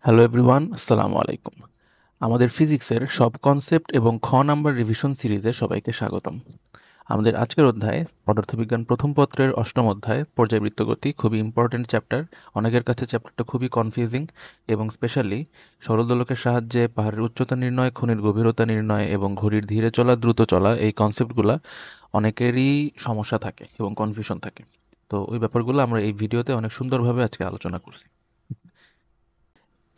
Hello everyone, আসসালামু আলাইকুম। আমাদের ফিজিক্সের সব কনসেপ্ট এবং নাম্বার রিভিশন সিরিজে সবাইকে স্বাগতম। আমাদের আজকের অধ্যায় পদার্থবিজ্ঞান প্রথম পত্রের অষ্টম অধ্যায় পর্যায়বৃত্ত গতি, খুবই ইম্পর্ট্যান্ট চ্যাপ্টার। অনেকের কাছে চ্যাপ্টারটা খুবই কনফিউজিং এবং স্পেশালি সরল দোলকের সাহায্যে পাহাড়ের উচ্চতা নির্ণয়, খনির গভীরতা নির্ণয় এবং ঘড়ির ধীরে চলা দ্রুত চলা, এই কনসেপ্টগুলো অনেকেরই সমস্যা থাকে এবং কনফিউশন থাকে। তো ওই ব্যাপারগুলো আমরা এই ভিডিওতে অনেক সুন্দরভাবে আজকে আলোচনা করছি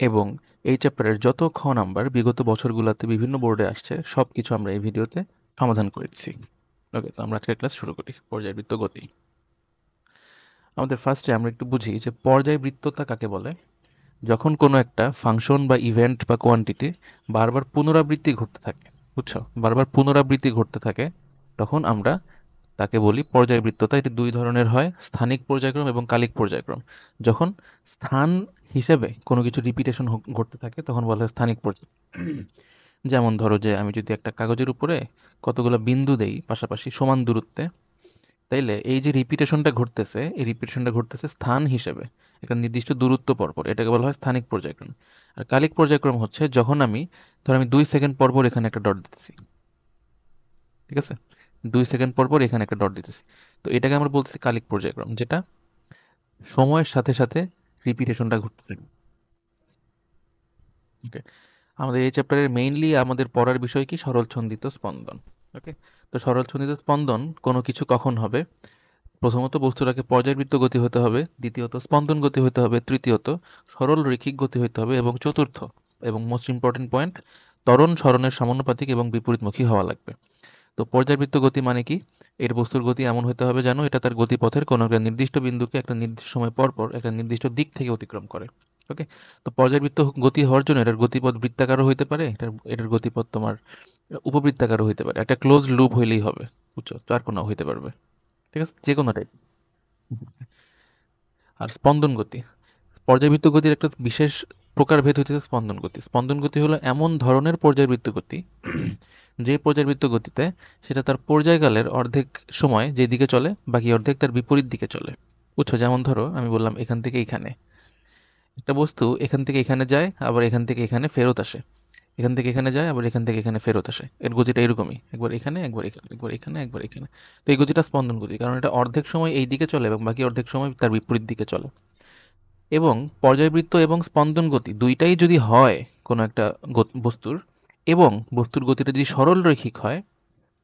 এবং এই চ্যাপ্টারের যত নাম্বার বিগত বছরগুলোতে বিভিন্ন বোর্ডে আসছে সব কিছু আমরা এই ভিডিওতে সমাধান করে দিচ্ছি। ওকে, তো আমরা আজকের ক্লাস শুরু করি। পর্যায়বৃত্ত গতি। আমাদের ফার্স্টে আমরা একটু বুঝি যে পর্যায়বৃত্ততা কাকে বলে। যখন কোনো একটা ফাংশন বা ইভেন্ট বা কোয়ান্টিটি বারবার পুনরাবৃত্তি ঘটতে থাকে, বুঝছো, বারবার পুনরাবৃত্তি ঘটতে থাকে, তখন আমরা তাকে বলি পর্যায়বৃত্ততা। এটি দুই ধরনের হয়, স্থানিক পর্যায়ক্রম এবং কালিক পর্যায়ক্রম। যখন স্থান হিসেবে কোনো কিছু রিপিটেশন ঘটতে থাকে তখন বলা হয় স্থানিক পর্যায়। যেমন ধরো যে আমি যদি একটা কাগজের উপরে কতগুলো বিন্দু দেই পাশাপাশি সমান দূরত্বে, তাইলে এই যে রিপিটেশনটা ঘটতেছে, এই রিপিটেশনটা ঘটতেছে স্থান হিসেবে একটা নির্দিষ্ট দূরত্ব পরপর, এটাকে বলা হয় স্থানিক পর্যায়ক্রম। আর কালিক পর্যায়ক্রম হচ্ছে যখন আমি 2 সেকেন্ড পরপর এখানে একটা ডট দিতেছি, ঠিক আছে, 2 সেকেন্ড পরপর এখানে একটা ডট দিতেছি, তো এটাকে আমরা বলতেছি কালিক পর্যায়ক্রম, যেটা সময়ের সাথে সাথে রিপিটেশনটা ঘটতে থাকে। ওকে, আমাদের এই চ্যাপ্টারের মেইনলি আমাদের পড়ার বিষয় কি, সরলছন্দিত স্পন্দন। ওকে, তো সরলছন্দিত স্পন্দন কোনো কিছু কখন হবে? প্রথমত বস্তুটাকে পর্যায়বৃত্ত গতি হতে হবে, দ্বিতীয়ত স্পন্দন গতি হতে হবে, তৃতীয়ত সরল রৈখিক গতি হতে হবে এবং চতুর্থ এবং মোস্ট ইম্পর্টেন্ট পয়েন্ট, ত্বরণ সরণের সমানুপাতিক এবং বিপরীতমুখী হওয়া লাগবে। তো পর্যায়বৃত্ত গতি মানে কি? এর বস্তুর গতি এমন হতে হবে যেন এটা তার গতিপথের কোনো একটা নির্দিষ্ট বিন্দুকে একটা নির্দিষ্ট সময় পর পর একটা নির্দিষ্ট দিক থেকে অতিক্রম করে। ওকে, তো পর্যায়বৃত্ত গতি হওয়ার জন্য এটার গতিপথ বৃত্তাকারও হইতে পারে, এটার গতিপথ তোমার উপবৃত্তাকারও হইতে পারে, একটা ক্লোজ লুপ হইলেই হবে, বুঝছো, চার কোণাও হইতে পারবে, ঠিক আছে, যে কোনো টাইপ। আর স্পন্দন গতি, পর্যায়বৃত্ত গতির একটা বিশেষ প্রকারভেদ হইতেছে স্পন্দন গতি। স্পন্দন গতি হলো এমন ধরনের পর্যায়বৃত্ত গতি যে পর্যায়বৃত্ত গতিতে সেটা তার পর্যায়কালের অর্ধেক সময় যেদিকে চলে, বাকি অর্ধেক তার বিপরীত দিকে চলে। বুঝছো, যেমন ধরো আমি বললাম এখান থেকে এখানে একটা বস্তু এখান থেকে এখানে যায়, আবার এখান থেকে এখানে ফেরত আসে, এখান থেকে এখানে যায়, আবার এখান থেকে এখানে ফেরত আসে, এর গতিটা এরকমই, একবার এখানে একবার এখানে একবার এখানে একবার এখানে। তো এই গতিটা স্পন্দন গতি, কারণ এটা অর্ধেক সময় এই দিকে চলে এবং বাকি অর্ধেক সময় তার বিপরীত দিকে চলে। এবং পর্যায়বৃত্ত এবং স্পন্দন গতি দুইটাই যদি হয় কোনো একটা বস্তুর, এবং বস্তুর গতিটা যদি সরল রৈখিক হয়,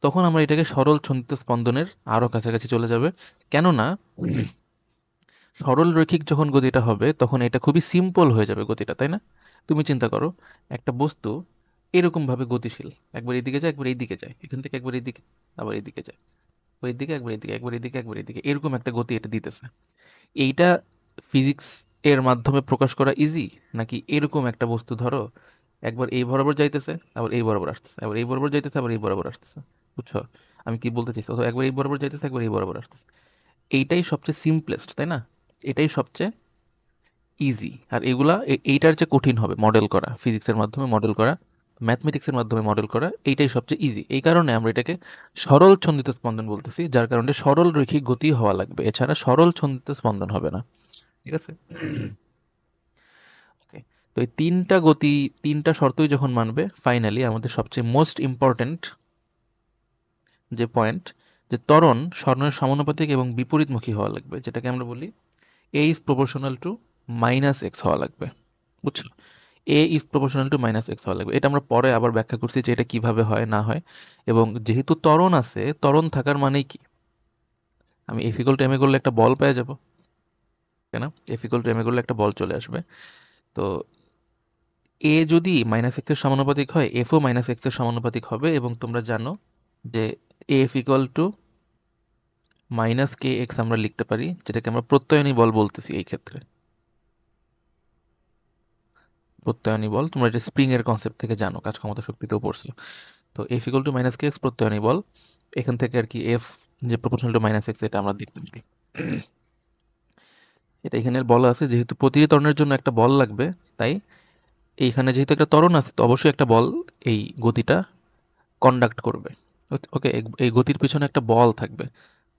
তখন আমরা এটাকে সরল ছন্দিত স্পন্দনের আরও কাছাকাছি চলে যাবে। কেননা সরল রৈখিক যখন গতিটা হবে তখন এটা খুবই সিম্পল হয়ে যাবে গতিটা, তাই না? তুমি চিন্তা করো, একটা বস্তু এরকমভাবে গতিশীল, একবার এইদিকে যায় একবার এইদিকে যায়, এখান থেকে একবার এইদিকে আবার এইদিকে যায়, একবার এইদিকে একবার এইদিকে একবার এইদিকে একবার এইদিকে, এরকম একটা গতি এটা দিতেছে। এইটা ফিজিক্স এর মাধ্যমে প্রকাশ করা ইজি, নাকি এরকম একটা বস্তু ধরো একবার এই বরাবর যাইতেছে আবার এই বরাবর আসতেছে, আবার এই বরাবর যাইতেছে আবার এই বরাবর আসতেছে, বুঝছো আমি কি বলতে চাইছি? অথবা একবার এই বরাবর যাইতেছে একবার এই বরাবর আসতেছে, এইটাই সবচেয়ে সিম্পলেস্ট, তাই না? এটাই সবচেয়ে ইজি। আর এগুলা এইটার চেয়ে কঠিন হবে মডেল করা, ফিজিক্সের মাধ্যমে মডেল করা, ম্যাথমেটিক্সের মাধ্যমে মডেল করা, এইটাই সবচেয়ে ইজি। এই কারণে আমরা এটাকে সরল ছন্দিত স্পন্দন বলতেছি, যার কারণে সরল রৈখিক গতি হওয়া লাগবে, এছাড়া সরল ছন্দিত স্পন্দন হবে না, ঠিক আছে? ওকে, তো এই তিনটা গতি, তিনটা শর্তই যখন মানবে, ফাইনালি আমাদের সবচেয়ে মোস্ট ইম্পর্ট্যান্ট যে পয়েন্ট, যে ত্বরণ সরণের সমানুপাতিক এবং বিপরীতমুখী হওয়া লাগবে, যেটাকে আমরা বলি A is proportional to minus X হওয়া লাগবে, বুঝছো? A is proportional to minus X হওয়া লাগবে। এটা আমরা পরে আবার ব্যাখ্যা করছি যে এটা কিভাবে হয় না হয়। এবং যেহেতু ত্বরণ আছে, ত্বরণ থাকার মানেই কি, আমি F equal to M A করলে একটা বল পেয়ে যাবো, তাই না? F equal to M A করলে একটা বল চলে আসবে। তো এ যদি মাইনাস এক্সের সমানুপাতিক হয়, এফও মাইনাস এক্সের সমানুপাতিক হবে, এবং তোমরা জানো যে F equal to minus K x আমরা লিখতে পারি, যেটাকে আমরা প্রত্যয়নী বল বলতেছি এই ক্ষেত্রে। প্রত্যয়নী বল তোমরা এটা স্প্রিং এর কনসেপ্ট থেকে জানো, কাজ ক্ষমতা শক্তিতেও পড়ছো। তো F equal to minus K X প্রত্যয়নী বল, এখান থেকে আর কি এফ যে প্রপোর্শনাল টু মাইনাস এক্স এটা আমরা দেখতে পারি। এটা এখানে বলা আছে যেহেতু প্রতিটি ত্বরণের জন্য একটা বল লাগবে, তাই এইখানে যেহেতু একটা ত্বরণ আছে তো অবশ্যই একটা বল এই গতিটা কন্ডাক্ট করবে। ওকে, এই গতির পিছনে একটা বল থাকবে,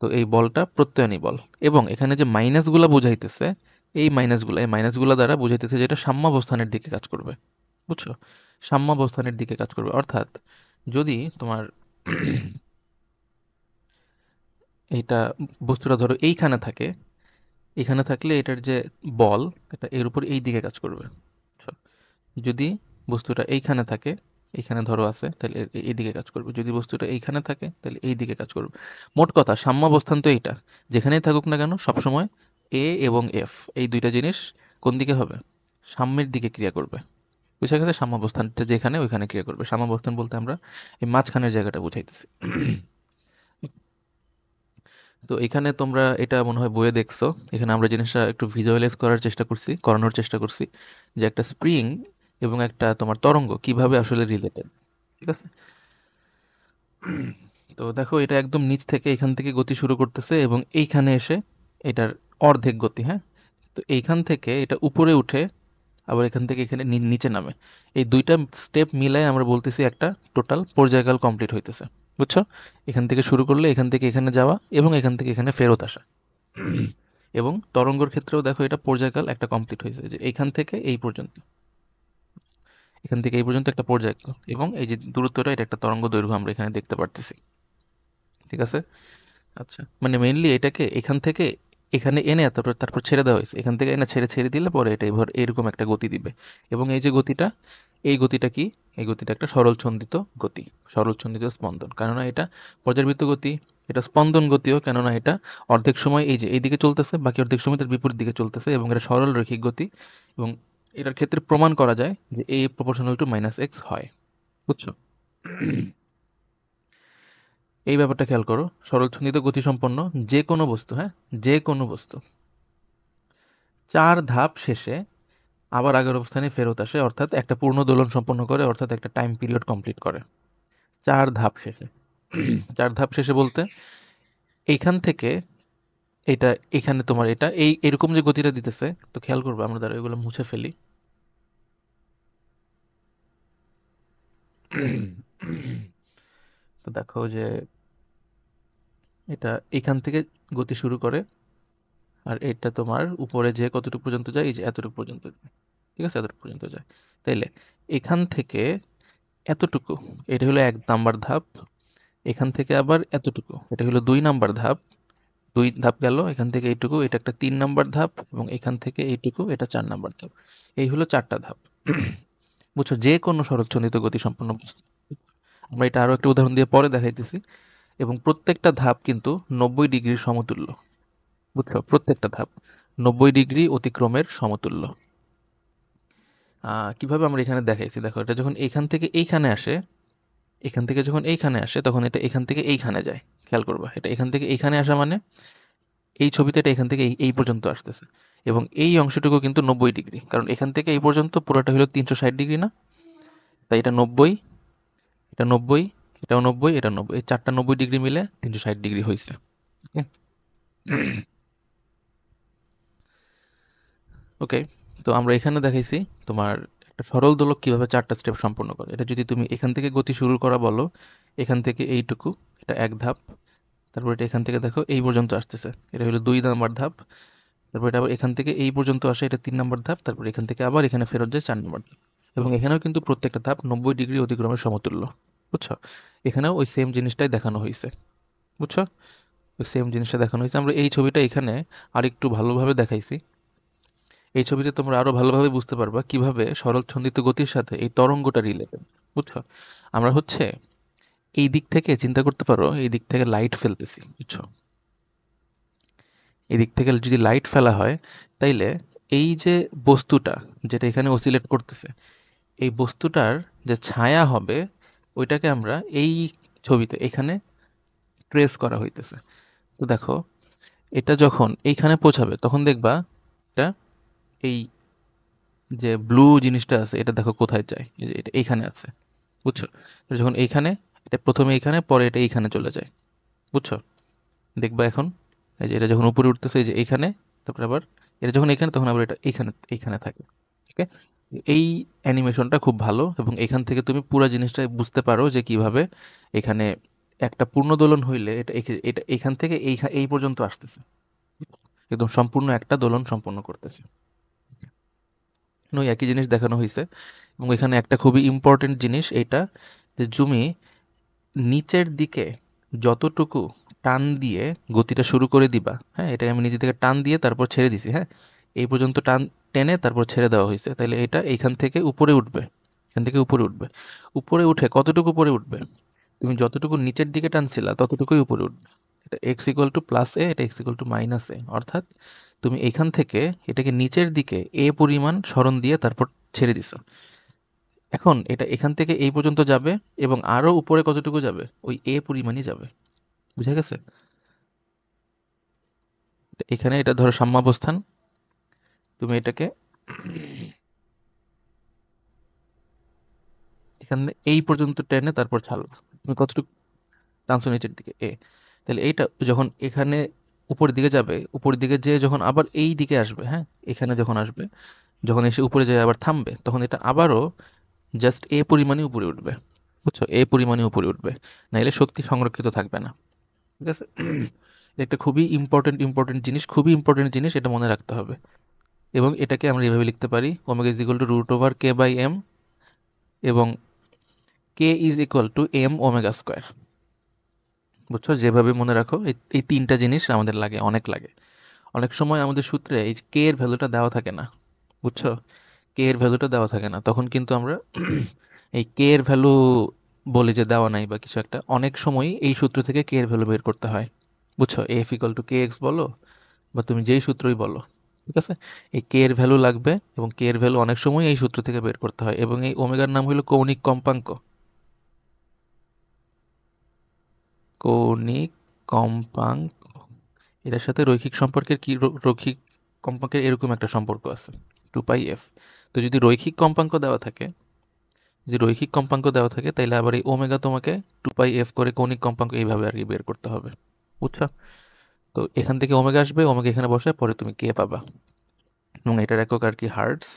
তো এই বলটা প্রত্যয়নী বল। এবং এখানে যে মাইনাসগুলো বোঝাইতেছে, এই মাইনাসগুলো দ্বারা বুঝাইতেছে যে এটা সাম্যাবস্থানের দিকে কাজ করবে। বুঝছো? সাম্যাবস্থানের দিকে কাজ করবে, অর্থাৎ যদি তোমার এইটা বস্তুটা ধরো এইখানে থাকে, এখানে থাকলে এটার যে বল, এটা এর উপর এই দিকে কাজ করবে। বুঝছো? যদি বস্তুটা এইখানে থাকে, এইখানে ধরো আছে, তাহলে এই দিকে কাজ করবে। যদি বস্তুটা এইখানে থাকে তাহলে এই দিকে কাজ করবে। মোট কথা সাম্যাবস্থান তো এইটা, যেখানেই থাকুক না কেন সবসময় এ এবং এফ এই দুইটা জিনিস কোন দিকে হবে? সাম্যের দিকে ক্রিয়া করবে। বুঝা গেছে? সাম্যাবস্থানটা যেখানে ওইখানে ক্রিয়া করবে। সাম্যাবস্থান বলতে আমরা এই মাঝখানের জায়গাটা বুঝাইতেছি। তো এখানে তোমরা এটা মনে হয় বইয়ে দেখছো, এখানে আমরা জিনিসটা একটু ভিজুয়ালাইজ করার চেষ্টা করছি, করানোর চেষ্টা করছি যে একটা স্প্রিং এবং একটা তোমার তরঙ্গ কিভাবে আসলে রিলেটেড। ঠিক আছে? তো দেখো এটা একদম নিচ থেকে এখান থেকে গতি শুরু করতেছে এবং এইখানে এসে এটার অর্ধেক গতি, হ্যাঁ। তো এইখান থেকে এটা উপরে উঠে আবার এখান থেকে এখানে নিচে নামে। এই দুইটা স্টেপ মিলায় আমরা বলতেছি একটা টোটাল পর্যায়কাল কমপ্লিট হইতেছে। বুঝছো? এখান থেকে শুরু করলে এখান থেকে এখানে যাওয়া এবং এখান থেকে এখানে ফেরত আসা। এবং তরঙ্গর ক্ষেত্রেও দেখো এটা পর্যায়কাল একটা কমপ্লিট হয়েছে, যে এইখান থেকে এই পর্যন্ত, এখান থেকে এই পর্যন্ত একটা পর্যায়কাল, এবং এই যে দূরত্বটা এটা একটা তরঙ্গ দৈর্ঘ্য আমরা এখানে দেখতে পারতেছি। ঠিক আছে? আচ্ছা, মানে মেইনলি এটাকে এখান থেকে এখানে এনে তারপর তারপর ছেড়ে দেওয়া হয়েছে। এখান থেকে এনে ছেড়ে ছেড়ে দিলে পরে এটা এবার এরকম একটা গতি দিবে। এবং এই যে গতিটা, এই গতিটা কি? এই গতিটা একটা সরলছন্দিত গতি, সরলছন্দিত স্পন্দন। কেননা এটা পর্যাবৃত্ত গতি, এটা স্পন্দন গতিও, কেননা এটা অর্ধেক সময় এই যে এইদিকে চলতেছে, বাকি অর্ধেক সময় তার বিপরীত দিকে চলতেছে, এবং এটা সরল রৈখিক গতি। এবং এটার ক্ষেত্রে প্রমাণ করা যায় যে এ প্রপোর্শনাল টু মাইনাস এক্স হয়। বুঝছো? এই ব্যাপারটা খেয়াল করো, সরলছন্দিত গতিসম্পন্ন যে কোনো বস্তু, হ্যাঁ, যে কোনো বস্তু 4 ধাপ শেষে আবার আগের অবস্থানে ফেরত আসে, অর্থাৎ একটা পূর্ণ দোলন সম্পন্ন করে, অর্থাৎ একটা টাইম পিরিয়ড কমপ্লিট করে 4 ধাপ শেষে। 4 ধাপ শেষে বলতে এইখান থেকে এটা, এখানে তোমার এটা এই এরকম যে গতিটা দিতেছে, তো খেয়াল করবো আমরা, দ্বারা এগুলো মুছে ফেলি। তো দেখো যে এটা এখান থেকে গতি শুরু করে, আর এটা তোমার উপরে যে কতটুকু পর্যন্ত যায়, এই যে এতটুকু পর্যন্ত যায়। ঠিক আছে? এতটুকু পর্যন্ত যায়। তাইলে এখান থেকে এতটুকু, এটা হলো 1 নাম্বার ধাপ। এখান থেকে আবার এতটুকু, এটা হলো 2 নাম্বার ধাপ। 2 ধাপ গেল, এখান থেকে এইটুকু, এটা একটা 3 নাম্বার ধাপ, এবং এখান থেকে এইটুকু, এটা 4 নাম্বার ধাপ। এই হলো 4টা ধাপ। বুঝছো? যে কোনো শরৎচন্দ্রিত গতি সম্পন্ন বস্তু, আমরা এটা আরো একটা উদাহরণ দিয়ে পরে দেখাইতেছি। এবং প্রত্যেকটা ধাপ কিন্তু 90 ডিগ্রির সমতুল্য। বুঝছো? প্রত্যেকটা ধাপ 90 ডিগ্রি অতিক্রমের সমতুল্য। কিভাবে আমরা এখানে দেখাইছি, দেখো এটা যখন এখান থেকে এইখানে আসে, এখান থেকে যখন এইখানে আসে তখন এটা এখান থেকে এইখানে যায়। খেয়াল করবা, এটা এখান থেকে এইখানে আসা মানে এই ছবিতে এটা এখান থেকে এই এই পর্যন্ত আসতেছে। এবং এই অংশটুকু কিন্তু 90 ডিগ্রি, কারণ এখান থেকে এই পর্যন্ত পুরোটা হলো 360 ডিগ্রি না? তাই এটা 90, এটা 90, এটাও 90, এটা 90, এই চারটা 90 ডিগ্রি মিলে 360 ডিগ্রি হয়েছে। ওকে, ওকে। তো আমরা এখানে দেখাইছি তোমার একটা সরল দোলক কিভাবে 4টা স্টেপ সম্পন্ন করে। এটা যদি তুমি এখান থেকে গতি শুরু করা বলো, এখান থেকে এইটুকু, এটা 1 ধাপ। তারপর এটা এখান থেকে দেখো এই পর্যন্ত আসতেছে, এটা হলো 2 নাম্বার ধাপ। তারপর এটা আবার এখান থেকে এই পর্যন্ত আসে, এটা 3 নাম্বার ধাপ। তারপর এখান থেকে আবার এখানে ফেরত যায় 4 নাম্বার ধাপ। এবং এখানেও কিন্তু প্রত্যেকটা ধাপ 90 ডিগ্রি অতিক্রমের সমতুল্য। বুঝছো? এখানেও ওই সেম জিনিসটাই দেখানো হয়েছে। বুঝছো? ওই সেম জিনিসটা দেখানো হয়েছে। আমরা এই ছবিটা এখানে আরেকটু ভালোভাবে দেখাইছি। এই ছবিতে তোমরা আরো ভালোভাবে বুঝতে পারবা কিভাবে সরলছন্দিত গতির সাথে এই তরঙ্গটা রিলেটেড। বুঝছো? আমরা হচ্ছে এই দিক থেকে চিন্তা করতে পারো, এই দিক থেকে লাইট ফেলতেছি। বুঝছো? এদিক থেকে যদি লাইট ফেলা হয়, তাইলে এই যে বস্তুটা যেটা এখানে অসিলেট করতেছে, এই বস্তুটার যে ছায়া হবে, ওইটাকে আমরা এই ছবিতে এখানে ট্রেস করা হইতেছে। তো দেখো এটা যখন এইখানে পৌঁছাবে তখন দেখবা এটা, এই যে ব্লু জিনিসটা আছে এটা দেখো কোথায় যায়, এই যে এটা এইখানে আছে। বুঝছো? এটা যখন এইখানে, এটা প্রথমে এইখানে, পরে এটা এইখানে চলে যায়। বুঝছো? দেখবা এখন এই যে এটা যখন উপরে উঠতেছে, এই যে এইখানে, তারপর আবার এটা যখন এখানে, তখন আবার এটা এইখানে এইখানে থাকে। ঠিক আছে? এই অ্যানিমেশনটা খুব ভালো, এবং এখান থেকে তুমি পুরো জিনিসটা বুঝতে পারো যে কিভাবে এখানে একটা পূর্ণ দোলন হইলে এটা এটা এখান থেকে এই এই পর্যন্ত আসতেছে। একদম সম্পূর্ণ একটা দোলন সম্পন্ন করতেছে। ওই একই জিনিস দেখানো হয়েছে। এবং এখানে একটা খুবই ইম্পর্টেন্ট জিনিস এইটা, যে তুমি নিচের দিকে যতটুকু টান দিয়ে গতিটা শুরু করে দিবা, হ্যাঁ, এটাকে আমি নিচে থেকে টান দিয়ে তারপর ছেড়ে দিছি, হ্যাঁ, এই পর্যন্ত টান টেনে তারপর ছেড়ে দেওয়া হয়েছে, তাহলে এটা এইখান থেকে উপরে উঠবে, এখান থেকে উপরে উঠবে। উপরে উঠে কতটুকু উপরে উঠবে? তুমি যতটুকু নিচের দিকে টানছিলা ততটুকুই উপরে উঠবে। এটা এক্স ইকুয়াল টু প্লাস এ, এটা এক্স ইকুয়াল টু মাইনাস এ, অর্থাৎ তুমি এইখান থেকে এটাকে নিচের দিকে এ পরিমাণ সরণ দিয়ে তারপর ছেড়ে দিছো। এখন এটা এখান থেকে এই পর্যন্ত যাবে এবং আরও উপরে কতটুকু যাবে? ওই এ পরিমাণই যাবে। বুঝা গেছে? এখানে এটা ধরো সাম্যাবস্থান, তুমি এটাকে এখানে এই পর্যন্ত টেনে তারপর ছাড়বে। তুমি কতটুকু টানছো নিচের দিকে? এ। তাহলে এইটা যখন এখানে উপরের দিকে যাবে, উপরের দিকে যেয়ে যখন আবার এই দিকে আসবে, হ্যাঁ, এখানে যখন আসবে, যখন এসে উপরে যেয়ে আবার থামবে, তখন এটা আবারও জাস্ট এ পরিমাণই উপরে উঠবে। বুঝছো? এ পরিমাণই উপরে উঠবে, নাইলে শক্তি সংরক্ষিত থাকবে না। ঠিক আছে? এটা একটা খুবই ইম্পর্টেন্ট জিনিস, খুবই ইম্পর্টেন্ট জিনিস, এটা মনে রাখতে হবে। এবং এটাকে আমরা এভাবে লিখতে পারি, omega is equal to root over K by M, এবং K is equal to M omega square. বুঝছো? যেভাবে মনে রাখো, এই তিনটা জিনিস আমাদের লাগে, অনেক লাগে। অনেক সময় আমাদের সূত্রে এই কে এর ভ্যালুটা দেওয়া থাকে না। বুঝছো? কে এর ভ্যালুটা দেওয়া থাকে না, তখন কিন্তু আমরা এই কে এর ভ্যালু বলি যে দেওয়া নাই বা কিছু একটা, অনেক সময় এই সূত্র থেকে কে এর ভ্যালু বের করতে হয়। বুঝছো? F equal to K x বলো বা তুমি যেই সূত্রই বলো, ঠিক আছে, এই কে এর ভ্যালু লাগবে, এবং কে এর ভ্যালু অনেক সময় এই সূত্র থেকে বের করতে হয়। এবং এই ওমেগার নাম হলো কৌণিক কম্পাঙ্ক। কৌণিক কম্পাঙ্ক, এটার সাথে রৈখিক সম্পর্কের কি রৈখিক কম্পাঙ্কের এরকম একটা সম্পর্ক আছে, 2π/f। তো যদি রৈখিক কম্পাঙ্ক দেওয়া থাকে, যদি রৈখিক কম্পাঙ্ক দেওয়া থাকে, তাহলে আবার এই ওমেগা তোমাকে 2π/f করে কৌণিক কম্পাঙ্ক এইভাবে আর কি বের করতে হবে। বুঝছো? তো এখান থেকে ওমেগা আসবে, ওমেগা এখানে বসে, পরে তুমি কে পাবা। এবং এটার একক আর কি হার্টস,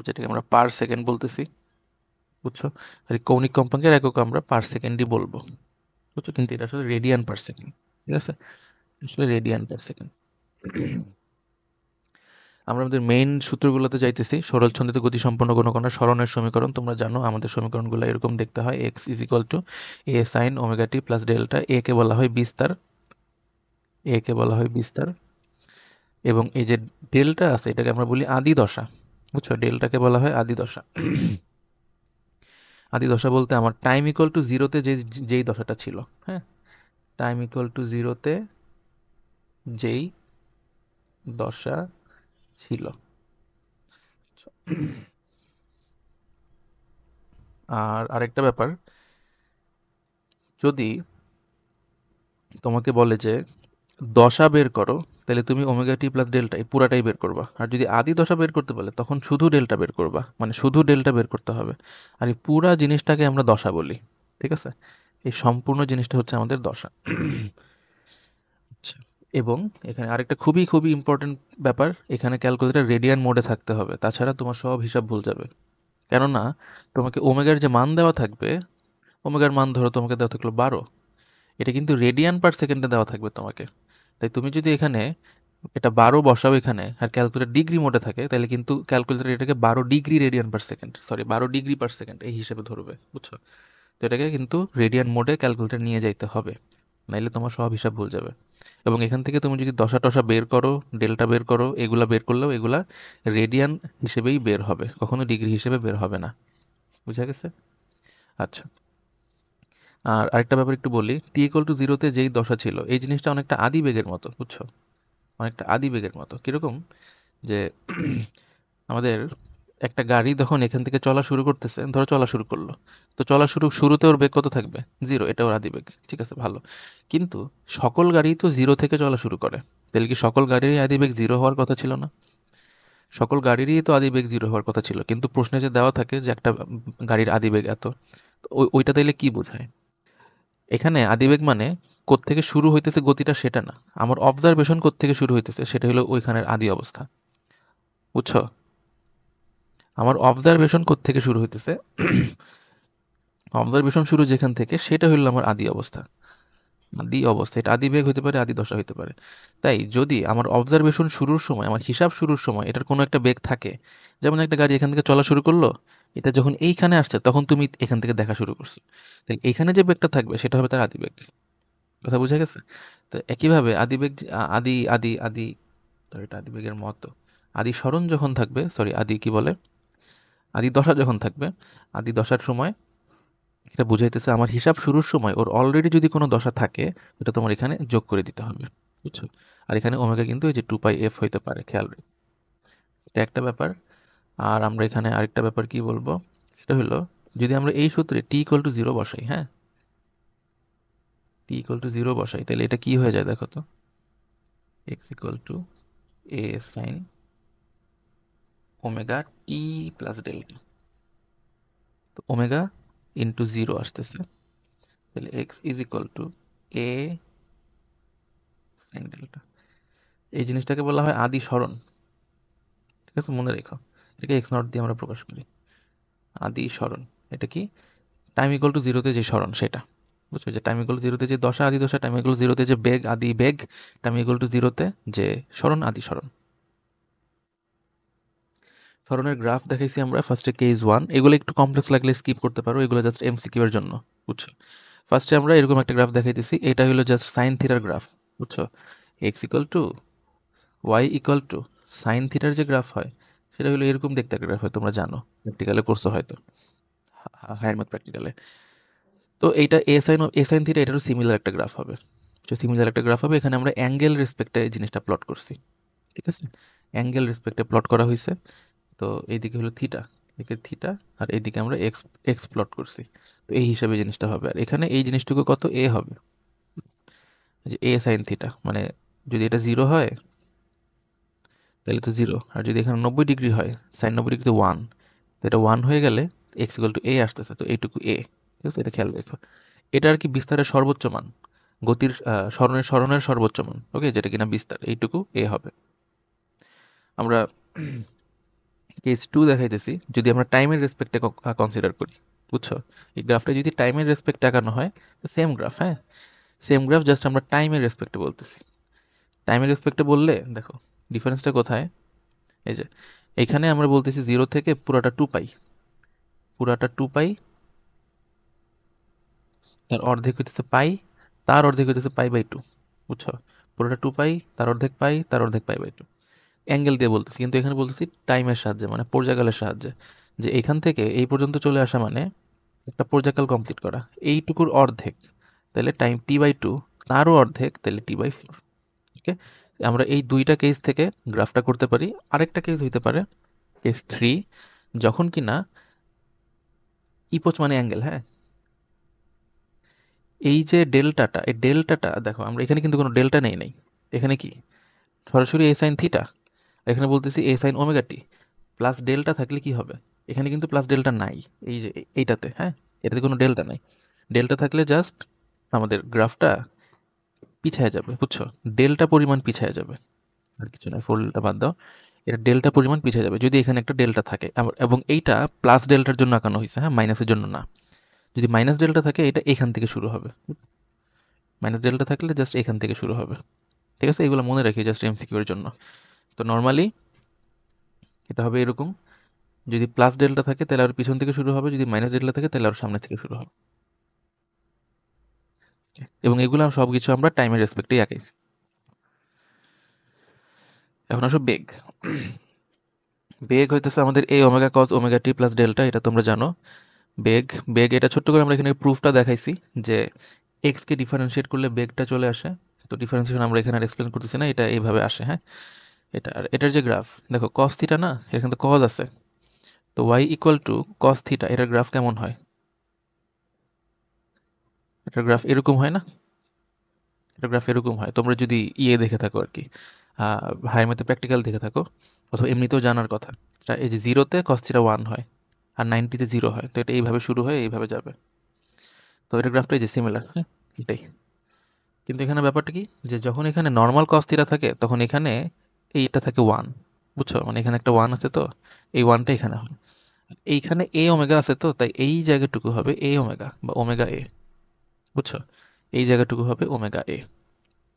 যেটাকে আমরা পার সেকেন্ড বলতেছি। বুঝছো? আর এই কৌণিক কম্পাঙ্কের একক আমরা পার সেকেন্ডই বলবো। বুঝছো? কিন্তু এটা আসলে রেডিয়ান পার সেকেন্ড। ঠিক আছে? আসলে রেডিয়ান পার সেকেন্ড। আমরা আমাদের মেইন সূত্রগুলোতে যাইতেছি। সরল ছন্দিত গতি সম্পন্ন কোনো কণার সরণের সমীকরণ তোমরা জানো, আমাদের সমীকরণগুলো এরকম দেখতে হয়, X is equal to A sine omega T plus delta. A কে বলা হয় বিস্তার, এ কে বলা হয় বিস্তার, এবং এই যে ডেল্টা আছে এটাকে আমরা বলি আদি দশা। বুঝছো? ডেল্টাকে বলা হয় আদি দশা। আদি দশা বলতে আমার টাইম ইকুয়াল টু জিরোতে যেই দশাটা ছিল, হ্যাঁ, টাইম ইকুয়াল টু জিরোতে যেই দশা ছিল। আর আরেকটা ব্যাপার, যদি তোমাকে বলে যে দশা বের করো, তাহলে তুমি ওমেগা টি প্লাস ডেল্টা এই পুরাটাই বের করবা। আর যদি আদি দশা বের করতে বলে, তখন শুধু ডেল্টা বের করবা, মানে শুধু ডেল্টা বের করতে হবে। আর এই পুরা জিনিসটাকে আমরা দশা বলি। ঠিক আছে? এই সম্পূর্ণ জিনিসটা হচ্ছে আমাদের দশা। আচ্ছা। এবং এখানে আরেকটা খুবই খুবই ইম্পর্টেন্ট ব্যাপার, এখানে ক্যালকুলেটর রেডিয়ান মোডে থাকতে হবে, তাছাড়া তোমার সব হিসাব ভুল যাবে। কেননা তোমাকে ওমেগার যে মান দেওয়া থাকবে, ওমেগার মান ধরো তোমাকে দেওয়া থাকলো 12, এটা কিন্তু রেডিয়ান পার সেকেন্ডে দেওয়া থাকবে তোমাকে। তাই তুমি যদি এখানে এটা 12 বসাও এখানে, আর ক্যালকুলেটর ডিগ্রি মোডে থাকে, তাহলে কিন্তু ক্যালকুলেটর এটাকে 12 degree radian per second, sorry 12 degree per second এই হিসেবে ধরবে। বুঝছো? তো এটাকে কিন্তু রেডিয়ান মোডে ক্যালকুলেটর নিয়ে যাইতে হবে, নাইলে তোমার সব হিসাব ভুল যাবে। এবং এখান থেকে তুমি যদি দশা টশা বের করো, ডেল্টা বের করো, এগুলা বের করলেও এগুলা রেডিয়ান হিসেবেই বের হবে, কখনো ডিগ্রি হিসেবে বের হবে না। বুঝা গেছে? আচ্ছা। আর আরেকটা ব্যাপার একটু বলি, টি ইকুয়াল টু জিরোতে যেই দশা ছিল, এই জিনিসটা অনেকটা আদি বেগের মতো। বুঝছো? অনেকটা আদি বেগের মতো। কীরকম? যে আমাদের একটা গাড়ি যখন এখান থেকে চলা শুরু করতেছে, ধরো চলা শুরু করলো, তো চলা শুরুতে ওর বেগ কত থাকবে? জিরো, এটা ওর আদি বেগ। ঠিক আছে, ভালো। কিন্তু সকল গাড়ি তো জিরো থেকে চলা শুরু করে, তাহলে কি সকল গাড়িরই আদি বেগ জিরো হওয়ার কথা ছিল না? সকল গাড়িরই তো আদি বেগ জিরো হওয়ার কথা ছিল, কিন্তু প্রশ্নে যে দেওয়া থাকে যে একটা গাড়ির আদি বেগ এত, তো ওইটা তাইলে কি বোঝায়? এখানে আদিবেগ মানে কোত্থেকে শুরু হইতেছে গতিটা সেটা না, আমার অবজারভেশন কোত্থেকে শুরু হইতেছে সেটা হলো ওইখানের আদি অবস্থা। বুঝছো? আমার অবজারভেশন কোত্থেকে শুরু হইতেছে, অবজারভেশন শুরু যেখান থেকে, সেটা হলো আমার আদি অবস্থা। আদি অবস্থা, এটা আদি বেগ হতে পারে, আদি দশা হতে পারে। তাই যদি আমার অবজারভেশন শুরুর সময়, আমার হিসাব শুরুর সময় এটার কোনো একটা বেগ থাকে, যেমন একটা গাড়ি এখান থেকে চলা শুরু করলো, এটা যখন এইখানে আসছে তখন তুমি এখান থেকে দেখা শুরু করছো, তাই এইখানে যে বেগটা থাকবে সেটা হবে তার আদি বেগ। কথা বুঝা গেছে? তো একইভাবে আদি বেগ আদি আদি আদি তো এটা আদি বেগের মতো আদি সরণ যখন থাকবে, সরি আদি কি বলে, আদি দশা যখন থাকবে, আদি দশার সময় এটা বুঝাইতেছে আমার হিসাব শুরুর সময় ওর অলরেডি যদি কোনো দশা থাকে ওটা তোমার এখানে যোগ করে দিতে হবে, বুঝছো? আর এখানে ওমেগা কিন্তু এই যে 2πf হইতে পারে, খেয়াল রেখো। এটা একটা ব্যাপার। আর আমরা এখানে আরেকটা ব্যাপার কি বলবো, সেটা হলো যদি আমরা এই সূত্রে t=0 বসাই, হ্যাঁ, t=0 বসাই, তাহলে এটা কি হয়ে যায় দেখো তো, x=a sin omega T plus delta. তো ওমেগা ইন্টু 0 আসতেছে, তাহলে x=a sin ডেল্টা। এই জিনিসটাকে বলা হয় আদি সরণ। ঠিক আছে, মনে রেখো, এটাকে এক্স নট দিয়ে আমরা প্রকাশ করি, আদি সরণ। এটা কি, টাইম=0-তে যে সরণ সেটা, বুঝছো? যে টাইম=0-তে যে দশা আদি দশা, টাইম=0-তে যে বেগ আদি বেগ, টাইম=0-তে যে সরণ আদি সরণ। সরণের গ্রাফ দেখাইছি আমরা ফার্স্টে কেস 1, এগুলো একটু কমপ্লেক্স লাগলে স্কিপ করতে পারো, এগুলো জাস্ট এমসিকিউ এর জন্য, বুঝছো? ফার্স্টে আমরা এরকম একটা গ্রাফ দেখাইতেছি, এটা হলো জাস্ট সাইন থিটার গ্রাফ, বুঝছো? x=y=sin থিটার যে গ্রাফ হয় সেটা হলো এরকম দেখতে একটা গ্রাফ হয়, তোমরা জানো, প্র্যাকটিক্যালে করছো হয়তো, হায়ার ম্যাথ প্র্যাকটিক্যালে। তো এইটা এ সাইন থিটা এটারও সিমিলার একটা গ্রাফ হবে, সিমিলার একটা গ্রাফ হবে। এখানে আমরা অ্যাঙ্গেল রেসপেক্টে এই জিনিসটা প্লট করছি, ঠিক আছে? অ্যাঙ্গেল রেসপেক্টে প্লট করা হয়েছে। তো এইদিকে হলো থিটা, এদিকে থিটা, আর এইদিকে আমরা এক্স এক্স প্লট করছি। তো এই হিসাবে জিনিসটা হবে, আর এখানে এই জিনিসটুকু কত এ হবে, যে এ সাইন থিটা, মানে যদি এটা 0 হয় তাহলে তো 0, আর যদি এখানে 90 ডিগ্রি হয়, সাইন 90 ডিগ্রিতে 1, তো এটা 1 হয়ে গেলে x=a আসতেছে, তো এইটুকু এ। ঠিক আছে, এটা খেয়াল রেখো। এটা আর কি বিস্তারের সর্বোচ্চ মান, গতির সরণের সর্বোচ্চ মান, ওকে, যেটা কিনা বিস্তার, এইটুকু এ হবে। আমরা কেস 2 দেখাইতেছি, যদি আমরা টাইমের রেসপেক্টে কনসিডার করি, বুঝছো? এই গ্রাফটা যদি টাইমের রেসপেক্টে আঁকানো হয়, তো সেম গ্রাফ, হ্যাঁ, সেম গ্রাফ, জাস্ট আমরা টাইমের রেসপেক্টে বলতেছি। টাইমের রেসপেক্টে বললে দেখো ডিফারেন্সটা কোথায়, এই যে এইখানে আমরা বলতেছি 0 থেকে পুরাটা 2π, পুরাটা 2π, তার অর্ধেক হইতেছে পাই, তার অর্ধেক হইতেছে π/2, বুঝছো? পুরোটা 2π, তার অর্ধেক পাই, তার অর্ধেক π/2, অ্যাঙ্গেল দিয়ে বলতেছি, কিন্তু এখানে বলতেছি টাইমের সাহায্যে, মানে পর্যায়কালের সাহায্যে, যে এখান থেকে এই পর্যন্ত চলে আসা মানে একটা পর্যায়কাল কমপ্লিট করা, এইটুকুর অর্ধেক তাহলে টাইম t/2, তারও অর্ধেক তাহলে t/4। ওকে, আমরা এই দুইটা কেস থেকে গ্রাফটা করতে পারি। আরেকটা কেস হইতে পারে কেস 3, যখন কিনা ইপোচ মানে অ্যাঙ্গেল, হ্যাঁ, এই যে ডেল্টাটা, এই ডেল্টাটা দেখো, আমরা এখানে কিন্তু কোনো ডেল্টা নেই নাই, এখানে কি সরাসরি এ সাইন থিটা, এখানে বলতেছি এ sine omega T, plus delta থাকলে কি হবে, এখানে কিন্তু প্লাস ডেল্টা নাই, এই যে এইটাতে, হ্যাঁ, এটাতে কোনো ডেল্টা নাই। ডেল্টা থাকলে জাস্ট আমাদের গ্রাফটা পিছায় যাবে, বুঝছো? ডেল্টা পরিমাণ পিছায় যাবে, আর কিছু নয়, ফোর ডেল্টা বাদ দাও, এটা ডেল্টা পরিমাণ পিছিয়ে যাবে যদি এখানে একটা ডেল্টা থাকে, এবং এইটা প্লাস ডেল্টার জন্য আঁকানো হয়েছে, হ্যাঁ, মাইনাসের জন্য না। যদি মাইনাস ডেল্টা থাকে এটা এখান থেকে শুরু হবে, মাইনাস ডেল্টা থাকলে জাস্ট এখান থেকে শুরু হবে। ঠিক আছে, এগুলো মনে রাখি জাস্ট এমসিকিউ এর জন্য। তো নর্মালি এটা হবে এরকম, যদি প্লাস ডেল্টা থাকে তাহলে আর পিছন থেকে শুরু হবে, যদি মাইনাস ডেল্টা থাকে তাহলে আর সামনে থেকে শুরু হবে। এবং এগুলো সব কিছু আমরা টাইমের রেসপেক্টেই আঁকাইছি। এখন আসো বেগ। বেগ হইতেছে আমাদের এ omega cause omega T plus delta, এটা তোমরা জানো। বেগ, বেগ এটা ছোট্ট করে আমরা এখানে প্রুফটা দেখাইছি, যে এক্সকে ডিফারেন্সিয়েট করলে বেগটা চলে আসে। তো ডিফারেন্সিয়েশন আমরা এখানে আর এক্সপ্লেন করতেছি না, এটা এইভাবে আসে, হ্যাঁ। এটা আর এটার যে গ্রাফ দেখো, কস থিটা না, এখানে তো কজ আছে, তো y=cos থিটা, এটার গ্রাফ কেমন হয়, এটার গ্রাফ এরকম হয় না, এটার গ্রাফ এরকম হয়। তোমরা যদি দেখে থাকো আর কি, হায়ার ম্যাথে প্র্যাকটিক্যাল দেখে থাকো, অথবা এমনিতেও জানার কথা, এই যে 0-তে cos থিটা 1 হয়, আর 90-তে 0 হয়, তো এটা এইভাবে শুরু হয়ে এইভাবে যাবে। তো এটার গ্রাফটা এই যে সিমিলার, হ্যাঁ, এটাই। কিন্তু এখানে ব্যাপারটা কি, যে যখন এখানে নর্মাল cos থিটা থাকে তখন এখানে এইটা থাকে 1, বুঝছো? মানে এখানে একটা 1 আছে, তো এই 1টা এখানে হয়। এইখানে এ ওমেগা আছে, তো তাই এই জায়গাটুকু হবে এ ওমেগা বা ওমেগা এ, বুঝছো? এই জায়গাটুকু হবে ওমেগা এ।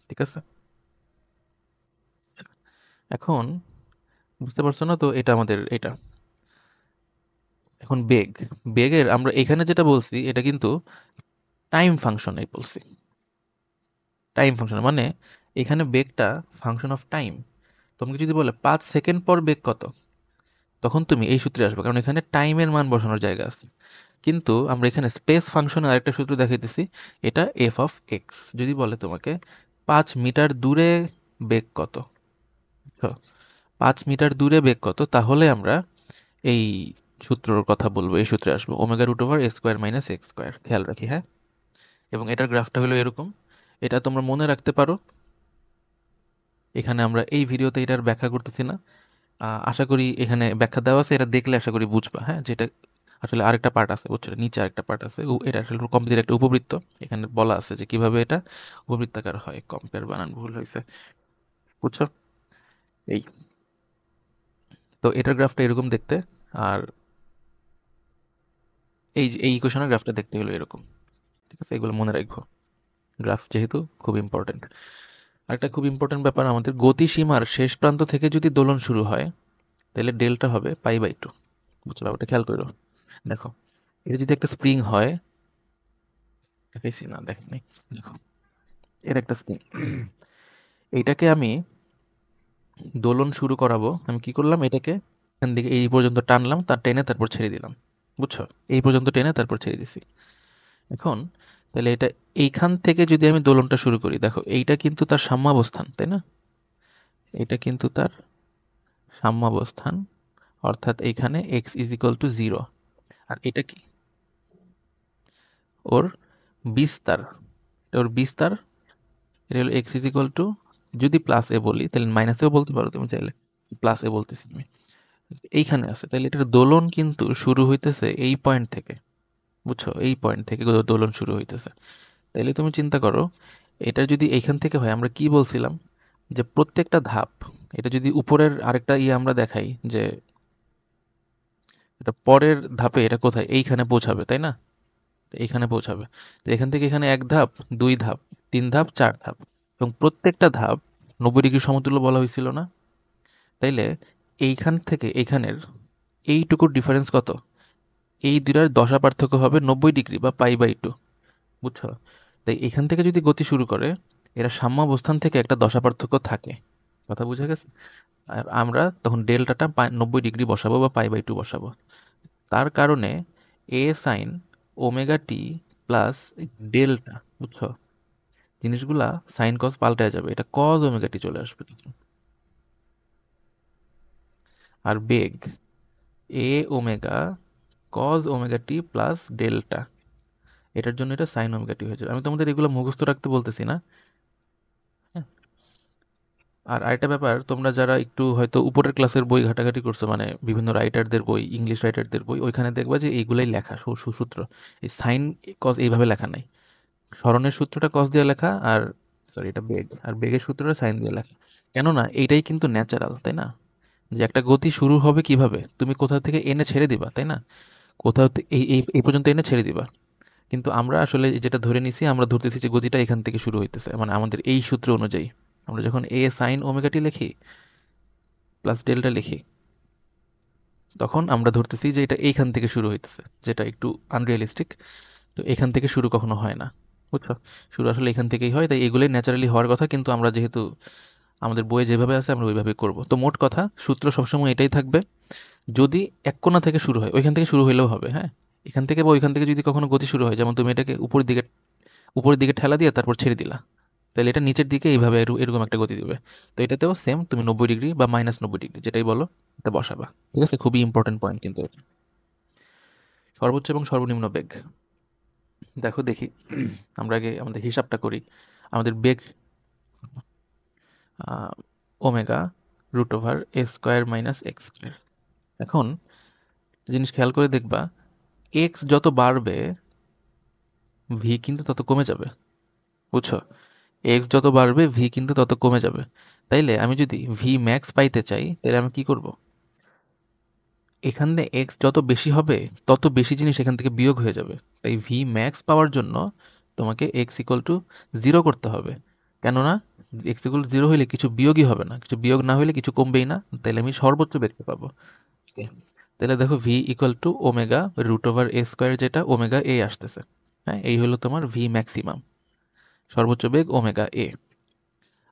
ঠিক আছে, এখন বুঝতে পারছো না? তো এটা আমাদের এটা। এখন বেগের আমরা এখানে যেটা বলছি এটা কিন্তু টাইম ফাংশনে বলছি। টাইম ফাংশন মানে এখানে বেগটা ফাংশন অফ টাইম। তোমাকে যদি বলে 5 সেকেন্ড পর বেগ কত, তখন তুমি এই সূত্রে আসবে, কারণ এখানে টাইমের মান বসানোর জায়গা আছে। কিন্তু আমরা এখানে স্পেস ফাংশনে আরেকটা সূত্র দেখাইতেছি, এটা এফ অফ এক্স। যদি বলে তোমাকে 5 মিটার দূরে বেগ কত, তো 5 মিটার দূরে বেগ কত, তাহলে আমরা এই সূত্রর কথা বলবো, এই সূত্রে আসবো, omega root over A square minus x square. খেয়াল রাখি, হ্যাঁ। এবং এটার গ্রাফটা হলো এরকম, এটা তোমরা মনে রাখতে পারো। এখানে আমরা এই ভিডিওতে এটার ব্যাখ্যা করতেছি না, আশা করি এখানে ব্যাখ্যা দেওয়া আছে, এটা দেখলে আশা করি বুঝবা, হ্যাঁ। যেটা আসলে আরেকটা পার্ট আছে, বুঝছো, নিচে আরেকটা পার্ট আছে, এটা আসলে কমপ্লিট একটা উপবৃত্ত। এখানে বলা আছে যে কিভাবে এটা উপবৃত্তাকার হয়। কম্পেয়ার বানান ভুল হয়েছে, বুঝছো। এই, তো এটার গ্রাফটা এরকম দেখতে, আর এই ইকুয়েশনের গ্রাফটা দেখতে হলো এরকম। ঠিক আছে, এগুলো মনে রাখবো, গ্রাফ যেহেতু খুব ইম্পর্টেন্ট। আরেকটা খুব ইম্পর্টেন্ট ব্যাপার, আমাদের গতিসীমার শেষ প্রান্ত থেকে যদি দোলন শুরু হয়, তাহলে ডেলটা হবে পাই/2। বুঝছো ব্যাপারটা, খেয়াল করো। দেখো, এটা যদি একটা স্প্রিং হয়, দেখাইছি না, দেখেনি, দেখো, এর একটা স্প্রিং, এইটাকে আমি দোলন শুরু করাবো। আমি কি করলাম, এটাকে এখান থেকে এই পর্যন্ত টানলাম, তার টেনে তারপর ছেড়ে দিলাম, বুঝছো, এই পর্যন্ত টেনে তারপর ছেড়ে দিছি। এখন তাহলে এটা এইখান থেকে যদি আমি দোলনটা শুরু করি, দেখো এইটা কিন্তু তার সাম্যাবস্থান, তাই না? এটা কিন্তু তার সাম্যাবস্থান, অর্থাৎ এইখানে এক্স ইজ ইকুয়াল টু 0। আর এটা কি, ওর বিস্তার, এটা ওর বিস্তার। এটা হলো এক্স ইজ ইকুয়াল টু, যদি প্লাস এ বলি তাহলে মাইনাস এও বলতে পারো তুমি চাইলে, প্লাস এ বলতেছি আমি, এইখানে আছে। তাহলে এটার দোলন কিন্তু শুরু হইতেছে এই পয়েন্ট থেকে, বুঝছো, এই পয়েন্ট থেকে দোলন শুরু হইতেছে। তাইলে তুমি চিন্তা করো, এটা যদি এইখান থেকে হয়, আমরা কি বলছিলাম যে প্রত্যেকটা ধাপ, এটা যদি উপরের আরেকটা আমরা দেখাই যে এটা পরের ধাপে এটা কোথায়, এইখানে পৌঁছাবে, তাই না? তো এইখানে পৌঁছাবে। তো এখান থেকে এখানে 1 ধাপ, 2 ধাপ, 3 ধাপ, 4 ধাপ, এবং প্রত্যেকটা ধাপ 90 ডিগ্রি সমতুল্য বলা হয়েছিল না? তাইলে এইখান থেকে এইখানের এইটুকুর ডিফারেন্স কত? এই দুটার দশা পার্থক্য হবে 90 ডিগ্রি বা পাই/2, বুঝছো। তাই এখান থেকে যদি গতি শুরু করে, এরা সাম্যাবস্থান থেকে একটা দশা পার্থক্য থাকে। কথা বুঝা গেছে? আর আমরা তখন ডেল্টাটা 90 ডিগ্রি বসাবো বা পাই/2 বসাবো। তার কারণে এ sine omega T plus delta, বুঝছো, জিনিসগুলা সাইন কজ পাল্টায় যাবে, এটা কজ ওমেগা টি চলে আসবে তখন। আর বেগ এ omega cause omega T plus delta, এটার জন্য এটা সাইন ওমেগা টি হয়ে যাবে। আমি তোমাদের এগুলো মুখস্থ রাখতে বলতেছি না, হ্যাঁ। আর আরেকটা ব্যাপার, তোমরা যারা একটু হয়তো উপরের ক্লাসের বই ঘাটাঘাটি করছো, মানে বিভিন্ন রাইটারদের বই, ইংলিশ রাইটারদের বই, ওইখানে দেখবা যে এইগুলাই লেখা সূত্র। এই সাইন কজ এইভাবে লেখা নাই, স্মরণের সূত্রটা কজ দিয়ে লেখা, আর সরি এটা বেগ, আর বেগের সূত্রটা সাইন দিয়ে লেখা। কেননা এইটাই কিন্তু ন্যাচারাল, তাই না? যে একটা গতি শুরু হবে কিভাবে, তুমি কোথাও থেকে এনে ছেড়ে দিবা, তাই না? কোথাও এই এই এই পর্যন্ত এনে ছেড়ে দিবা। কিন্তু আমরা আসলে যেটা ধরে নিছি, আমরা ধরতেছি যে গতিটা এখান থেকে শুরু হইতেছে, মানে আমাদের এই সূত্র অনুযায়ী আমরা যখন এ সাইন ওমেগা টি লিখি প্লাস ডেল্টা লিখি, তখন আমরা ধরতেছি যে এটা এইখান থেকে শুরু হইতেছে, যেটা একটু আনরিয়ালিস্টিক। তো এখান থেকে শুরু কখনো হয় না, বুঝছো। শুরু আসলে এখান থেকেই হয়, তাই এগুলোই ন্যাচারালি হওয়ার কথা, কিন্তু আমরা যেহেতু আমাদের বইয়ে যেভাবে আছে আমরা ওইভাবেই করব। তো মোট কথা সূত্র সবসময় এটাই থাকবে, যদি এক কোণা থেকে শুরু হয়, ওইখান থেকে শুরু হইলেও হবে, হ্যাঁ। এখান থেকে বা ওইখান থেকে যদি কখনো গতি শুরু হয়, যেমন তুমি এটাকে উপরের দিকে ঠেলা দিয়ে তারপর ছেড়ে দিলা, তাহলে এটা নিচের দিকে এইভাবে এরকম একটা গতি দিবে। তো এটাতেও সেম, তুমি 90 ডিগ্রি বা -90 ডিগ্রি যেটাই বলো এটা বসাবা। ঠিক আছে, খুবই ইম্পর্টেন্ট পয়েন্ট কিন্তু এটা। সর্বোচ্চ এবং সর্বনিম্ন বেগ, দেখো দেখি, আমরা আগে আমাদের হিসাবটা করি। আমাদের বেগ omega root over A square minus x square. এখন জিনিস খেয়াল করে দেখবা, এক্স যত বাড়বে ভি কিন্তু তত কমে যাবে, বুঝছো। এক্স যত বাড়বে ভি কিন্তু তত কমে যাবে। তাইলে আমি যদি ভি ম্যাক্স পাইতে চাই, তাহলে আমি কি করব, এখানে এক্স যত বেশি হবে তত বেশি জিনিস এখান থেকে বিয়োগ হয়ে যাবে। তাই ভি ম্যাক্স পাওয়ার জন্য তোমাকে এক্স ইকুয়াল টু 0 করতে হবে। কেননা এক্স ইকুয়াল টু 0 হইলে কিছু বিয়োগই হবে না, কিছু বিয়োগ না হইলে কিছু কমবেই না, তাহলে আমি সর্বোচ্চ বেগটা পাবো। ওকে, তাহলে দেখো V equal to omega root over A square, যেটা ওমেগা এ আসতেছে। হ্যাঁ, এই হলো তোমার ভি ম্যাক্সিমাম, সর্বোচ্চ বেগ ওমেগা এ।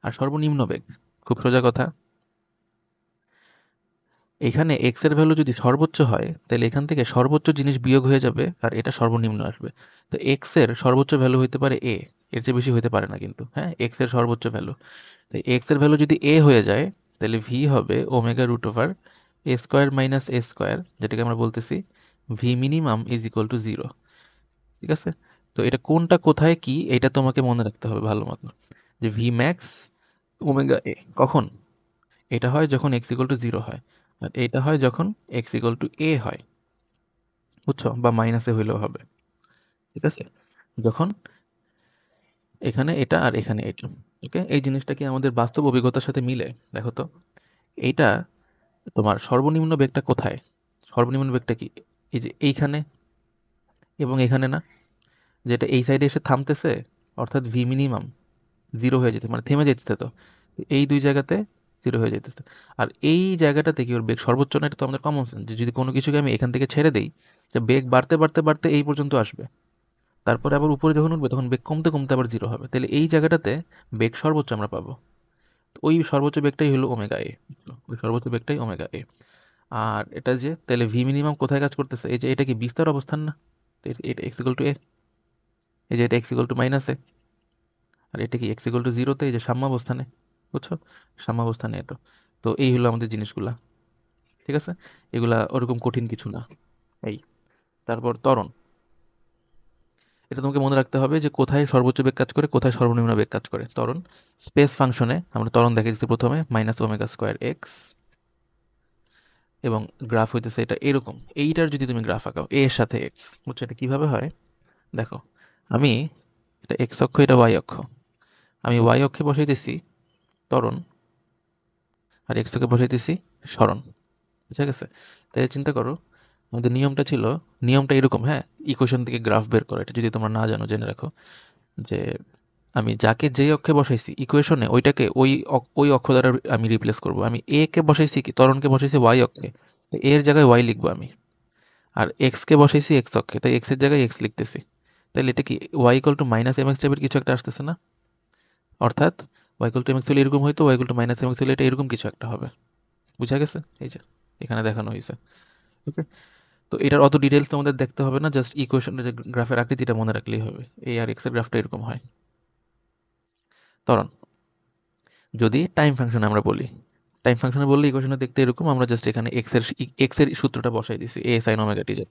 আর সর্বনিম্ন বেগ, খুব সোজা কথা, এখানে এক্স এর ভ্যালু যদি সর্বোচ্চ হয় তাহলে এখান থেকে সর্বোচ্চ জিনিস বিয়োগ হয়ে যাবে আর এটা সর্বনিম্ন আসবে। তো এক্স এর সর্বোচ্চ ভ্যালু হতে পারে এ, এর চেয়ে বেশি হতে পারে না কিন্তু। হ্যাঁ, এক্স এর সর্বোচ্চ ভ্যালু, তো এক্স এর ভ্যালু যদি এ হয়ে যায় তাহলে ভি হবে omega root over A square minus A square, যেটাকে আমরা বলতেছি V minimum is equal to 0। ঠিক আছে, তো এটা কোনটা কোথায় কি এটা তোমাকে মনে রাখতে হবে ভালো মতো, যে ভি ম্যাক্স ওমেগা এ কখন, এটা হয় যখন এক্স ইকুয়াল টু 0 হয়, আর এটা হয় যখন এক্স ইকুয়াল টু এ হয়। বুঝছো, বা মাইনাসে হইলেও হবে। ঠিক আছে, যখন এখানে এটা আর এখানে এটা। ওকে, এই জিনিসটা কি আমাদের বাস্তব অভিজ্ঞতার সাথে মিলে? দেখো তো, এইটা তোমার সর্বনিম্ন বেগটা কোথায়? সর্বনিম্ন বেগটা কি এই যে এইখানে এবং এখানে না, যেটা এই সাইডে এসে থামতেছে, অর্থাৎ ভি মিনিমাম 0 হয়ে যেতে, মানে থেমে যেতেছে। তো এই দুই জায়গাতে 0 হয়ে যেতেছে। আর এই জায়গাটাতে কি ওর বেগ সর্বোচ্চ না? এটা তো আমাদের কমন সেন্স, যে যদি কোনো কিছুকে আমি এখান থেকে ছেড়ে দিই, যে বেগ বাড়তে বাড়তে বাড়তে এই পর্যন্ত আসবে, তারপরে আবার উপরে যখন উঠবে তখন বেগ কমতে কমতে আবার 0 হবে, তাহলে এই জায়গাটাতে বেগ সর্বোচ্চ আমরা পাবো। তো ওই সর্বোচ্চ বেগটাই হলো ওমেগা এ, ওই সর্বোচ্চ বেগটাই ওমেগা এ। আর এটা যে তাহলে ভি মিনিমাম কোথায় কাজ করতেছে, এই যে এটা কি বিস্তার অবস্থান না? তো এটা এক্স ইকুয়াল টু এ, এই যে এটা এক্স ইকুয়াল টু মাইনাস এ, আর এটা কি এক্স ইকুয়াল টু 0-তে, এই যে সাম্যাবস্থানে। বুঝছো, সাম্যাবস্থানে এটা। তো এই হলো আমাদের জিনিসগুলা। ঠিক আছে, এগুলা ওরকম কঠিন কিছু না। এই, তারপর ত্বরণ, এটা তোমাকে মনে রাখতে হবে যে কোথায় সর্বোচ্চ বেগ কাজ করে, কোথায় সর্বনিম্ন বেগ কাজ করে। ত্বরণ স্পেস ফাংশনে আমরা ত্বরণ দেখেছি প্রথমে মাইনাস ওমেগা স্কোয়ার এক্স, এবং গ্রাফ হইতেছে এটা এরকম। এইটার যদি তুমি গ্রাফ আঁকাও এ এর সাথে এক্স, বুঝছো এটা কিভাবে হয়? দেখো, আমি এটা এক্স অক্ষ, এটা ওয়াই অক্ষ, আমি ওয়াই অক্ষে বসাইতেছি ত্বরণ, আর এক্স অক্ষে বসাইতেছি সরণ। বুঝা গেছে? তাই চিন্তা করো, আমাদের নিয়মটা ছিল, নিয়মটা এরকম। হ্যাঁ, ইকুয়েশন থেকে গ্রাফ বের করা, এটা যদি তোমরা না জানো জেনে রাখো, যে আমি যাকে যে অক্ষে বসাইছি ইকুয়েশনে, ওইটাকে ওই অক্ষ দ্বারা আমি রিপ্লেস করব। আমি এ কে বসাইছি কি, ত্বরণকে বসাইছি ওয়াই অক্ষে, তো এর জায়গায় ওয়াই লিখবো আমি। আর এক্স কে বসাইছি এক্স অক্ষে, তাই এক্স এর জায়গায় এক্স লিখতেছি। তাহলে এটা কি Y equal to minus M X টাইপের কিছু একটা আসতেছে না? অর্থাৎ Y equal to M X হলে এরকম হয়তো, Y equal to minus M X হলে এটা এরকম কিছু একটা হবে। বুঝা গেছে? এই যে এখানে দেখানো হয়েছে। ওকে, তো এটার অত ডিটেলস তোমাদের দেখতে হবে না, জাস্ট ইকুয়েশনের যে গ্রাফের আকৃতিটা মনে রাখলেই হবে। এই আর এক্স এর গ্রাফটা এরকম হয়। ত্বরণ যদি টাইম ফাংশন আমরা বলি, টাইম ফাংশনে বললে ইকুয়েশনে দেখতে এরকম, আমরা জাস্ট এখানে এক্স এর সূত্রটা বসাই দিছি, এ সাইন ওমেগা টি জেড,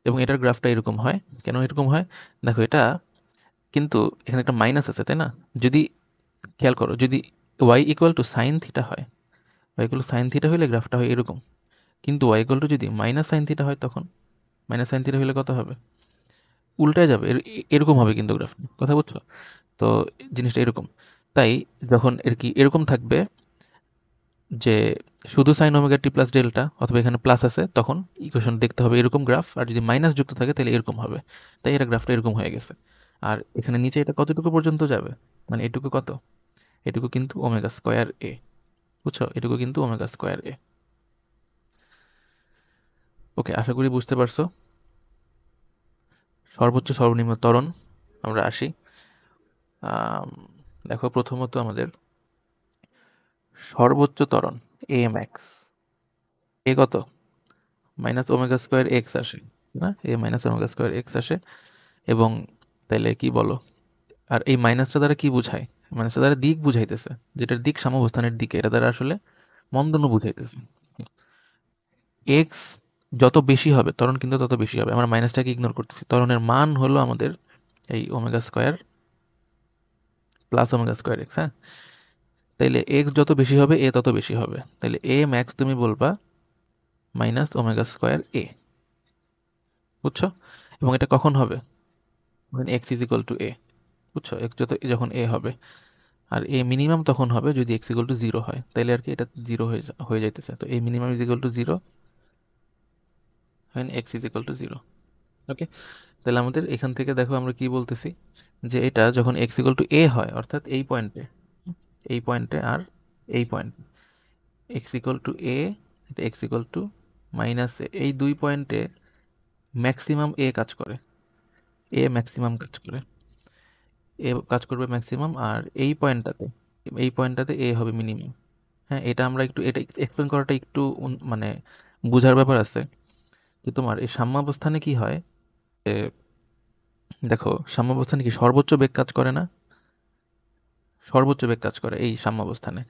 এবং এটার গ্রাফটা এরকম হয়। কেন এরকম হয়? দেখো, এটা কিন্তু এখানে একটা মাইনাস আছে, তাই না? যদি খেয়াল করো, যদি Y equal to sine theta হয়, Y equal to sine theta হলে গ্রাফটা হয় এরকম। কিন্তু ওয়াই ইকুয়াল টু যদি মাইনাস সাইন থিটা হয়, তখন মাইনাস সাইন থিটা হলে কত হবে? উল্টায় যাবে, এরকম হবে কিন্তু গ্রাফ। কথা বুঝছো? তো জিনিসটা এরকম। তাই যখন এর কি এরকম থাকবে, যে শুধু sign omega T plus delta, অথবা এখানে প্লাস আছে, তখন ইকুয়েশন দেখতে হবে এরকম গ্রাফ, আর যদি মাইনাস যুক্ত থাকে তাহলে এরকম হবে। তাই এটা গ্রাফটা এরকম হয়ে গেছে। আর এখানে নিচে এটা কতটুকু পর্যন্ত যাবে, মানে এটুকু কত, এটুকু কিন্তু ওমেগা স্কোয়ার এ। বুঝছো, এটুকু কিন্তু ওমেগা স্কোয়ার এ। ওকে, আশা করি বুঝতে পারছো। সর্বোচ্চ সর্বনিম্ন ত্বরণ আমরা আসি। আম, দেখো, প্রথমত আমাদের সর্বোচ্চ ত্বরণ এ ম্যাক্স, এ কত, মাইনাস ওমেগা স্কোয়ার এক্স আসে, না? এ মাইনাস ওমেগা স্কোয়ার এক্স আসে। এবং তাইলে কি বলো, আর এই মাইনাসটা দ্বারা কি বুঝায়? মাইনাসটা দ্বারা দিক বুঝাইতেছে, যেটার দিক সাম্যাবস্থানের দিকে, এটা দ্বারা আসলে মন্দনও বুঝাইতেছে। এক্স যত বেশি হবে ত্বরণ কিন্তু তত বেশি হবে। আমরা মাইনাসটাকে ইগনোর করতেছি, ত্বরণের মান হলো আমাদের এই omega square plus omega square x. হ্যাঁ, তাইলে এক্স যত বেশি হবে এ তত বেশি হবে, তাইলে এ ম্যাক্স তুমি বলবা মাইনাস ওমেগা স্কোয়ার এ। বুঝছো? এবং এটা কখন হবে? এক্স ইজ ইকুয়াল টু এ। বুঝছো, এক্স যখন এ হবে, আর এ মিনিমাম তখন হবে যদি এক্স ইকুয়াল টু 0 হয়, তাইলে আর কি এটা 0 হয়ে যাইতেছে। তো A minimum is equal to 0 when X is equal to 0। Okay, তাহলে আমাদের এখান থেকে দেখো আমরা কি বলতেছি, যে এটা যখন এক্স ইকুয়াল টু এ হয়, অর্থাৎ এই পয়েন্টে আর এই পয়েন্ট এক্স ইকুয়াল টু এ, এটা এক্স ইকুয়াল টু মাইনাস এ, এই দুই পয়েন্টে ম্যাক্সিমাম এ কাজ করে, এ ম্যাক্সিমাম কাজ করে, এ কাজ করবে ম্যাক্সিমাম, আর এই পয়েন্টটাতে এ হবে মিনিমাম। হ্যাঁ, এটা আমরা একটু এটা এক্সপ্লেন করাটা একটু মানে বোঝার ব্যাপার আছে, যে তোমার এই সাম্যাবস্থানে কি হয়, যে দেখো সাম্যাবস্থানে কি সর্বোচ্চ বেগ কাজ করে না, সর্বোচ্চ বেগ কাজ করে এই সাম্যাবস্থানে।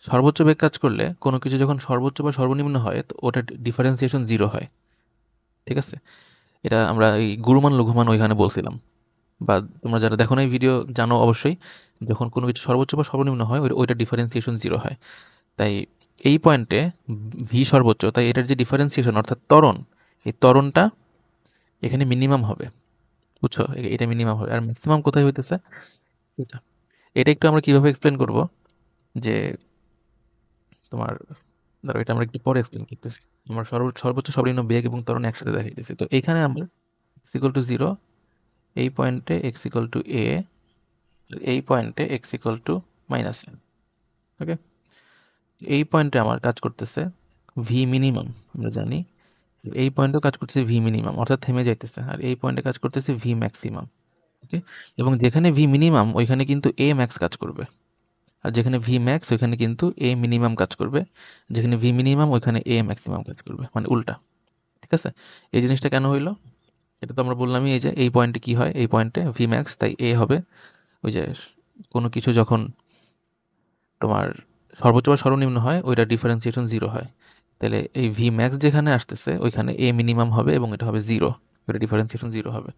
সর্বোচ্চ বেগ কাজ করলে কোনো কিছু যখন সর্বোচ্চ বা সর্বনিম্ন হয়, তো ওটা ডিফারেন্সিয়েশন জিরো হয়। ঠিক আছে, এটা আমরা এই গুরুমান লঘুমান ওইখানে বলছিলাম, বা তোমরা যারা দেখো না এই ভিডিও জানো অবশ্যই, যখন কোনো কিছু সর্বোচ্চ বা সর্বনিম্ন হয় ওইটা ডিফারেন্সিয়েশন জিরো হয়। তাই এই পয়েন্টে ভি সর্বোচ্চ, তাই এটার যে ডিফারেন্সিয়েশন অর্থাৎ ত্বরণ, এই ত্বরণটা এখানে মিনিমাম হবে। বুঝছো, এটা মিনিমাম হবে। আর ম্যাক্সিমাম কোথায় হইতেছে, এটা এটা একটু আমরা কিভাবে এক্সপ্লেন করব, যে তোমার ধরো এটা আমরা একটু পরে এক্সপ্লেন করতেছি। আমরা সর্বোচ্চ সর্বনিম্ন বেগ এবং ত্বরণ একসাথে দেখাইতেছি। তো এইখানে আমরা এক্স ইকুয়াল টু জিরো, এই পয়েন্টে এক্স ইকুয়াল টু এ, এই পয়েন্টে এক্স ইকুয়াল টু মাইনাস এ। ওকে, এই পয়েন্টে আমার কাজ করতেছে ভি মিনিমাম, আমরা জানি। এই পয়েন্টেও কাজ করতেছে ভি মিনিমাম, অর্থাৎ থেমে যাইতেছে। আর এই পয়েন্টে কাজ করতেছে ভি ম্যাক্সিমাম। ওকে, এবং যেখানে ভি মিনিমাম ওইখানে কিন্তু এ ম্যাক্স কাজ করবে, আর যেখানে ভি ম্যাক্স ওইখানে কিন্তু এ মিনিমাম কাজ করবে, যেখানে ভি মিনিমাম ওইখানে এ ম্যাক্সিমাম কাজ করবে, মানে উল্টা। ঠিক আছে, এই জিনিসটা কেন হইলো, এটা তো আমরা বললামই, এই যে এই পয়েন্টে কি হয়, এই পয়েন্টে ভি ম্যাক্স, তাই এ হবে ওই যে কোনো কিছু যখন তোমার সর্বোচ্চ বা সর্বনিম্ন হয় ওইটা ডিফারেন্সিয়েশন জিরো হয়। তাহলে এই ভি ম্যাক্স যেখানে আসতেছে ওইখানে এ মিনিমাম হবে এবং এটা হবে জিরো, ওইটা ডিফারেন্সিয়েশন জিরো হবে।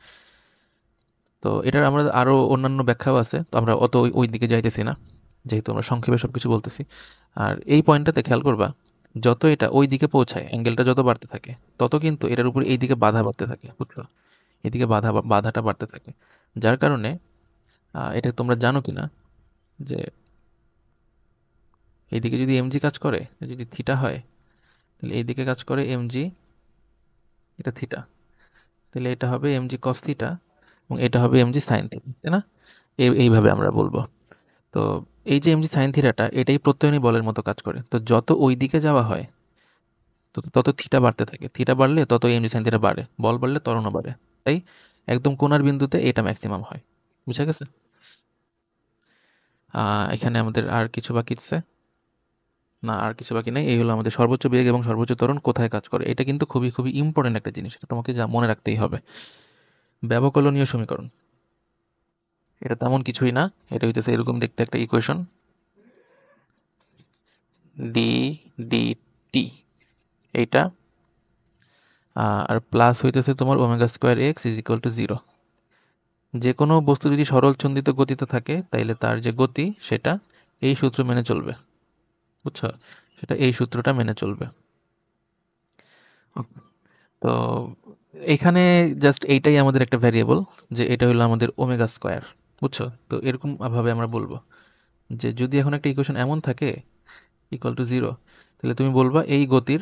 তো এটার আমরা আরও অন্যান্য ব্যাখ্যাও আছে, তো আমরা অত ওই দিকে যাইতেছি না, যেহেতু আমরা সংক্ষেপে সব কিছু বলতেছি। আর এই পয়েন্টটাতে খেয়াল করবা, যত এটা ওই দিকে পৌঁছায়, অ্যাঙ্গেলটা যত বাড়তে থাকে, তত কিন্তু এটার উপর এই দিকে বাধা বাড়তে থাকে। বুঝছো, এদিকে বাধাটা বাড়তে থাকে, যার কারণে এটা তোমরা জানো কি না, যে এইদিকে যদি এমজি কাজ করে, যদি থিটা হয়, তাহলে এইদিকে কাজ করে এমজি, এটা থিটা, তাহলে এটা হবে এমজি কস থিটা, এবং এটা হবে এমজি সাইন থিটা, তাই না? এইভাবে আমরা বলবো। তো এই যে এমজি সাইন থিটাটা, এটাই প্রত্যয়নী বলের মতো কাজ করে। তো যত ওই দিকে যাওয়া হয়, তত থিটা বাড়তে থাকে, থিটা বাড়লে তত এমজি সাইন থিটা বাড়ে, বল বাড়লে ত্বরণও বাড়ে। তাই একদম কোণার বিন্দুতে এটা ম্যাক্সিমাম হয়। বুঝা গেছে? এখানে আমাদের আর কিছু বাকি আছে না, আর কিছু বাকি নেই। এই হলো আমাদের সর্বোচ্চ বেগ এবং সর্বোচ্চ ত্বরণ কোথায় কাজ করে। এটা কিন্তু খুবই খুবই ইম্পর্টেন্ট একটা জিনিস, এটা তোমাকে যা মনে রাখতেই হবে। ব্যবকলনীয় সমীকরণ, এটা তেমন কিছুই না, এটা হইতেছে এরকম দেখতে একটা ইকুয়েশন, ডি ডি টি, এইটা আর প্লাস হইতেছে তোমার omega square x is equal to zero. যে কোনো বস্তু যদি সরল চন্দিত গতিতে থাকে, তাইলে তার যে গতি সেটা এই সূত্র মেনে চলবে। বুঝছো, সেটা এই সূত্রটা মেনে চলবে। Okay. তো এখানে জাস্ট এইটাই আমাদের একটা ভ্যারিয়েবল, যে এটা হলো আমাদের ওমেগা স্কোয়ার। বুঝছো, তো এরকম ভাবে আমরা বলবো, যে যদি এখন একটা ইকুয়েশন এমন থাকে ইকুয়াল টু জিরো, তাহলে তুমি বলবা এই গতির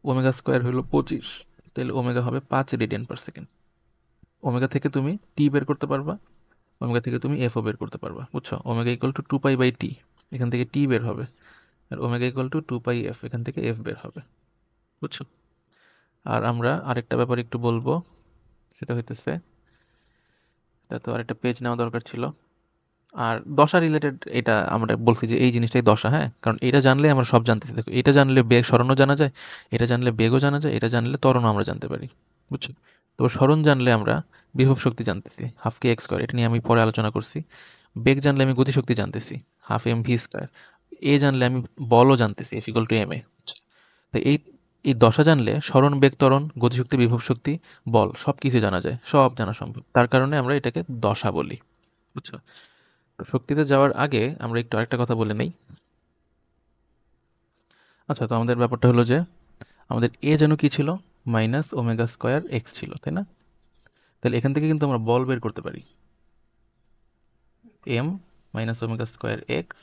ওমেগা স্কোয়ার হলো 25, তাহলে ওমেগা হবে 5 রেডিয়ান পার সেকেন্ড। ওমেগা থেকে তুমি টি বের করতে পারবা, ওমেগা থেকে তুমি এফও বের করতে পারবা। বুঝছো, ওমেগা ইকুয়াল টু 2π/t, এখান থেকে টি বের হবে, আর ওমেগা ইকুয়াল টু 2πf, এখান থেকে এফ বের হবে। বুঝছো, আর আমরা আরেকটা ব্যাপার একটু বলবো, সেটা হইতেছে, এটা তো আরেকটা পেজ নেওয়া দরকার ছিল। আর দশা রিলেটেড এটা আমরা বলছি যে এই জিনিসটাই দশা, হ্যাঁ, কারণ এটা জানলে আমরা সব জানতেছি। দেখো, এটা জানলে বেগ সরণও জানা যায়, এটা জানলে বেগও জানা যায়, এটা জানলে ত্বরণও আমরা জানতে পারি। বুঝছো, তো সরণ জানলে আমরা বিভব শক্তি জানতেছি, হাফ কে এক্স স্কোয়ার, এটা নিয়ে আমি পরে আলোচনা করছি। বেগ জানলে আমি গতিশক্তি জানতেছি, হাফ এম ভি স্কোয়ার। এ জানলে আমি বলও জানতেছি, F equal to M A. তো এই এই দশা জানলে সরণ, বেগ, ত্বরণ, গতিশক্তি, বিভব শক্তি, বল সব কিছু জানা যায়, সব জানা সম্ভব। তার কারণে আমরা এটাকে দশা বলি। বুঝছো, তো শক্তিতে যাওয়ার আগে আমরা একটু আরেকটা কথা বলে নেই। আচ্ছা, তো আমাদের ব্যাপারটা হলো যে আমাদের এ যেন কি ছিল, মাইনাস ওমেগা স্কোয়ার এক্স ছিল, তাই না? তাহলে এখান থেকে কিন্তু আমরা বল বের করতে পারি, M minus omega square X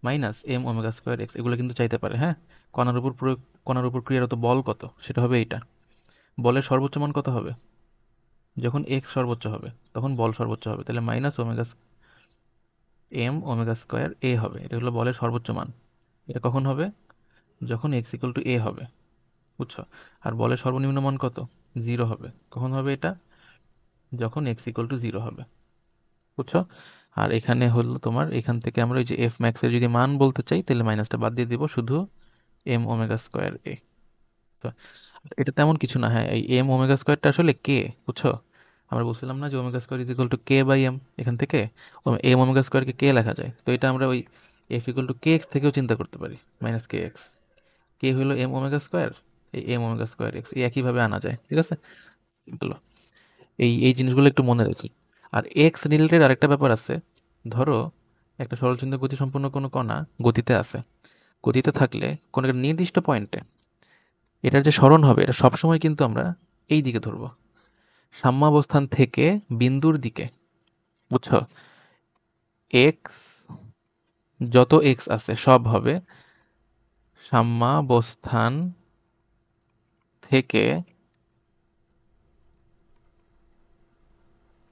minus M omega square X, এগুলো কিন্তু চাইতে পারে। হ্যাঁ, কণার উপর প্রয়োগ, কণার উপর ক্রিয়ারত বল কত, সেটা হবে এইটা। বলের সর্বোচ্চ মান কত হবে? যখন এক্স সর্বোচ্চ হবে তখন বল সর্বোচ্চ হবে, তাহলে minus omega M omega square A হবে। এটা হলো বলের সর্বোচ্চ মান। এটা কখন হবে? যখন এক্স ইকুয়াল টু এ হবে, বুঝছো? আর বলের সর্বনিম্ন মান কত? জিরো হবে। কখন হবে এটা? যখন এক্স ইকুয়াল টু জিরো হবে, বুঝছো? আর এখানে হলো তোমার, এখান থেকে আমরা ওই যে এফ ম্যাক্সের যদি মান বলতে চাই তাহলে মাইনাসটা বাদ দিয়ে দিব, শুধু এম ওমেগা স্কোয়ার এ। এটা তেমন কিছু না। হ্যাঁ, এই এম ওমেগা স্কোয়ারটা আসলে কে, বুঝছো? আমরা বলছিলাম না যে omega square is equal to K by M, এখান থেকে এম ওমেগা স্কোয়ারকে কে লেখা যায়। তো এটা আমরা ওই F equal to K x থেকেও চিন্তা করতে পারি, মাইনাস কে এক্স। কে হলো এম ওমেগা স্কোয়ার, এই এম ওমেগা স্কোয়ার এক্স এই একইভাবে আনা যায়, ঠিক আছে? বলো, এই এই জিনিসগুলো একটু মনে রাখি। আর এক্স রিলেটেড আরেকটা ব্যাপার আছে। ধরো একটা সরলচিন্তা গতি সম্পন্ন কোনো কণা গতিতে আছে, গতিতে থাকলে কোনো একটা নির্দিষ্ট পয়েন্টে এটার যে সরণ হবে এটা সবসময় কিন্তু আমরা এই দিকে ধরবো, সাম্যাবস্থান থেকে বিন্দুর দিকে, বুঝছো? এক্স, যত এক্স আছে সব হবে সাম্যাবস্থান থেকে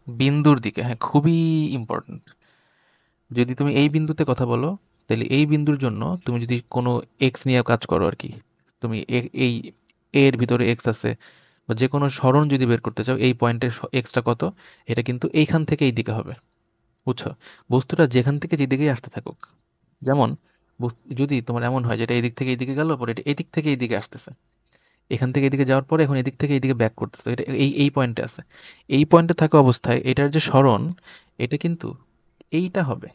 বিন্দুর দিকে। হ্যাঁ, খুবই ইম্পর্ট্যান্ট। যদি তুমি এই বিন্দুতে কথা বলো তাহলে এই বিন্দুর জন্য তুমি যদি কোনো এক্স নিয়ে কাজ করো আর কি, তুমি এই এর ভিতরে এক্স আছে বা যে কোনো সরণ যদি বের করতে চাও, এই পয়েন্টের এক্সটা কত, এটা কিন্তু এইখান থেকে এই দিকে হবে, বুঝছো? বস্তুটা যেখান থেকে যেদিকেই আসতে থাকুক, যেমন যদি তোমার এমন হয় যেটা এদিক থেকে এইদিকে গেল, পরে এটা এদিক থেকে এইদিকে আসতেছে, এখান থেকে এদিকে যাওয়ার পরে এখন এদিক থেকে এইদিকে ব্যাক করতেছে, এটা এই এই পয়েন্টে আছে। এই পয়েন্টে থাকা অবস্থায় এটার যে সরণ, এটা কিন্তু এইটা হবে।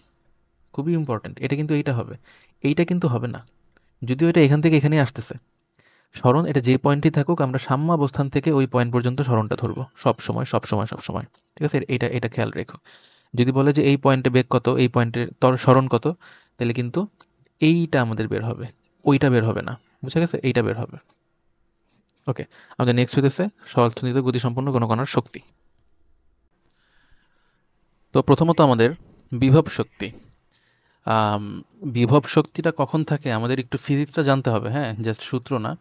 খুবই ইম্পর্ট্যান্ট, এটা কিন্তু এইটা হবে, এইটা কিন্তু হবে না। যদিও এটা এখান থেকে এখানেই আসতেছে, সরণ এটা যে পয়েন্টই থাকুক আমরা সাম্য অবস্থান থেকে ওই পয়েন্ট পর্যন্ত সরণটা ধরবো সব সময় সব সময় সব সময়, ঠিক আছে? এটা এটা খেয়াল রেখো। যদি বলে যে এই পয়েন্টে বেগ কত, এই পয়েন্টের সরণ কত, তাহলে কিন্তু এইটা আমাদের বের হবে, ওইটা বের হবে না, বুঝা গেছে? এইটা বের হবে। ওকে, আমাদের নেক্সট হইতেছে সরলস্থিত গতিসম্পন্ন কোনো কণার শক্তি। তো প্রথমত আমাদের বিভব শক্তি। আম, বিভব শক্তিটা কখন থাকে আমাদের একটু ফিজিক্সটা জানতে হবে, হ্যাঁ, জাস্ট সূত্র না।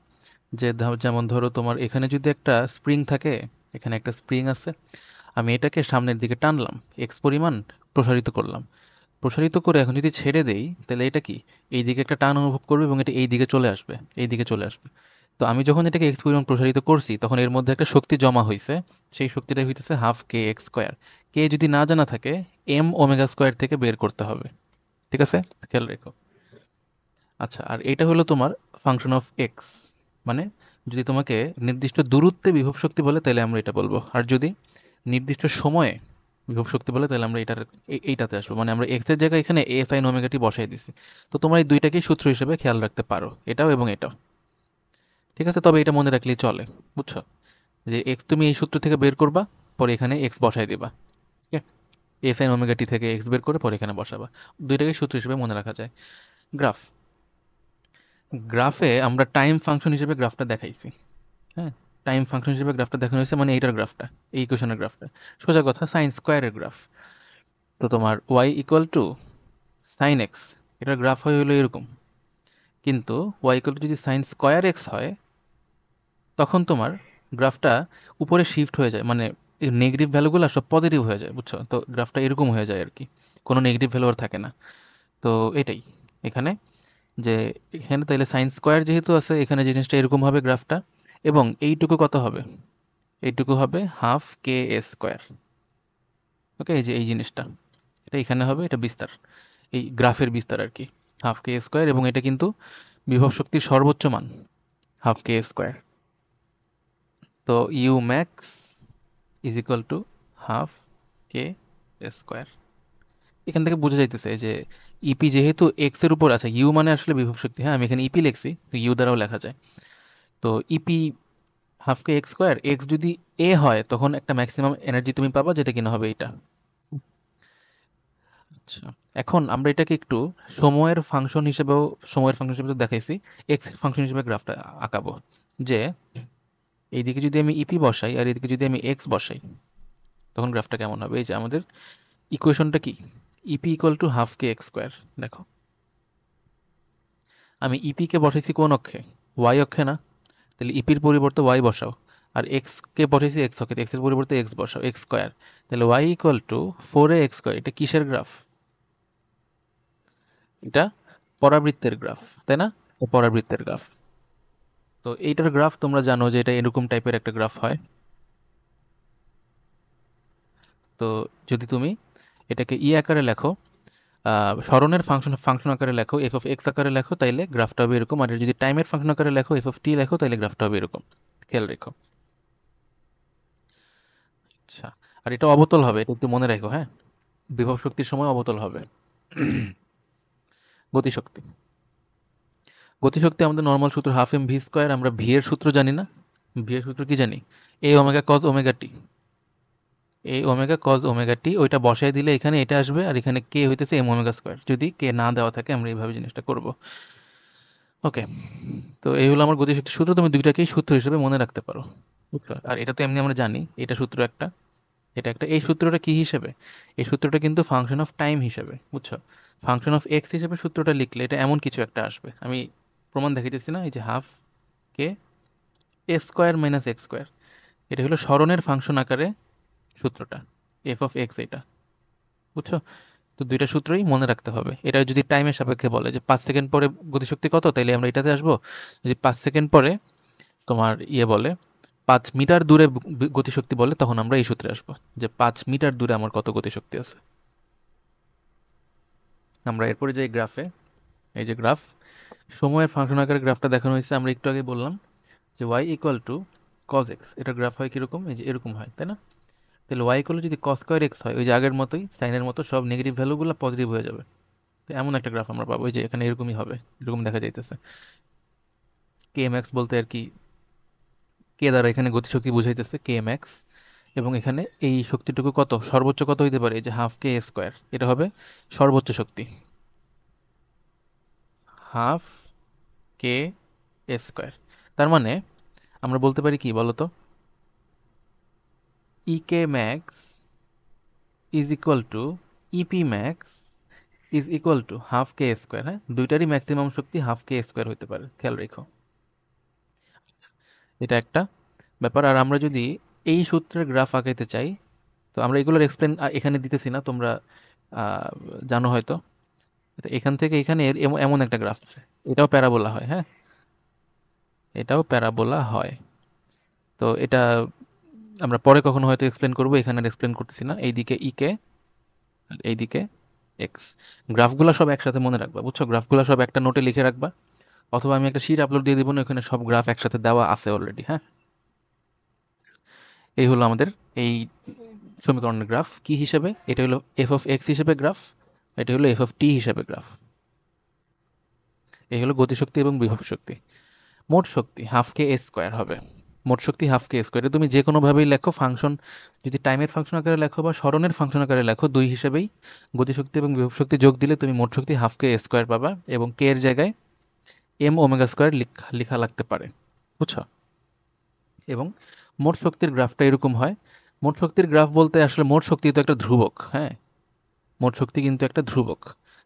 যে যেমন ধরো তোমার এখানে যদি একটা স্প্রিং থাকে, এখানে একটা স্প্রিং আছে, আমি এটাকে সামনের দিকে টানলাম, এক্স পরিমাণ প্রসারিত করলাম, প্রসারিত করে এখন যদি ছেড়ে দেই তাহলে এটা কি এই দিকে একটা টান অনুভব করবে এবং এটা এই দিকে চলে আসবে, এই দিকে চলে আসবে। তো আমি যখন এটাকে এক্স পরিমাণ প্রসারিত করছি তখন এর মধ্যে একটা শক্তি জমা হয়েছে, সেই শক্তিটা হইতেছে হাফ কে এক্স স্কোয়ার। কে যদি না জানা থাকে এম ওমেগা স্কোয়ার থেকে বের করতে হবে, ঠিক আছে? খেয়াল রেখো। আচ্ছা, আর এটা হলো তোমার ফাংশন অফ এক্স, মানে যদি তোমাকে নির্দিষ্ট দূরত্বে বিভব শক্তি বলে তাহলে আমরা এটা বলবো, আর যদি নির্দিষ্ট সময়ে বিভব শক্তি বলে তাহলে আমরা এটার এইটাতে আসবো, মানে আমরা এক্স এর জায়গায় এখানে এ সাইন ওমেগাটি বসাই দিছি। তো তোমরা এই দুইটাকেই সূত্র হিসেবে খেয়াল রাখতে পারো, এটাও এবং এটাও, ঠিক আছে? তবে এটা মনে রাখলেই চলে, বুঝছো? যে এক্স তুমি এই সূত্র থেকে বের করবা, পরে এখানে এক্স বসাই দিবা, ঠিক আছে? এ সাইন ওমেগাটি থেকে এক্স বের করে পরে এখানে বসাবা। দুইটাকে সূত্র হিসেবে মনে রাখা যায়। গ্রাফ, গ্রাফে আমরা টাইম ফাংশন হিসেবে গ্রাফটা দেখাইছি, হ্যাঁ। টাইম ফাংশন হিসেবে গ্রাফটা দেখানো হয়েছে, মানে এইটার গ্রাফটা, এই ইকুয়েশনের গ্রাফটা। সোজা কথা, সাইন স্কোয়ারের গ্রাফ। তো তোমার Y equal to sine X, এটার গ্রাফ হয় হলো এরকম। কিন্তু ওয়াই ইকুয়াল টু যদি সাইন স্কোয়ার এক্স হয় তখন তোমার গ্রাফটা উপরে শিফট হয়ে যায়, মানে নেগেটিভ ভ্যালুগুলো সব পজিটিভ হয়ে যায়, বুঝছো? তো গ্রাফটা এরকম হয়ে যায় আর কি, কোনো নেগেটিভ ভ্যালু আর থাকে না। তো এটাই এখানে, যে এখানে তাইলে সাইন স্কোয়ার যেহেতু আছে এখানে জিনিসটা এরকম হবে গ্রাফটা, এবং এইটুকু কত হবে? এইটুকু হবে হাফ কে এ স্কোয়ার। ওকে, এই যে এই জিনিসটা এটা এখানে হবে, এটা বিস্তার, এই গ্রাফের বিস্তার আর কি, হাফ কে স্কোয়ার, এবং এটা কিন্তু বিভব শক্তির সর্বোচ্চ মান, হাফ কে স্কোয়ার। তো U max is equal to half K square. এখান থেকে বোঝা যাইতেছে যে ইপি যেহেতু এক্স এর উপর আছে, ইউ মানে আসলে বিভব শক্তি, হ্যাঁ আমি এখানে ইপি লিখছি, তো ইউ দ্বারাও লেখা যায়। তো ইপি হাফ কে এক্স স্কোয়ার, এক্স যদি এ হয় তখন একটা ম্যাক্সিমাম এনার্জি তুমি পাবা, যেটা কিনা হবে এটা। আচ্ছা, এখন আমরা এটাকে একটু সময়ের ফাংশন হিসেবেও, সময়ের ফাংশন হিসেবে তো দেখাইছি, এক্স ফাংশন হিসেবে গ্রাফটা আঁকাবো। যে এইদিকে যদি আমি ইপি বসাই আর এদিকে যদি আমি এক্স বসাই তখন গ্রাফটা কেমন হবে? এই যে আমাদের ইকুয়েশনটা কি, E P equal to half K x square. দেখো আমি ইপি কে বসাইছি কোন অক্ষে? ওয়াই অক্ষে না? তাহলে ইপির পরিবর্তে ওয়াই বসাও, আর এক্সকে বসাইছি এক্স অক্ষে, এক্সের পরিবর্তে এক্স বসাও, এক্স স্কোয়ার। তাহলে Y equal to 4ax square. এটা কিসের গ্রাফ? এটা পরাবৃত্তের গ্রাফ, তাই না? পরাবৃত্তের গ্রাফ। তো এইটার গ্রাফ তোমরা জানো যে এটা এরকম টাইপের একটা গ্রাফ হয়। তো যদি তুমি এটাকে আকারে লেখো, স্মরণের ফাংশন ফাংশন আকারে লেখো, এফ অফ এক্স আকারে লেখো, তাইলে গ্রাফটা হবে এরকম। আর যদি টাইমের ফাংশন আকারে লেখো, এফ অফ টি লেখো, তাইলে গ্রাফটা হবে এরকম। খেয়াল রেখো। আচ্ছা, আর এটা অবতল হবে, এটা একটু মনে রাখো, হ্যাঁ। বিভব শক্তির সময় অবতল হবে। গতিশক্তি, গতিশক্তি আমাদের নর্মাল সূত্র হাফ এম ভি স্কোয়ার। আমরা ভি এর সূত্র জানি না? ভি এর সূত্র কি জানি? এ ওমেগা কজ ওমেগা টি। এই ওমেগা কজ ওমেগা টি, ওইটা বসায় দিলে এখানে এটা আসবে, আর এখানে কে হইতেছে এম ওমেগা স্কোয়ার। যদি কে না দেওয়া থাকে আমরা এইভাবে জিনিসটা করব। ওকে, তো এই হলো আমার গতিশক্তির সূত্র। তুমি দুইটাকেই সূত্র হিসেবে মনে রাখতে পারো, বুঝছো? আর এটা তো এমনি আমরা জানি, এটা সূত্র একটা, এটা একটা। এই সূত্রটা কি হিসেবে? এই সূত্রটা কিন্তু ফাংশন অফ টাইম হিসেবে, বুঝছো? ফাংশন অফ এক্স হিসেবে সূত্রটা লিখলে এটা এমন কিছু একটা আসবে। আমি প্রমাণ দেখাইতেছি না? এই যে হাফ কে এ স্কোয়ার মাইনাস এক্স স্কোয়ার, এটা হলো স্মরণের ফাংশন আকারে সূত্রটা, এফ অফ এক্স এটা, বুঝছো? তো দুইটা সূত্রই মনে রাখতে হবে। এটা যদি টাইমের সাপেক্ষে বলে যে 5 সেকেন্ড পরে গতিশক্তি কত, তাইলে আমরা এটাতে আসবো। যদি 5 সেকেন্ড পরে তোমার বলে 5 মিটার দূরে গতিশক্তি বলে, তখন আমরা এই সূত্রে আসবো যে 5 মিটার দূরে আমার কত গতিশক্তি আছে। আমরা এরপরে যে গ্রাফে, এই যে গ্রাফ, সময়ের ফাংশন আকারে গ্রাফটা দেখানো হয়েছে। আমরা একটু আগে বললাম যে Y equal to cos X, এটা গ্রাফ হয় কীরকম? এই যে এরকম হয়, তাই না? তাহলে ওয়াই ইকুয়াল যদি কস স্কোয়ার এক্স হয়, ওই যে আগের মতোই সাইনের মতো সব নেগেটিভ ভ্যালুগুলো পজিটিভ হয়ে যাবে। তো এমন একটা গ্রাফ আমরা পাবো। ওই যে এখানে এরকমই হবে, এরকম দেখা যাইতেছে। কে এম এক্স বলতে আর কি, কে দ্বারা এখানে গতিশক্তি বুঝাইতেছে, কে এম এক্স। এবং এখানে এই শক্তিটুকু কত, সর্বোচ্চ কত হইতে পারে? এই যে হাফ কে স্কোয়ার, এটা হবে সর্বোচ্চ শক্তি, হাফ কে স্কোয়ার। তার মানে আমরা বলতে পারি কি বলতো, E K max is equal to EP max is equal to half K square. হ্যাঁ, দুইটারই ম্যাক্সিমাম শক্তি হাফ কে স্কোয়ার হতে পারে, খেয়াল রেখো। এটা একটা ব্যাপার। আর আমরা যদি এই সূত্রের গ্রাফ আঁকাইতে চাই, তো আমরা এগুলোর এক্সপ্লেন এখানে দিতেছি না, তোমরা আহ, জানো হয়তো। এটা এখান থেকে এখানে এমন একটা গ্রাফ আছে, এটাও প্যারাবোলা হয়, হ্যাঁ, এটাও প্যারাবোলা হয়। তো এটা আমরা পরে কখনো হয়তো এক্সপ্লেন করবো, এখানে আর এক্সপ্লেন করতেছি না। এইদিকে ইকে আর এইদিকে এক্স। গ্রাফগুলো সব একসাথে মনে রাখবা, বুঝছো? গ্রাফগুলো সব একটা নোটে লিখে রাখবা, অথবা আমি একটা শিট আপলোড দিয়ে দিব না, ওখানে সব গ্রাফ একসাথে দেওয়া আছে অলরেডি, হ্যাঁ। এই হলো আমাদের এই সমীকরণের গ্রাফ কি হিসেবে? এটা হলো এফ অফ এক্স হিসেবে গ্রাফ, এটা হলো এফ অফ টি হিসেবে গ্রাফ। এই হলো গতিশক্তি এবং বিভব শক্তি। মোট শক্তি হাফ কে এ স্কোয়ার হবে। মোট শক্তি হাফ কে স্কোয়ার, তুমি যে কোনোভাবেই লেখো, ফাংশন যদি টাইমের ফাংশন আকারে লেখো বা স্মরণের ফাংশন আকারে লেখো, দুই হিসেবেই গতিশক্তি এবং বিভব শক্তি যোগ দিলে তুমি মোট শক্তি হাফ কে স্কোয়ার পাবা। এবং কে এর জায়গায় এম ওমেগা স্কোয়ার লেখা লাগতে পারে, বুঝছো? এবং মোট শক্তির গ্রাফটা এরকম হয়। মোট শক্তির গ্রাফ বলতে আসলে মোট শক্তি তো একটা ধ্রুবক, হ্যাঁ, মোট শক্তি কিন্তু একটা ধ্রুবক।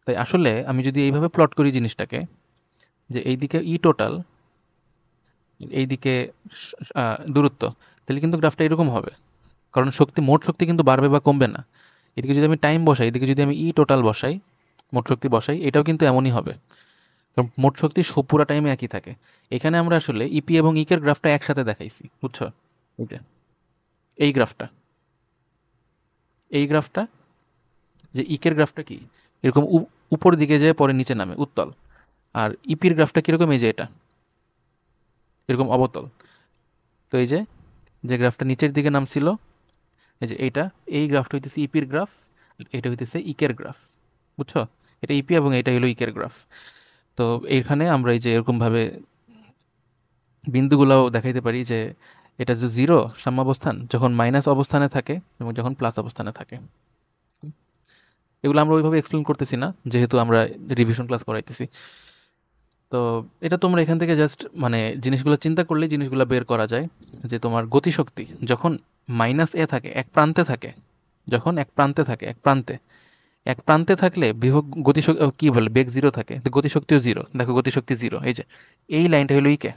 তাই আসলে আমি যদি এইভাবে প্লট করি জিনিসটাকে, যে এইদিকে ই টোটাল, এইদিকে দূরত্ব, তাহলে কিন্তু গ্রাফটা এরকম হবে। কারণ শক্তি, মোট শক্তি কিন্তু বাড়বে বা কমবে না। এদিকে যদি আমি টাইম বসাই, এদিকে যদি আমি ই টোটাল বসাই, মোট শক্তি বসাই, এটাও কিন্তু এমনই হবে। কারণ মোট শক্তি পুরা টাইমে একই থাকে। এখানে আমরা আসলে ইপি এবং ইকের গ্রাফটা একসাথে দেখাইছি, বুঝছো? এইটা, এই গ্রাফটা, এই গ্রাফটা, যে ইকের গ্রাফটা কি এরকম উপর দিকে যায় পরে নিচে নামে উত্তল, আর ইপির গ্রাফটা কীরকম? এই যে এটা এরকম অবতল। তো এই যে যে গ্রাফটা নিচের দিকে নামছিল, এই যে এইটা, এই গ্রাফটা হইতেছে ইপির গ্রাফ, এটা হইতেছে ইকের গ্রাফ, বুঝছো? এটা ইপি এবং এটা হলো ইকের গ্রাফ। তো এইখানে আমরা এই যে এরকমভাবে বিন্দুগুলোও দেখাইতে পারি যে এটা যে জিরো সাম্যাবস্থান, যখন মাইনাস অবস্থানে থাকে এবং যখন প্লাস অবস্থানে থাকে। এগুলো আমরা ওইভাবে এক্সপ্লেন করতেছি না, যেহেতু আমরা রিভিশন ক্লাস করাইতেছি। তো এটা তোমরা এখান থেকে জাস্ট মানে জিনিসগুলো চিন্তা করলে জিনিসগুলো বের করা যায়। যে তোমার গতিশক্তি যখন মাইনাস এ থাকে, এক প্রান্তে থাকে, যখন এক প্রান্তে থাকে, এক প্রান্তে, এক প্রান্তে থাকলে বিভব গতিশক্তি কী বলে, বেগ জিরো থাকে, তো গতিশক্তিও জিরো। দেখো গতিশক্তি জিরো, এই যে এই লাইনটা হলো ইকে,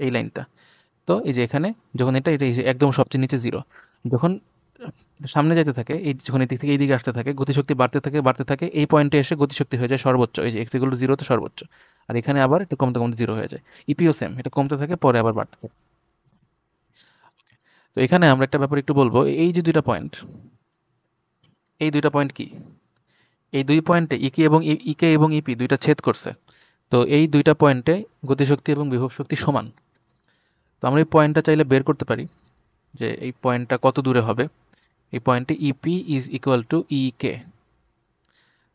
এই লাইনটা। তো এই যে এখানে যখন এটা এটা এই যে একদম সবচেয়ে নিচে জিরো, যখন সামনে যেতে থাকে, এই যখন এদিক থেকে এইদিকে আসতে থাকে গতিশক্তি বাড়তে থাকে, এই পয়েন্টে এসে গতিশক্তি হয়ে যায় সর্বোচ্চ, এই যে এক্স ইকুয়াল টু জিরোতে সর্বোচ্চ। আর এখানে আবার একটু কমতে কমতে জিরো হয়ে যায়। ইপিও সেম, এটা কমতে থাকে পরে আবার বাড়তে থাকে। তো এখানে আমরা একটা ব্যাপার একটু বলবো, এই যে দুইটা পয়েন্ট, এই দুইটা পয়েন্ট কি, এই দুই পয়েন্টে ইকে এবং ইপি দুইটা ছেদ করছে। তো এই দুইটা পয়েন্টে গতিশক্তি এবং বিভব শক্তি সমান। তো আমরা এই পয়েন্টটা চাইলে বের করতে পারি যে এই পয়েন্টটা কত দূরে হবে। এই পয়েন্টে ইপি ইজ ইকুয়াল টু ইকে।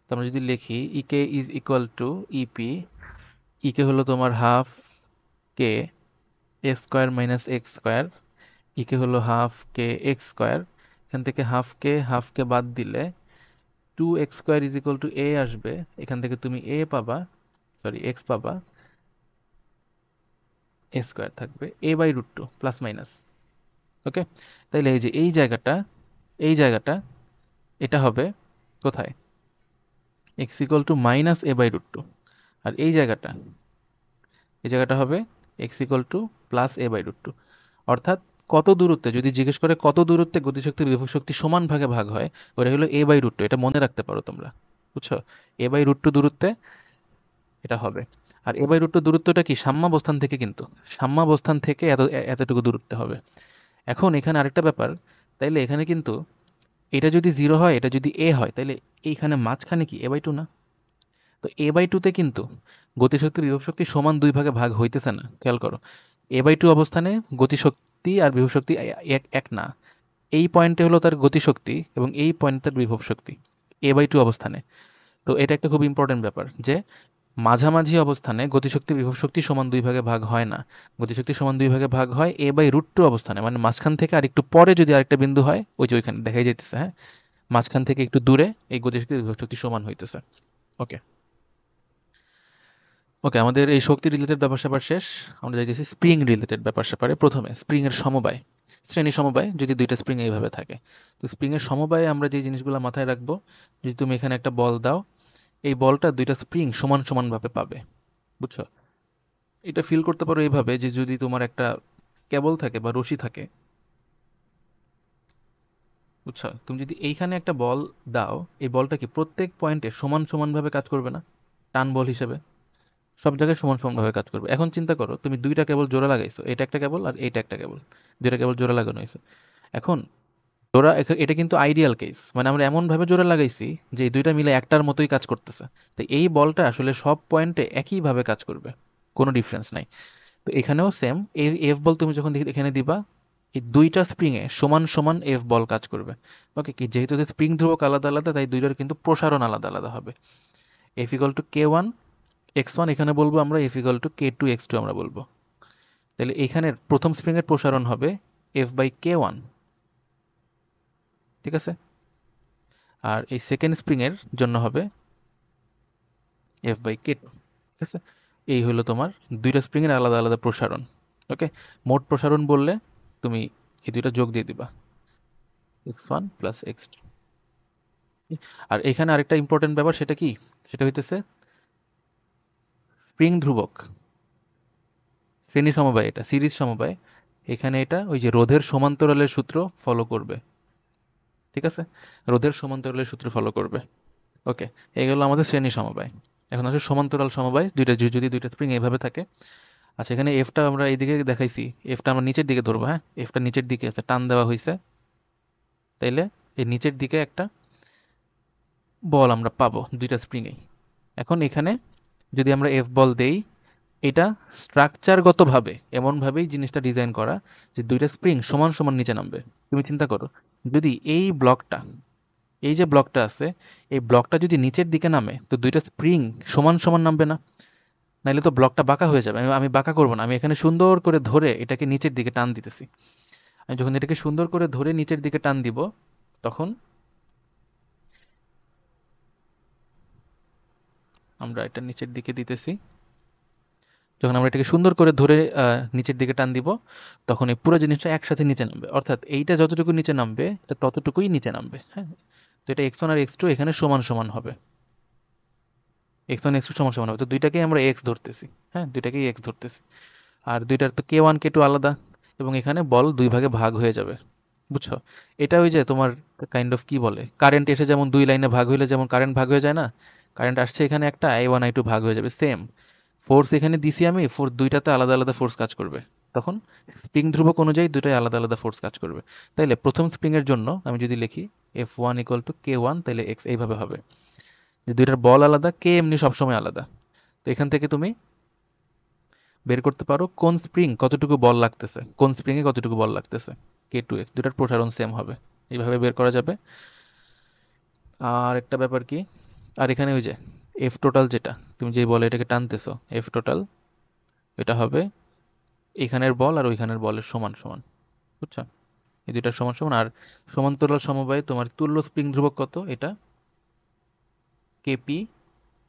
তো আমরা যদি লিখি ইকে ইজ ইকুয়াল টু ইপি, ইকে হলো তোমার হাফ কে এ স্কোয়ার মাইনাস এক্স স্কোয়ার, ইকে হলো হাফ কে এক্স স্কোয়ার। এখান থেকে হাফ কে বাদ দিলে 2x² ইজ ইকুয়াল টু এ আসবে। এখান থেকে তুমি এক্স পাবা, এ স্কোয়ার থাকবে a/√2 প্লাস মাইনাস। ওকে, তাইলে এই যে এই জায়গাটা এটা হবে কোথায়, x equal to minus a/√2। আর এই জায়গাটা হবে x equal two plus a/√2। অর্থাৎ কত দূরত্বে, যদি জিজ্ঞেস করে কত দূরত্বে গতিশক্তি বিভব শক্তি সমান ভাগে ভাগ হয়, ওটা হলো a/√2। এটা মনে রাখতে পারো তোমরা, বুঝছো? a/√2 দূরত্বে এটা হবে। আর a/√2 দূরত্বটা কি, সাম্যাবস্থান থেকে, কিন্তু সাম্যাবস্থান থেকে এতটুকু দূরত্বে হবে। এখন এখানে আরেকটা ব্যাপার, তাইলে এখানে কিন্তু এটা যদি জিরো হয়, এটা যদি এ হয়, তাইলে এইখানে মাঝখানে কি a/2 না? তো a/2তে কিন্তু গতিশক্তি বিভব শক্তি সমান দুই ভাগে ভাগ হইতেছে না, খেয়াল করো। a/2 অবস্থানে গতিশক্তি আর বিভব শক্তি এক এক না। এই পয়েন্টে হলো তার গতিশক্তি এবং এই পয়েন্ট তার বিভব শক্তি a/2 অবস্থানে। তো এটা একটা খুব ইম্পর্টেন্ট ব্যাপার যে মাঝামাঝি অবস্থানে গতিশক্তি বিভব শক্তি সমান দুই ভাগে ভাগ হয় না। গতিশক্তি সমান দুই ভাগে ভাগ হয় a/√2 অবস্থানে, মানে মাঝখান থেকে আর একটু পরে যদি আরেকটা বিন্দু হয়, ওই যে ওইখানে দেখাই যেতেছে, হ্যাঁ, মাঝখান থেকে একটু দূরে এই গতিশক্তি বিভব শক্তি সমান হইতেছে। ওকে, ওকে, আমাদের এই শক্তি রিলেটেড ব্যাপার স্যাপার শেষ। আমরা যাইতেছি স্প্রিং রিলেটেড ব্যাপার স্যাপারে। প্রথমে স্প্রিংয়ের সমবায়, শ্রেণী সমবায়, যদি দুইটা স্প্রিং এইভাবে থাকে। তো স্প্রিংয়ের সমবায়ে আমরা যে জিনিসগুলো মাথায় রাখবো, যদি তুমি এখানে একটা বল দাও, এই বলটা দুইটা স্প্রিং সমান সমানভাবে পাবে, বুঝছো? এটা ফিল করতে পারো এইভাবে যে যদি তোমার একটা কেবল থাকে বা রশি থাকে, বুঝছো, তুমি যদি এইখানে একটা বল দাও, এই বলটা কি প্রত্যেক পয়েন্টে সমান সমানভাবে কাজ করবে না? টান বল হিসেবে সব জায়গায় সমান সমানভাবে কাজ করবে। এখন চিন্তা করো, তুমি দুইটা কেবল জোড়া লাগাইছো, এটা একটা কেবল আর এইটা একটা কেবল, দুইটা কেবল জোড়া লাগানো হয়েছে। এখন এটা কিন্তু আইডিয়াল কেস, মানে আমরা এমনভাবে জোড়া লাগাইছি যে এই দুইটা মিলে একটার মতোই কাজ করতেছে। তো এই বলটা আসলে সব পয়েন্টে একইভাবে কাজ করবে, কোনো ডিফারেন্স নাই। তো এখানেও সেম, এই এফ বল তুমি যখন এখানে দিবা, এই দুইটা স্প্রিংয়ে সমান সমান এফ বল কাজ করবে। ওকে, কি যেহেতু স্প্রিং ধ্রুবক আলাদা আলাদা, তাই দুইটার কিন্তু প্রসারণ আলাদা আলাদা হবে। F equal two k1 x1 এখানে বলবো আমরা, F equal two k2 x2 আমরা বলবো। তাহলে এখানের প্রথম স্প্রিংয়ের প্রসারণ হবে f/k1, ঠিক আছে? আর এই সেকেন্ড স্প্রিংয়ের জন্য হবে f/k2, ঠিক আছে? এই হলো তোমার দুইটা স্প্রিংয়ের আলাদা আলাদা প্রসারণ। ওকে, মোট প্রসারণ বললে তুমি এই দুইটা যোগ দিয়ে দিবা, x1 প্লাস x2। আর এখানে আরেকটা ইম্পর্টেন্ট ব্যাপার, সেটা কি, সেটা হইতেছে স্প্রিং ধ্রুবক, শ্রেণী সমবায়, এটা সিরিজ সমবায়। এখানে এটা ওই যে রোধের সমান্তরালের সূত্র ফলো করবে, ঠিক আছে? রোধের সমান্তরালের সূত্র ফলো করবে। ওকে, এগুলো আমাদের শ্রেণী সমবায়। এখন আসলে সমান্তরাল সমবায়, যদি দুইটা স্প্রিং এইভাবে থাকে। আচ্ছা, এখানে এফটা আমরা এইদিকে দেখাইছি, এফটা আমরা নিচের দিকে ধরবো, হ্যাঁ, এফটা নিচের দিকে আছে, টান দেওয়া হয়েছে। তাইলে এই নিচের দিকে একটা বল আমরা পাবো দুইটা স্প্রিংয়েই। এখন এখানে যদি আমরা এফ বল দেই, এটা স্ট্রাকচারগতভাবে এমনভাবেই জিনিসটা ডিজাইন করা যে দুইটা স্প্রিং সমান সমান নিচে নামবে। তুমি চিন্তা করো, যদি এই যে ব্লকটা আছে, এই ব্লকটা যদি নিচের দিকে নামে, তো দুইটা স্প্রিং সমান সমান নামবে না? নাইলে তো ব্লকটা বাঁকা হয়ে যাবে। আমি বাঁকা করবো না, আমি এখানে সুন্দর করে ধরে এটাকে নিচের দিকে টান দিতেছি। আমি যখন এটাকে সুন্দর করে ধরে নিচের দিকে টান দিব, তখন আমরা এটা নিচের দিকে দিতেছি। যখন আমরা এটাকে সুন্দর করে ধরে নিচের দিকে টান দিব, তখন এই পুরো জিনিসটা একসাথে নিচে নামবে। অর্থাৎ এইটা যতটুকু নিচে নামবে, এটা ততটুকুই নিচে নামবে, হ্যাঁ। তো এটা x1 আর x2 এখানে সমান সমান হবে, x1 x2 সমান সমান হবে। তো দুইটাকেই আমরা এক্স ধরতেছি, হ্যাঁ, দুইটাকেই এক্স ধরতেছি। আর দুইটার তো k1 k2 আলাদা। এবং এখানে বল 2 ভাগে ভাগ হয়ে যাবে। বুঝছো? এটা ওই যে তোমার কাইন্ড অফ কি বলে, কারেন্ট এসে যেমন 2 লাইনে ভাগ হইলে যেমন কারেন্ট ভাগ হয়ে যায় না, কারেন্ট আসছে এখানে একটা I1 I2 ভাগ হয়ে যাবে সেম। ফোর্স এখানে দিছি আমি, ফোর্স দুইটাতে আলাদা আলাদা ফোর্স কাজ করবে। তখন স্প্রিং ধ্রুবক অনুযায়ী দুটাই আলাদা আলাদা ফোর্স কাজ করবে। তাইলে প্রথম স্প্রিংয়ের জন্য আমি যদি লিখি F1 = K1, তাহলে X এইভাবে হবে যে দুইটার বল আলাদা, কে এমনি সবসময় আলাদা। তো এখান থেকে তুমি বের করতে পারো কোন স্প্রিং কতটুকু বল লাগতেছে, কোন স্প্রিংয়ে কতটুকু বল লাগতেছে। K2X দুটার প্রসারণ সেম হবে, এইভাবে বের করা যাবে। আর একটা ব্যাপার কি, আর এখানে ওই যে এফ টোটাল, যেটা তুমি যে বলে এটাকে টানতেছো, এফ টোটাল এটা হবে এখানের বল আর ওইখানের বলের সমান সমান। বুঝছো? এই দুইটার সমান সমান। আর সমান্তরাল সমবায়ে তোমার তুল্য স্প্রিং ধ্রুবক কত, এটা KP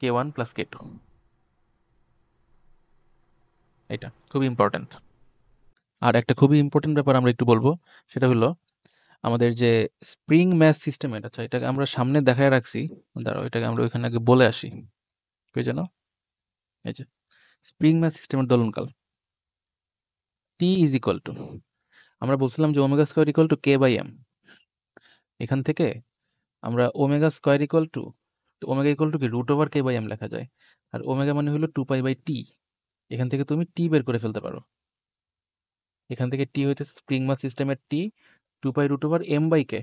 K1 + K2। এটা খুবই ইম্পর্ট্যান্ট। আর একটা খুবই ইম্পর্টেন্ট ব্যাপার আমরা একটু বলবো, সেটা হলো আমাদের যে স্প্রিং ম্যাথ সিস্টেম, এটা আচ্ছা এটাকে আমরা সামনে দেখায় রাখছি, দাঁড়াও এটাকে আমরা ওইখানে আগে বলে আসি। কই যেন, এই যে স্প্রিং ম্যাথ সিস্টেমের দোলনকাল T = আমরা বলছিলাম যে omega square equal to K/M। এখান থেকে আমরা omega square equal to, omega equal to কি √K/M লেখা যায়। আর ওমেগা মানে হলো 2π/T। এখান থেকে তুমি টি বের করে ফেলতে পারো। এখান থেকে টি হইতে স্প্রিং মাস সিস্টেমের টি 2π√M/K।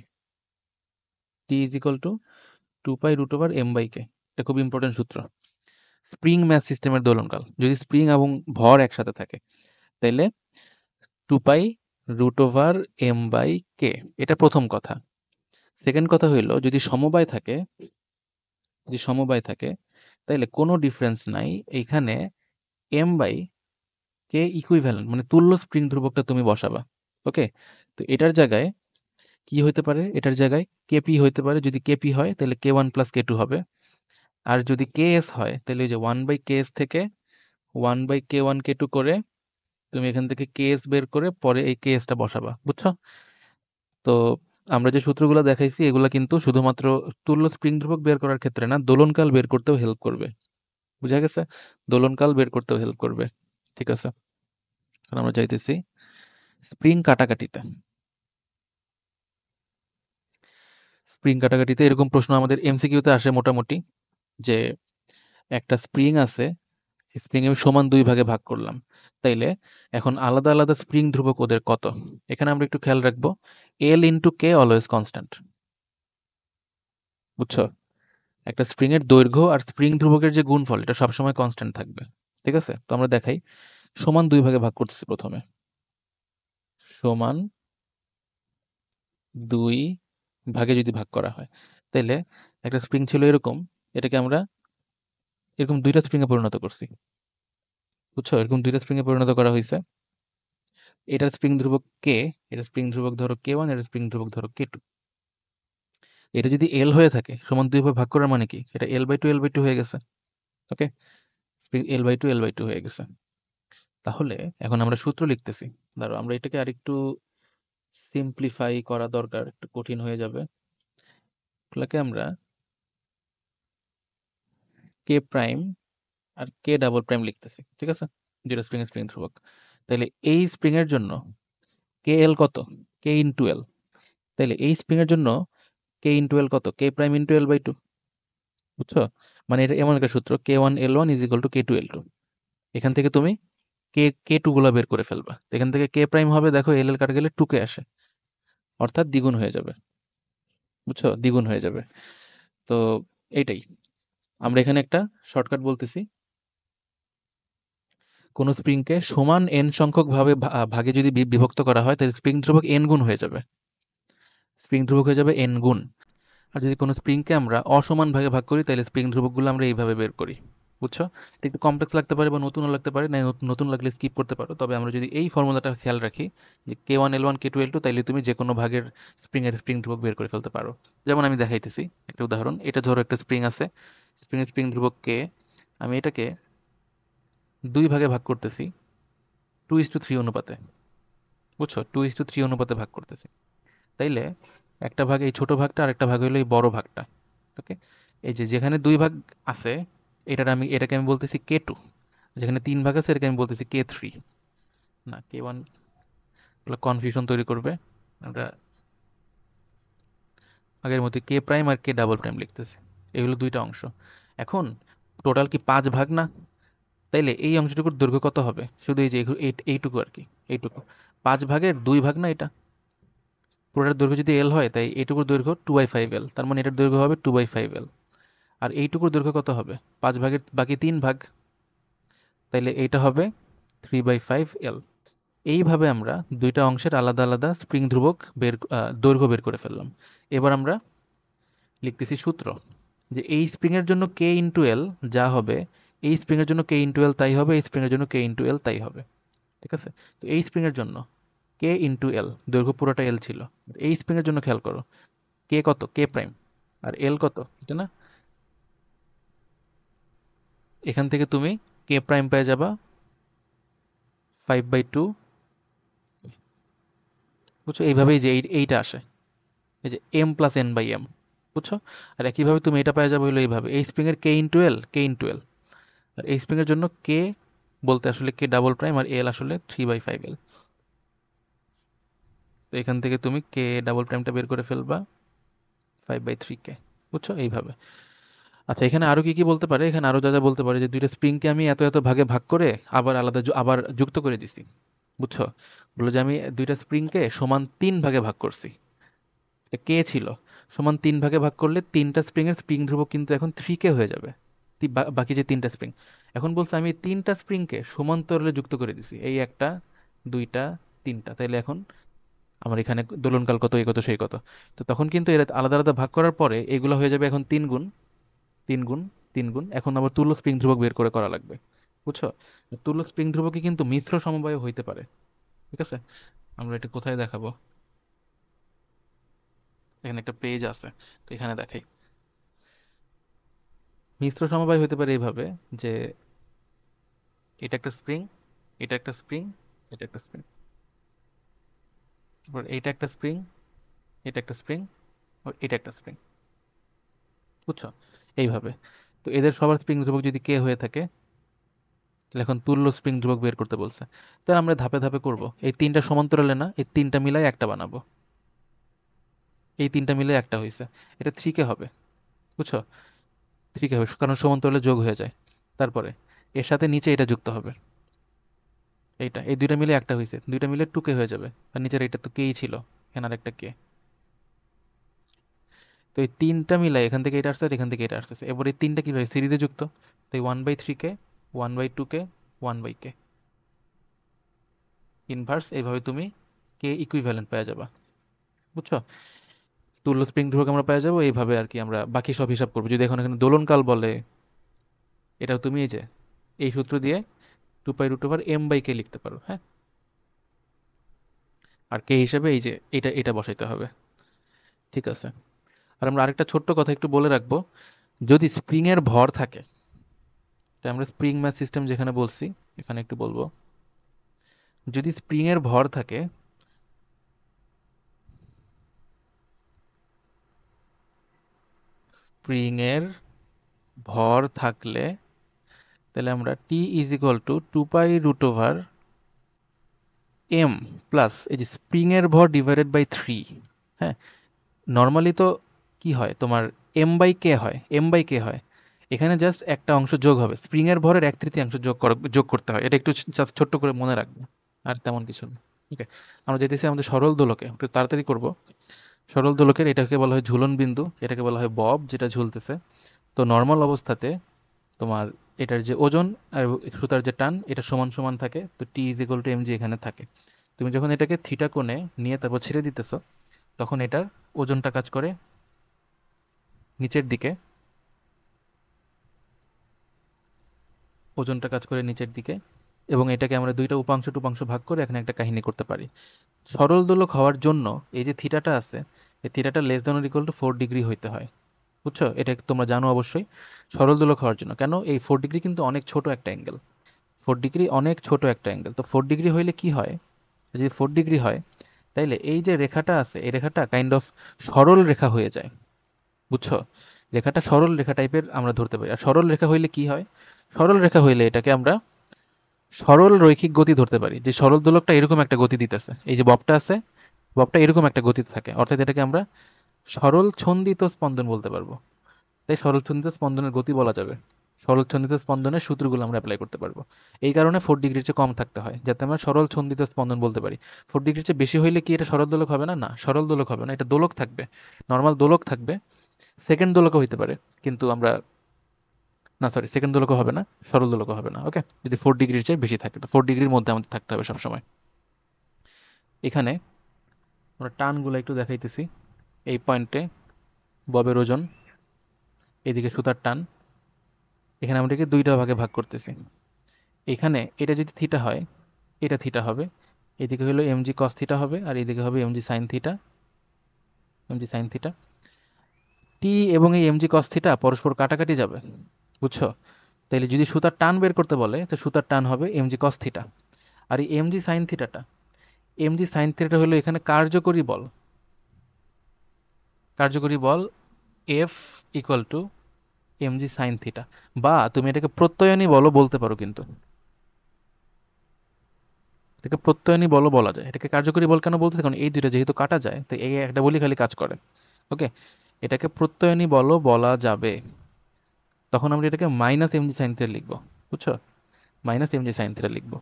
টি = 2π√M/K। এটা খুব ইম্পর্টেন্ট সূত্র। স্প্রিং ম্যাথ সিস্টেমের দোলনকাল যদি স্প্রিং এবং ভর একসাথে থাকে, তাইলে 2π√M/K। এটা প্রথম কথা। সেকেন্ড কথা হইল যদি সমবায় থাকে, যদি সমবায় থাকে তাইলে কোনো ডিফারেন্স নাই, এইখানে M/K ইকুইভ্যালেন্ট মানে তুল্য স্প্রিং ধ্রুবকটা তুমি বসাবা। ওকে, তো এটার জায়গায় কি হইতে পারে, এটার জায়গায় কেপি হইতে পারে। যদি কেপি হয় তাহলে K1 + K2 হবে। আর যদি KS হয় তাহলে ওই যে 1/KS থেকে 1/K1 K2 করে তুমি এখান থেকে KS বের করে পরে এই KSটা বসাবা। বুঝছো? তো আমরা যে সূত্রগুলো দেখাইছি এগুলা কিন্তু শুধুমাত্র তুল্য স্প্রিং ধ্রুবক বের করার ক্ষেত্রে না, দোলনকাল বের করতেও হেল্প করবে। বুঝা গেছে? দোলনকাল বের করতেও হেল্প করবে। ঠিক আছে, এখন আমরা যাইতেছি স্প্রিং কাটাকাটিতে। স্প্রিং কাটাকাটিতে এরকম প্রশ্ন আমাদের MCQ-তে আসে মোটামুটি, যে একটা স্প্রিং আছে, স্প্রিং আমি সমান 2 ভাগে ভাগ করলাম, তাইলে এখন আলাদা আলাদা স্প্রিং ধ্রুবক ওদের কত। এখানে আমরা একটু খেয়াল রাখবো, L × K অলওয়েজ কনস্ট্যান্ট। বুঝছো? একটা স্প্রিং এর দৈর্ঘ্য আর স্প্রিং ধ্রুবকের যে গুণফল এটা সবসময় কনস্ট্যান্ট থাকবে। ঠিক আছে, তো আমরা দেখাই সমান 2 ভাগে ভাগ করতেছি। প্রথমে সমান 2 ভাগে যদি ভাগ করা হয়, তাইলে একটা স্প্রিং ছিল এরকম, এটাকে আমরা এরকম দুইটা স্প্রিং এ পরিণত করছি। বুঝছো? এরকম দুইটা স্প্রিং এ পরিণত করা হয়েছে। এটার স্প্রিং ধ্রুবক K, এটা স্প্রিং ধ্রুবক ধরো K1, এটা স্প্রিং ধ্রুবক ধরো K2। এটা যদি L হয়ে থাকে, সমান 2 ভাগে ভাগ করার মানে কি, এটা L/2 হয়ে গেছে। ওকে, স্প্রিং L/2 হয়ে গেছে। তাহলে এখন আমরা সূত্র লিখতেছি। ধরো আমরা এটাকে আরেকটু সিম্পলিফাই করা দরকার, একটু কঠিন হয়ে যাবে। এগুলাকে আমরা K' আর K" লিখতেছি। ঠিক আছে, যেটা স্প্রিং ধ্রুবক। তাহলে এই স্প্রিং এর জন্য KL কত, K × L। তাহলে এই স্প্রিং এর জন্য K × L কত, K' × L/2। বুঝছো? মানে এটা এমন একটা সূত্র, K1L1 = K2L2। এখান থেকে তুমি K2 গুলা বের করে ফেলবা। এখান থেকে K' হবে, দেখো L কাটা গেলে 2K আসে, অর্থাৎ দ্বিগুণ হয়ে যাবে। বুঝছো? দ্বিগুণ হয়ে যাবে। তো এইটাই আমরা এখানে একটা শর্টকাট বলতেছি। কোনো স্প্রিংকে সমান n সংখ্যক ভাবে ভাগে যদি বিভক্ত করা হয়, তাহলে স্প্রিং ধ্রুবক n গুণ হয়ে যাবে। স্প্রিং ধ্রুবক হয়ে যাবে n গুণ। আর যদি কোনো স্প্রিংকে আমরা অসমান ভাগে ভাগ করি, তাহলে স্প্রিং ধ্রুবকগুলো আমরা এইভাবে বের করি। বুঝছো? এটা একটু কমপ্লেক্স লাগতে পারে বা নতুনও লাগতে পারে, না নতুন লাগলে স্কিপ করতে পারো। তবে আমরা যদি এই ফর্মুলাটা খেয়াল রাখি যে K1L1 K2L2, তাইলে তুমি যে কোনো ভাগের স্প্রিং ধ্রুবক বের করে ফেলতে পারো। যেমন আমি দেখাইতেছি একটা উদাহরণ। এটা ধরো একটা স্প্রিং আছে, স্প্রিং ধ্রুবক K। আমি এটাকে 2 ভাগে ভাগ করতেছি 2:3 অনুপাতে। বুঝছো? 2:3 অনুপাতে ভাগ করতেছি। তাইলে একটা ভাগ এই ছোট ভাগটা, আর একটা ভাগ হলো এই বড় ভাগটা। ওকে, এই যে যেখানে 2 ভাগ আছে এটাকে আমি বলতেছি K2। যেখানে 3 ভাগ আছে এটাকে আমি বলতেছি K3। না K1, কনফিউশন তৈরি করবে। আমরা আগের মতো কে প্রাইম আর কে ডাবল প্রাইম লিখতেছি, এগুলো দুইটা অংশ। এখন টোটাল কি 5 ভাগ না? তাইলে এই অংশটুকুর দৈর্ঘ্য কত হবে? শুধু এই যে এইটুকু আর কি, এইটুকু 5 ভাগের 2 ভাগ না এটা? পুরোটার দৈর্ঘ্য যদি এল হয়, তাই এইটুকুর দৈর্ঘ্য 2/5 এল, তার মানে এটার দৈর্ঘ্য হবে 2/5 এল। আর এইটুকুর দৈর্ঘ্য কত হবে? 5 ভাগের বাকি 3 ভাগ, তাইলে এইটা হবে 3/5 এল। এইভাবে আমরা দুইটা অংশের আলাদা আলাদা স্প্রিং ধ্রুবক দৈর্ঘ্য বের করে ফেললাম। এবার আমরা লিখতেছি সূত্র, যে এই স্প্রিংয়ের জন্য কে ইন্টু এল যা হবে, এই স্প্রিংয়ের জন্য কে ইন্টু এল তাই হবে, এই স্প্রিংয়ের জন্য কে ইন্টু এল তাই হবে। ঠিক আছে? তো এই স্প্রিংয়ের জন্য কে ইন্টু এল, দৈর্ঘ্য পুরোটা এল ছিল। এই স্প্রিংয়ের জন্য খেয়াল করো, কে কত? কে প্রাইম। আর এল কত? এটা না? এখান থেকে তুমি কে প্রাইম পেয়ে যাবা 5/2। বুঝছো? এইভাবেই যে এইটা আসে, এই যে M plus N by M. বুঝছো? আর একইভাবে তুমি এটা পেয়ে যাবে হলো এইভাবে, এই স্প্রিংয়ের কে ইন্টু এল, কে ইন্টু এল। আর এই স্প্রিংয়ের জন্য কে বলতে আসলে কে ডাবল প্রাইম, আর এল আসলে 3/5 এল। তো এখান থেকে তুমি কে ডাবল প্রাইমটা বের করে ফেলবা 5/3 কে। বুঝছো? এইভাবে। আচ্ছা, এখানে আরো কি কি বলতে পারে? এখানে আরো যা যা বলতে পারে, যে দুইটা স্প্রিংকে আমি এত এত ভাগে ভাগ করে আবার আলাদা আবার যুক্ত করে দিছি। বুঝছো? বললো যে আমি দুইটা স্প্রিংকে সমান 3 ভাগে ভাগ করছি। এটা কে ছিল, সমান 3 ভাগে ভাগ করলে তিনটা স্প্রিংয়ের স্প্রিং ধ্রুবক কিন্তু এখন 3 কে হয়ে যাবে। বাকি যে তিনটা স্প্রিং, এখন বলছে আমি এই তিনটা স্প্রিংকে সমান্তরালে যুক্ত করে দিছি, এই একটা, দুইটা, তিনটা। তাইলে এখন আমার এখানে দোলনকাল কত, এই কত, সেই কত। তো তখন কিন্তু এরা আলাদা আলাদা ভাগ করার পরে এগুলো হয়ে যাবে এখন 3 গুণ, 3 গুণ, 3 গুণ। এখন আবার তুল্য স্প্রিং ধ্রুবক বের করে করা লাগবে। বুঝছো? তুল্য স্প্রিং ধ্রুবকই কিন্তু মিশ্র সমবায় হইতে পারে। ঠিক আছে? আমরা এটা কোথায় দেখাবো? এখানে একটা পেজ আছে, তো এখানে দেখাই। মিশ্র সমবায় হতে পারে এইভাবে, যে এটা একটা স্প্রিং, এটা একটা স্প্রিং, এটা একটা স্প্রিং, তারপর এটা একটা স্প্রিং, এটা একটা স্প্রিং, এটা একটা স্প্রিং। বুঝছো? এইভাবে। তো এদের সবার স্প্রিং ধ্রুবক যদি কে হয়ে থাকে, তাহলে এখন তুল্য স্প্রিং ধ্রুবক বের করতে বলছে। তাহলে আমরা ধাপে ধাপে করব, এই তিনটা সমান্তরালে না, এই তিনটা মিলাই একটা বানাবো। এই তিনটা মিলে একটা হয়েছে, এটা 3 কে হবে। বুঝছো? 3 কে হবে, কারণ সমান্তরালে যোগ হয়ে যায়। তারপরে এর সাথে নিচে এটা যুক্ত হবে, এইটা, এই দুইটা মিলে একটা হয়েছে, দুইটা মিলে 2 কে হয়ে যাবে। আর নিচের এটা তো কেই ছিল, এখানে আর একটা কে। তো এই তিনটা মিলাই এখান থেকে এটা আসছে আর এখান থেকে এটা আসতেছে। এবার এই তিনটা কীভাবে সিরিজে যুক্ত? তাই 1/3 কে, 1/2 কে, 1/কে, ইনভার্স। এইভাবে তুমি কে ইকুইভ্যালেন্ট পেয়ে যাবা। বুঝছো? তুল্য স্প্রিং ধ্রুবক আমরা পেয়ে যাবো এইভাবে আর কি। আমরা বাকি সব হিসাব করবো। যদি এখন এখানে দোলনকাল বলে, এটাও তুমি এই যে এই সূত্র দিয়ে 2π√m/k লিখতে পারো। হ্যাঁ, আর কে হিসাবে এই যে এটা এটা বসাইতে হবে। ঠিক আছে? আর আমরা আরেকটা ছোট্ট কথা একটু বলে রাখবো, যদি স্প্রিংয়ের ভর থাকে, এটা আমরা স্প্রিং ম্যাথ সিস্টেম যেখানে বলছি, এখানে একটু বলবো, যদি স্প্রিংয়ের ভর থাকে, স্প্রিংয়ের ভর থাকলে, তাহলে আমরা T is equal to 2π√m plus এই যে স্প্রিংয়ের ভর ডিভাইডেড বাই 3। হ্যাঁ, নর্মালি তো কি হয় তোমার, m/k হয়, m/k হয়। এখানে জাস্ট একটা অংশ যোগ হবে, স্প্রিংয়ের ভরের 1/3 যোগ করতে হয়। এটা একটু জাস্ট ছোট্ট করে মনে রাখবে, আর তেমন কিছু না। ওকে, আমরা যেতেছি আমাদের সরল দোলকে, একটু তাড়াতাড়ি করব। সরল দোলকের এটাকে বলা হয় ঝুলন বিন্দু, এটাকে বলা হয় বব, যেটা ঝুলতেছে। তো নর্মাল অবস্থাতে তোমার এটার যে ওজন আর সুতার যে টান, এটা সমান সমান থাকে। তো টি ইজ ইকুয়াল টু mg এখানে থাকে। তুমি যখন এটাকে থিটা কোণে নিয়ে তারপর ছেড়ে দিতেছো, তখন এটার ওজনটা কাজ করে নিচের দিকে, ওজনটা কাজ করে নিচের দিকে। এবং এটাকে আমরা দুইটা উপাংশ টুপাংশ ভাগ করে এখানে একটা কাহিনী করতে পারি। সরল দোলক হওয়ার জন্য এই যে থিটাটা আছে, এই থিটাটা less than or equal to 4 degree হইতে হয়। বুঝছো? এটা তোমরা জানো অবশ্যই। সরল দোলক হওয়ার জন্য, কেন, এই 4 ডিগ্রি কিন্তু অনেক ছোট একটা অ্যাঙ্গেল। 4 ডিগ্রি অনেক ছোট একটা অ্যাঙ্গেল। তো 4 ডিগ্রি হইলে কি হয়, যদি 4 ডিগ্রি হয়, তাইলে এই যে রেখাটা আছে, এই রেখাটা কাইন্ড অফ সরল রেখা হয়ে যায়। বুঝছো? রেখাটা সরল রেখা টাইপের আমরা ধরতে পারি। আর সরল রেখা হইলে কি হয়, সরল রেখা হইলে এটাকে আমরা সরল রৈখিক গতি ধরতে পারি, যে সরল দোলকটা এরকম একটা গতি দিতেছে, এই যে ববটা আছে, ববটা এরকম একটা গতিতে থাকে, অর্থাৎ এটাকে আমরা সরল ছন্দিত স্পন্দন বলতে পারবো। তাই সরল ছন্দিত স্পন্দনের গতি বলা যাবে, সরল ছন্দিত স্পন্দনের সূত্রগুলো আমরা অ্যাপ্লাই করতে পারবো। এই কারণে 4 ডিগ্রির চেয়ে কম থাকতে হয়, যাতে আমরা সরল ছন্দিত স্পন্দন বলতে পারি। 4 ডিগ্রির চেয়ে বেশি হইলে কি এটা সরল দোলক হবে না? না, সরল দোলক হবে না, এটা দোলক থাকবে, নর্মাল দোলক থাকবে, সেকেন্ড দোলকও হইতে পারে, কিন্তু আমরা, না সরি, সেকেন্ড দোলকও হবে না, সরল দোলকও হবে না। ওকে, যদি 4 ডিগ্রির চেয়ে বেশি থাকে, তো 4 ডিগ্রির মধ্যে আমাদের থাকতে হবে সবসময়। এখানে আমরা টানগুলো একটু দেখাইতেছি। এই পয়েন্টে ববের ওজন, এদিকে সুতার টান, এখানে আমরা এটাকে দুইটা ভাগে ভাগ করতেছি। এখানে এটা যদি থিটা হয়, এটা থিটা হবে, এদিকে হলো এমজি কস থিটা হবে, আর এদিকে হবে MG sine theta, MG sine theta. T এবং এই এমজি কস থিটা পরস্পর কাটাকাটি যাবে, বুঝছো? তাইলে যদি সুতার টান বের করতে বলে, তো সুতার টান হবে এমজি কস থিটা। আর এই এমজি সাইন থিটাটা, এমজি সাইন থিটাটা হলো এখানে কার্যকরী বল, কার্যকরী বল F equal to MG sine theta, বা তুমি এটাকে প্রত্যয়নী বলও বলতে পারো, কিন্তু এটাকে প্রত্যয়নী বলও বলা যায়। এটাকে কার্যকরী বল কেন বলতে, কারণ এই দুইটা যেহেতু কাটা যায়, তো এই একটা বলি খালি কাজ করে। ওকে, এটাকে প্রত্যয়নী বলও বলা যাবে। তখন আমরা এটাকে মাইনাস এমজি সাইন থিটা লিখবো, বুঝছো? মাইনাস এমজি সাইন থিটা লিখবো।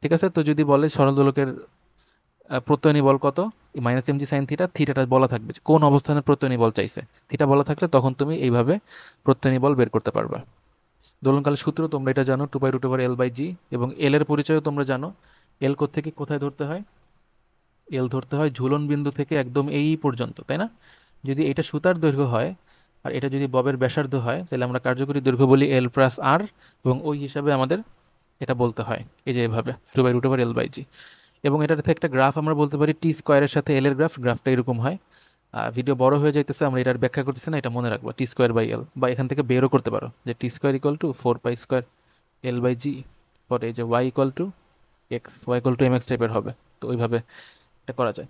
ঠিক আছে, তো যদি বলে সরল দোলকের প্রত্যয়নী বল কত, মাইনাস এমজি সাইন থিটা, থিটাটা বলা থাকবে যে কোন অবস্থানে প্রত্যয়নী বল চাইছে, থিটা বলা থাকলে তখন তুমি এইভাবে প্রত্যয়নী বল বের করতে পারবা। দোলনকালের সূত্র তোমরা এটা জানো, 2 √L/g, এবং এল এর পরিচয় তোমরা জানো। এল থেকে কোথায় ধরতে হয়? এল ধরতে হয় ঝুলন বিন্দু থেকে একদম এই পর্যন্ত, তাই না? যদি এটা সুতার দৈর্ঘ্য হয় আর এটা যদি ববের ব্যাসার্ধ হয়, তাহলে আমরা কার্যকরী দৈর্ঘ্য বলি L+r, এবং ওই হিসাবে আমাদের এটা বলতে হয়, এই যে এভাবে 2 √L/g। এবং এটার থেকে একটা গ্রাফ আমরা বলতে পারি টি স্কোয়ারের সাথে এল এর গ্রাফ, গ্রাফটা এরকম হয়। ভিডিও বড় হয়ে যাইতেছে, আমরা এটার ব্যাখ্যা করতেছি না, এটা মনে রাখবো, T²/L, বা এখান থেকে বেরও করতে পারো যে T² = 4π² L/g, পরে এই যে y=mx টাইপের হবে। তো ওইভাবে এটা করা যায়।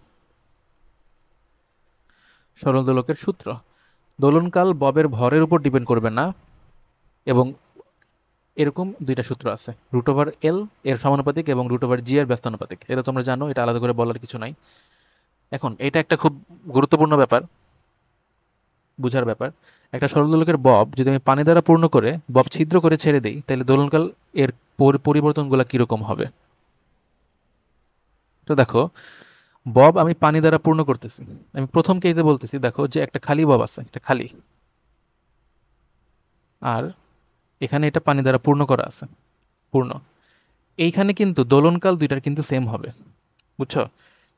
সরল দোলকের সূত্র: দোলনকাল ববের ভরের উপর ডিপেন্ড করবে না, এবং এরকম দুইটা সূত্র আছে, √L এর সমানুপাতিক এবং √G এর ব্যস্তানুপাতিক। এটা তোমরা জানো, এটা আলাদা করে বলার কিছু নাই। এখন এটা একটা খুব গুরুত্বপূর্ণ ব্যাপার, বুঝার ব্যাপার। একটা সরল দোলকের বব যদি আমি পানি দ্বারা পূর্ণ করে বব ছিদ্র করে ছেড়ে দিই, তাহলে দোলনকাল এর পরিবর্তনগুলো কিরকম হবে? তো দেখো, বব আমি পানি দ্বারা পূর্ণ করতেছি, আমি প্রথম কেসে বলতেছি, দেখো যে একটা খালি বব আছে, একটা খালি, আর এখানে এটা পানি দ্বারা পূর্ণ করা আছে, পূর্ণ। এইখানে কিন্তু দোলনকাল দুইটার কিন্তু সেম হবে, বুঝছো?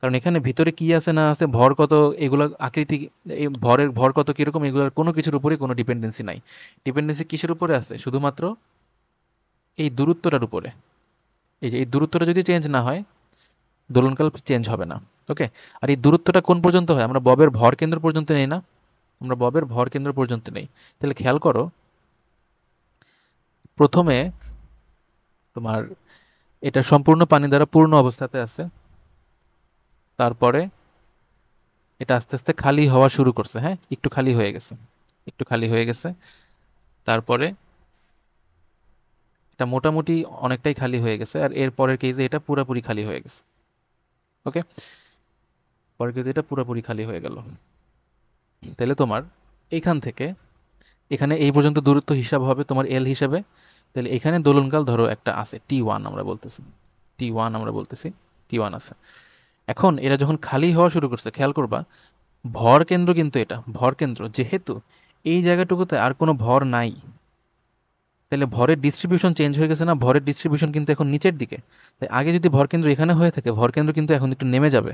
কারণ এখানে ভিতরে কি আছে না আছে, ভর কত, এগুলো আকৃতি, এই ভর কত কিরকম, এগুলোর কোনো কিছুর উপরে কোনো ডিপেন্ডেন্সি নাই। ডিপেন্ডেন্সি কিসের উপরে আছে? শুধুমাত্র এই দূরত্বটার উপরে। এই যে এই দূরত্বটা যদি চেঞ্জ না হয়, দোলনকাল চেঞ্জ হবে না। ওকে, আর এই দূরত্বটা কোন পর্যন্ত হয়? আমরা ববের ভর কেন্দ্র পর্যন্ত নেই না, আমরা ববের ভর কেন্দ্র পর্যন্ত নেই। তাহলে খেয়াল করো, প্রথমে তোমার এটা সম্পূর্ণ পানি দ্বারা পূর্ণ অবস্থাতে আছে, তারপরে এটা আস্তে আস্তে খালি হওয়া শুরু করছে, হ্যাঁ, একটু খালি হয়ে গেছে, একটু খালি হয়ে গেছে, তারপরে এটা মোটামুটি অনেকটাই খালি হয়ে গেছে, আর এর পরের কেজে এটা পুরোপুরি খালি হয়ে গেছে। ওকে, পরের কেজে এটা পুরোপুরি খালি হয়ে গেল। তাহলে তোমার এইখান থেকে এখানে এই পর্যন্ত দূরত্ব হিসাব হবে তোমার এল হিসাবে। তাহলে এখানে দোলনকাল ধরো একটা আছে T1, আমরা বলতেছি T1, আমরা বলতেছি T1 আছে। এখন এরা যখন খালি হওয়া শুরু করছে, খেয়াল করবা ভর কেন্দ্র কিন্তু এটা ভর কেন্দ্র, যেহেতু এই জায়গাটুকুতে আর কোনো ভর নাই, তাহলে ভরের ডিস্ট্রিবিউশন চেঞ্জ হয়ে গেছে না? ভরের ডিস্ট্রিবিউশন কিন্তু এখন নিচের দিকে। তাই আগে যদি ভর কেন্দ্র এখানে হয়ে থাকে, ভর কেন্দ্র কিন্তু এখন একটু নেমে যাবে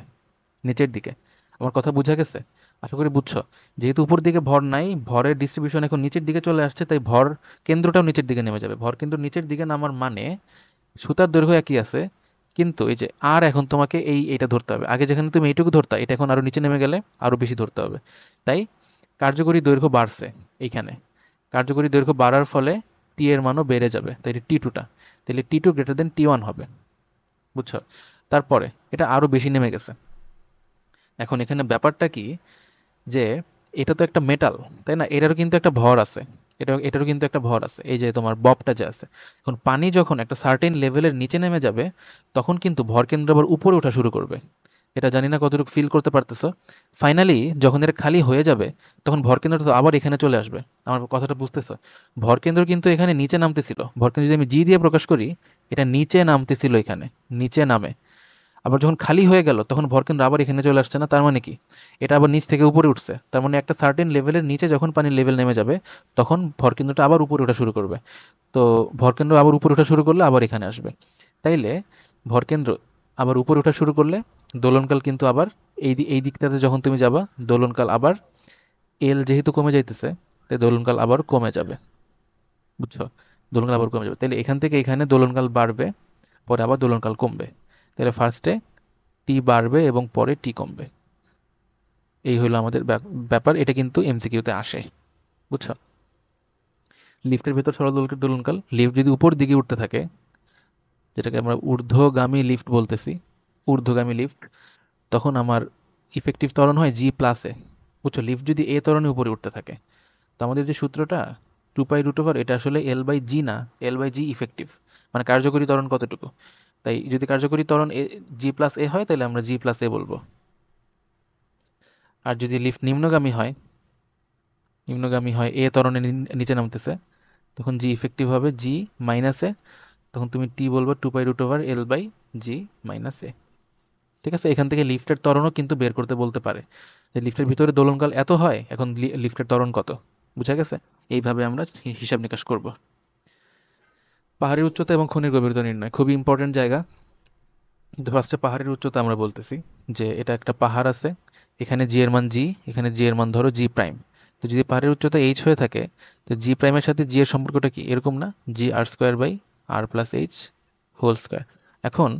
নিচের দিকে। আমার কথা বোঝা গেছে? আশা করি বুঝছো। যেহেতু উপর দিকে ভর নাই, ভরের ডিস্ট্রিবিউশন এখন নিচের দিকে চলে আসছে, তাই ভর কেন্দ্রটাও নিচের দিকে নেমে যাবে। ভর কেন্দ্র নিচের দিকে নামার মানে সুতার দৈর্ঘ্য একই আছে, কিন্তু এই যে আর এখন তোমাকে এইটা ধরতে হবে। আগে যেখানে তুমি এইটুকু ধরতা, এটা এখন আরও নিচে নেমে গেলে আরও বেশি ধরতে হবে। তাই কার্যকরী দৈর্ঘ্য বাড়ছে এইখানে। কার্যকরী দৈর্ঘ্য বাড়ার ফলে টি এর মানও বেড়ে যাবে, তাই T2টা, তাহলে T2 > T1 হবে, বুঝছো? তারপরে এটা আরও বেশি নেমে গেছে। এখন এখানে ব্যাপারটা কি, যে এটা তো একটা মেটাল, তাই না? এটারও কিন্তু একটা ভর আছে। এটারও কিন্তু একটা ভর আছে, এই যে তোমার ববটা যে আছে। এখন পানি যখন একটা সার্টেন লেভেলের নিচে নেমে যাবে, তখন কিন্তু ভর কেন্দ্র আবার উপরে ওঠা শুরু করবে। এটা জানি না কতটুকু ফিল করতে পারতেছো। ফাইনালি যখন এটা খালি হয়ে যাবে, তখন ভরকেন্দ্র তো আবার এখানে চলে আসবে। আমার কথাটা বুঝতেছো? ভরকেন্দ্র কিন্তু এখানে নিচে নামতেছিল, ভরকেন্দ্র যদি আমি জি দিয়ে প্রকাশ করি, এটা নিচে নামতেছিল, এখানে নিচে নামে। আবার যখন খালি হয়ে গেল, তখন ভরকেন্দ্র আবার এখানে চলে আসছে না? তার মানে কি, এটা আবার নিচ থেকে উপরে উঠছে। তার মানে একটা সার্টেন লেভেলের নিচে যখন পানির লেভেল নেমে যাবে, তখন ভরকেন্দ্রটা আবার উপরে ওঠা শুরু করবে। তো ভরকেন্দ্র আবার উপরে ওঠা শুরু করলে আবার এখানে আসবে। তাইলে ভরকেন্দ্র আবার উপরে ওঠা শুরু করলে দোলনকাল কিন্তু আবার এই দিকটাতে যখন তুমি যাবা, দোলনকাল আবার এল যেহেতু কমে যাইতেছে, তাই দোলনকাল আবার কমে যাবে। বুঝছো? দোলনকাল আবার কমে যাবে, তাহলে এখান থেকে এখানে দোলনকাল বাড়বে, পরে আবার দোলনকাল কমবে। তাহলে ফার্স্টে টি বাড়বে এবং পরে টি কমবে। এই হলো আমাদের ব্যাপার। এটা কিন্তু এমসিকিউতে আসে। বুঝছো? লিফটের ভেতর সরল দোলনকাল, লিফট যদি উপর দিকে উঠতে থাকে, যেটাকে আমরা ঊর্ধ্বগামী লিফট বলতেছি, ঊর্ধ্বগামী লিফট, তখন আমার ইফেক্টিভ ত্বরণ হয় জি প্লাসে। বুঝছো? লিফট যদি এ ত্বরণে উপরে উঠতে থাকে, তো আমাদের যে সূত্রটা 2π√, এটা আসলে L/G না, L/G ইফেক্টিভ, মানে কার্যকরী ত্বরণ কতটুকু। তাই যদি কার্যকরী ত্বরণ জি প্লাস এ হয়, তাহলে আমরা জি প্লাস এ বলবো। আর যদি লিফট নিম্নগামী হয় এ ত্বরণে নিচে নামতেছে, তখন জি ইফেক্টিভ হবে জি মাইনাস এ, তখন তুমি টি বলবো 2π√L/G মাইনাস এ। ঠিক আছে? এখান থেকে লিফটের ত্বরণও কিন্তু বের করতে বলতে পারে, যে লিফটের ভিতরে দোলনকাল এত হয়, এখন লিফটের ত্বরণ কত। বুঝা গেছে? এইভাবে আমরা হিসাব নিকাশ করব। পাহাড়ের উচ্চতা এবং খনির গভীরতা নির্ণয় খুবই ইম্পর্টেন্ট জায়গা। কিন্তু ফার্স্টে পাহাড়ের উচ্চতা আমরা বলতেছি যে এটা একটা পাহাড় আছে, এখানে জি এর মান জি, এখানে জি এর মান ধরো জি প্রাইম। তো যদি পাহাড়ের উচ্চতা এইচ হয়ে থাকে, তো জি প্রাইমের সাথে জি এর সম্পর্কটা কি এরকম না, G r² / r+h whole square. এখন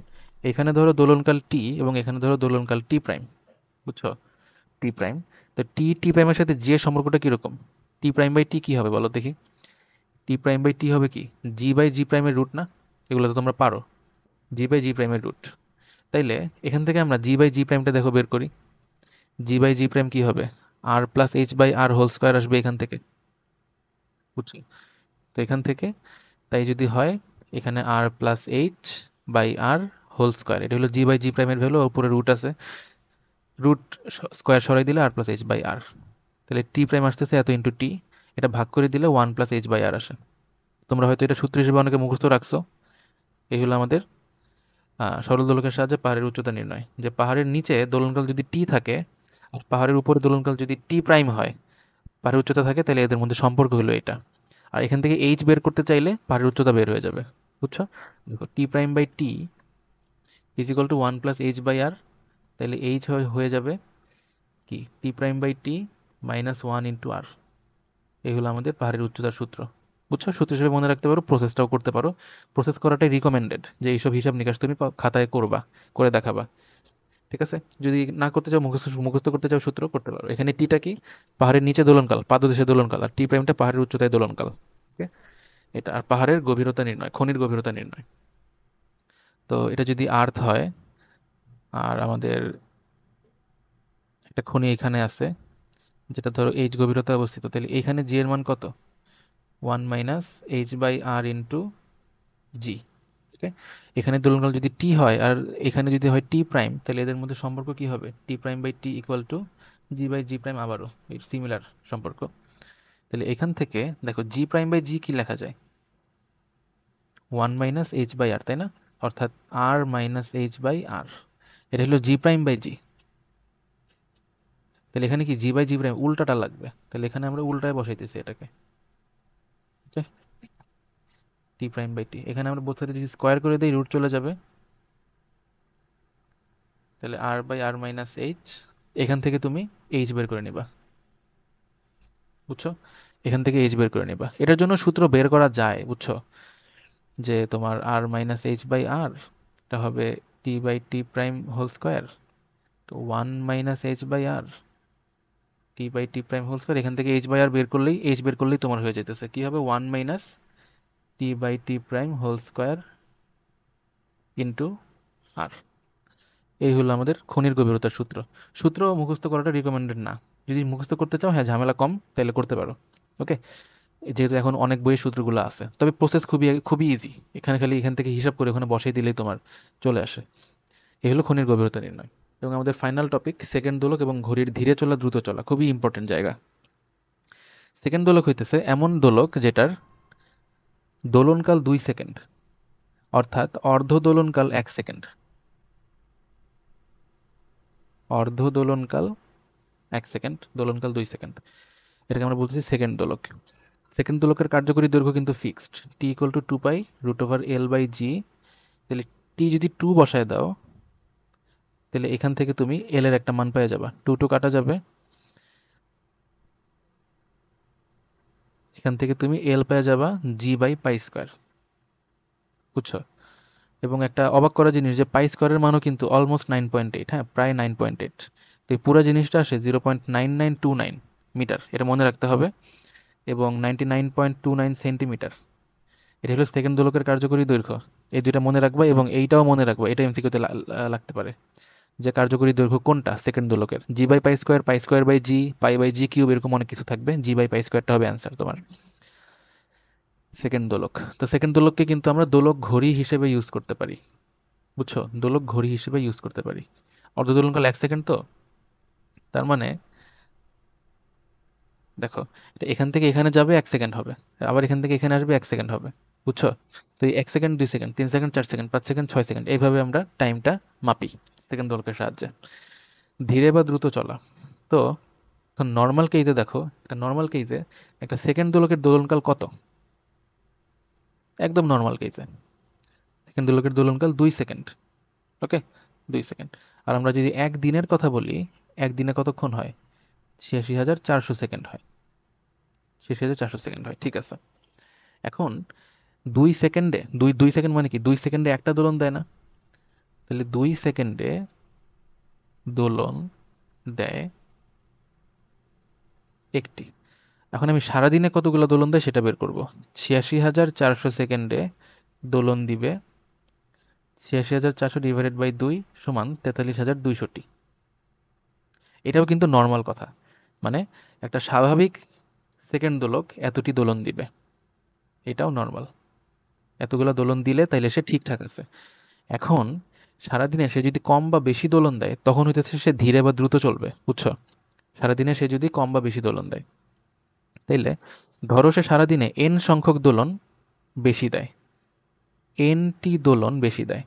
এখানে ধরো দোলনকাল টি এবং এখানে ধরো দোলনকাল টি প্রাইম। বুঝছো? টি প্রাইম। তো টি প্রাইমের সাথে জি এর সম্পর্কটা কীরকম? T'/T কী হবে বলো দেখি? T'/T হবে কি, G/G প্রাইমের রুট না? এগুলো তো তোমরা পারো, G/G প্রাইমের রুট। তাইলে এখান থেকে আমরা G/G প্রাইমটা দেখো বের করি। G/G প্রাইম কী হবে? r+h/r হোল স্কোয়ার আসবে এখান থেকে। বুঝছি? তো এখান থেকে, তাই যদি হয়, এখানে r+h/r হোল স্কোয়ার, এটা হলো G/G প্রাইমের ভ্যালু, উপরে রুট আছে, রুট স্কোয়ার সরাই দিলে r+h/r। তাহলে টি প্রাইম আসতেছে এত ইন্টু টি, এটা ভাগ করে দিলে 1+h/r আসে। তোমরা হয়তো এটা সূত্র হিসেবে অনেকে মুখস্থ রাখছো। এই হলো আমাদের সরল দোলকের সাহায্যে পাহাড়ের উচ্চতা নির্ণয়। যে পাহাড়ের নিচে দোলনকাল যদি টি থাকে আর পাহাড়ের উপরে দোলনকাল যদি টি প্রাইম হয়, পাহাড়ের উচ্চতা থাকে, তাহলে এদের মধ্যে সম্পর্ক হলো এটা। আর এখান থেকে এইচ বের করতে চাইলে পাহাড়ের উচ্চতা বের হয়ে যাবে। বুঝছো? দেখো T'/T=1+h/r, তাহলে এইচ হয়ে যাবে কি, T'/T -1 × r। এই হলো আমাদের পাহাড়ের উচ্চতার সূত্র। বুঝছো? সূত্র হিসেবে মনে রাখতে পারো, প্রসেসটাও করতে পারো। প্রসেস করাটাই রিকমেন্ডেড, যে এইসব হিসাব নিকাশ তুমি খাতায় করবা, করে দেখাবা। ঠিক আছে? যদি না করতে চাও, মুখস্থ করতে চাও, সূত্র করতে পারো। এখানে টিটা কি, পাহাড়ের নিচে দোলনকাল, পাদদেশে দোলনকাল, আর টি প্রাইমটা পাহাড়ের উচ্চতায় দোলনকাল। ওকে? এটা আর পাহাড়ের গভীরতা নির্ণয়, খনির গভীরতা নির্ণয়। তো এটা যদি আর্থ হয়, আর আমাদের একটা খনি এখানে আছে, যেটা ধরো এইচ গভীরতা অবস্থিত, তাহলে এখানে জি এর মান কত? 1 - h/r × g। ওকে? এখানে দোলনকাল যদি টি হয় আর এখানে যদি হয় টি প্রাইম, তাহলে এদের মধ্যে সম্পর্ক কি হবে? T'/T = G/G প্রাইম, আবারও সিমিলার সম্পর্ক। তাহলে এখান থেকে দেখো G'/G কি লেখা যায়? 1 - h/r, তাই না? অর্থাৎ r - h/r, এটা হলো G'/G। তাহলে এখানে কি G/G প্রাইম উল্টাটা লাগবে, তাহলে এখানে আমরা উল্টায় বসাইতেছি এটাকে। T'/T, এখানে আমরা বোথ সাইডে যদি স্কোয়ার করে দিই, রুট চলে যাবে, তাহলে r/r - h। এখান থেকে তুমি এইচ বের করে নিবা। বুঝছো? এখান থেকে এইচ বের করে নিবা। এটার জন্য সূত্র বের করা যায়। বুঝছো? যে তোমার r - h/r, এটা হবে T/T'/হোল স্কোয়ার, তো 1 - h/r T/T'/হোল স্কোয়ার, এখান থেকে h/r বের করলেই তোমার হয়ে যেতেছে। কি হবে? 1 - T/T'/হোল স্কোয়ার ইন্টু আর। এই হলো আমাদের খনির গভীরতার সূত্র। সূত্র মুখস্থ করাটা রিকমেন্ডেড না। যদি মুখস্থ করতে চাও, হ্যাঁ ঝামেলা কম, তাহলে করতে পারো। ওকে? যেহেতু এখন অনেক বইয়ের সূত্রগুলো আছে, তবে প্রসেস খুবই খুবই ইজি। এখানে খালি এখান থেকে হিসাব করে ওখানে বসাই দিলেই তোমার চলে আসে। এই হলো খনির গভীরতা নির্ণয়। এবং আমাদের ফাইনাল টপিক সেকেন্ড দোলক এবং ঘড়ির ধীরে চলা দ্রুত চলা, খুবই ইম্পর্টেন্ট জায়গা। সেকেন্ড দোলক হইতেছে এমন দোলক যেটার দোলনকাল 2 সেকেন্ড, অর্থাৎ অর্ধ দোলনকাল 1 সেকেন্ড। অর্ধ দোলনকাল 1 সেকেন্ড, দোলনকাল 2 সেকেন্ড, এটাকে আমরা বলতেছি সেকেন্ড দোলক। সেকেন্ড দোলকের কার্যকরী দৈর্ঘ্য কিন্তু ফিক্সড, T = 2π√L/g। তাহলে টি যদি 2 বসায় দাও, তাহলে এখান থেকে তুমি এল এর একটা মান পেয়ে যাবা, 2 কাটা যাবে, এখান থেকে তুমি এল পেয়ে যাবা g/π²। বুঝছো? এবং একটা অবাক করা জিনিস যে পাই স্কোয়ারের মানও কিন্তু অলমোস্ট 9.8, হ্যাঁ প্রায় 9.8। তো এই পুরো জিনিসটা আসে 0.9929 মিটার, এটা মনে রাখতে হবে। এবং 99.29 সেন্টিমিটার, এটা হলো সেকেন্ড দোলকের কার্যকরী দৈর্ঘ্য। এই দুইটা মনে রাখবা এবং এইটাও মনে রাখবা, এটা এমসিকিউতে লাগতে পারে যে কার্যকরী দৈর্ঘ্য কোনটা সেকেন্ড দোলকের, g/π², π²/g, π/g³ এরকম অনেক কিছু থাকবে, g/π² হবে অ্যান্সার তোমার সেকেন্ড দোলক। তো সেকেন্ড দোলককে কিন্তু আমরা দোলক ঘড়ি হিসেবে ইউজ করতে পারি। বুঝছো? দোলক ঘড়ি হিসেবে ইউজ করতে পারি। অর্ধ দোলনকাল 1 সেকেন্ড, তো তার মানে দেখো, এটা এখান থেকে এখানে যাবে 1 সেকেন্ড হবে, আবার এখান থেকে এখানে আসবে 1 সেকেন্ড হবে। বুঝছো? তো এই 1 second, 2 second, 3 second, 4 second, 5 second, 6 second, এইভাবে আমরা টাইমটা মাপি সেকেন্ড দোলকের সাহায্যে। ধীরে বা দ্রুত চলা, তো এখন নর্মাল কেসে দেখো, একটা নর্মাল কেসে একটা সেকেন্ড দোলকের দোলনকাল কত? একদম নর্মাল কেসে সেকেন্ড দোলকের দোলনকাল 2 সেকেন্ড। ওকে, 2 সেকেন্ড। আর আমরা যদি একদিনের কথা বলি, একদিনে কতক্ষণ হয়? 86,400 সেকেন্ড হয়। 86,400 সেকেন্ড হয়, ঠিক আছে। এখন 2 সেকেন্ডে, দুই দুই সেকেন্ড মানে কি, 2 সেকেন্ডে একটা দোলন দেয় না? তাহলে 2 সেকেন্ডে দোলন দেয় একটি। এখন আমি সারাদিনে কতগুলো দোলন দেয় সেটা বের করব। 86,400 সেকেন্ডে দোলন দিবে 86,400 ÷ 2 সমান 43,200টি। এটাও কিন্তু নর্মাল কথা, মানে একটা স্বাভাবিক সেকেন্ড দোলক এতটি দোলন দিবে, এটাও নর্মাল। এতগুলো দোলন দিলে তাইলে সে ঠিকঠাক আছে। এখন সারাদিনে সে যদি কম বা বেশি দোলন দেয় তখন হইতেছে সে ধীরে বা দ্রুত চলবে। বুঝছো? সারাদিনে সে যদি কম বা বেশি দোলন দেয়, তাইলে ধরো সে সারাদিনে এন সংখ্যক দোলন বেশি দেয়, এনটি দোলন বেশি দেয়।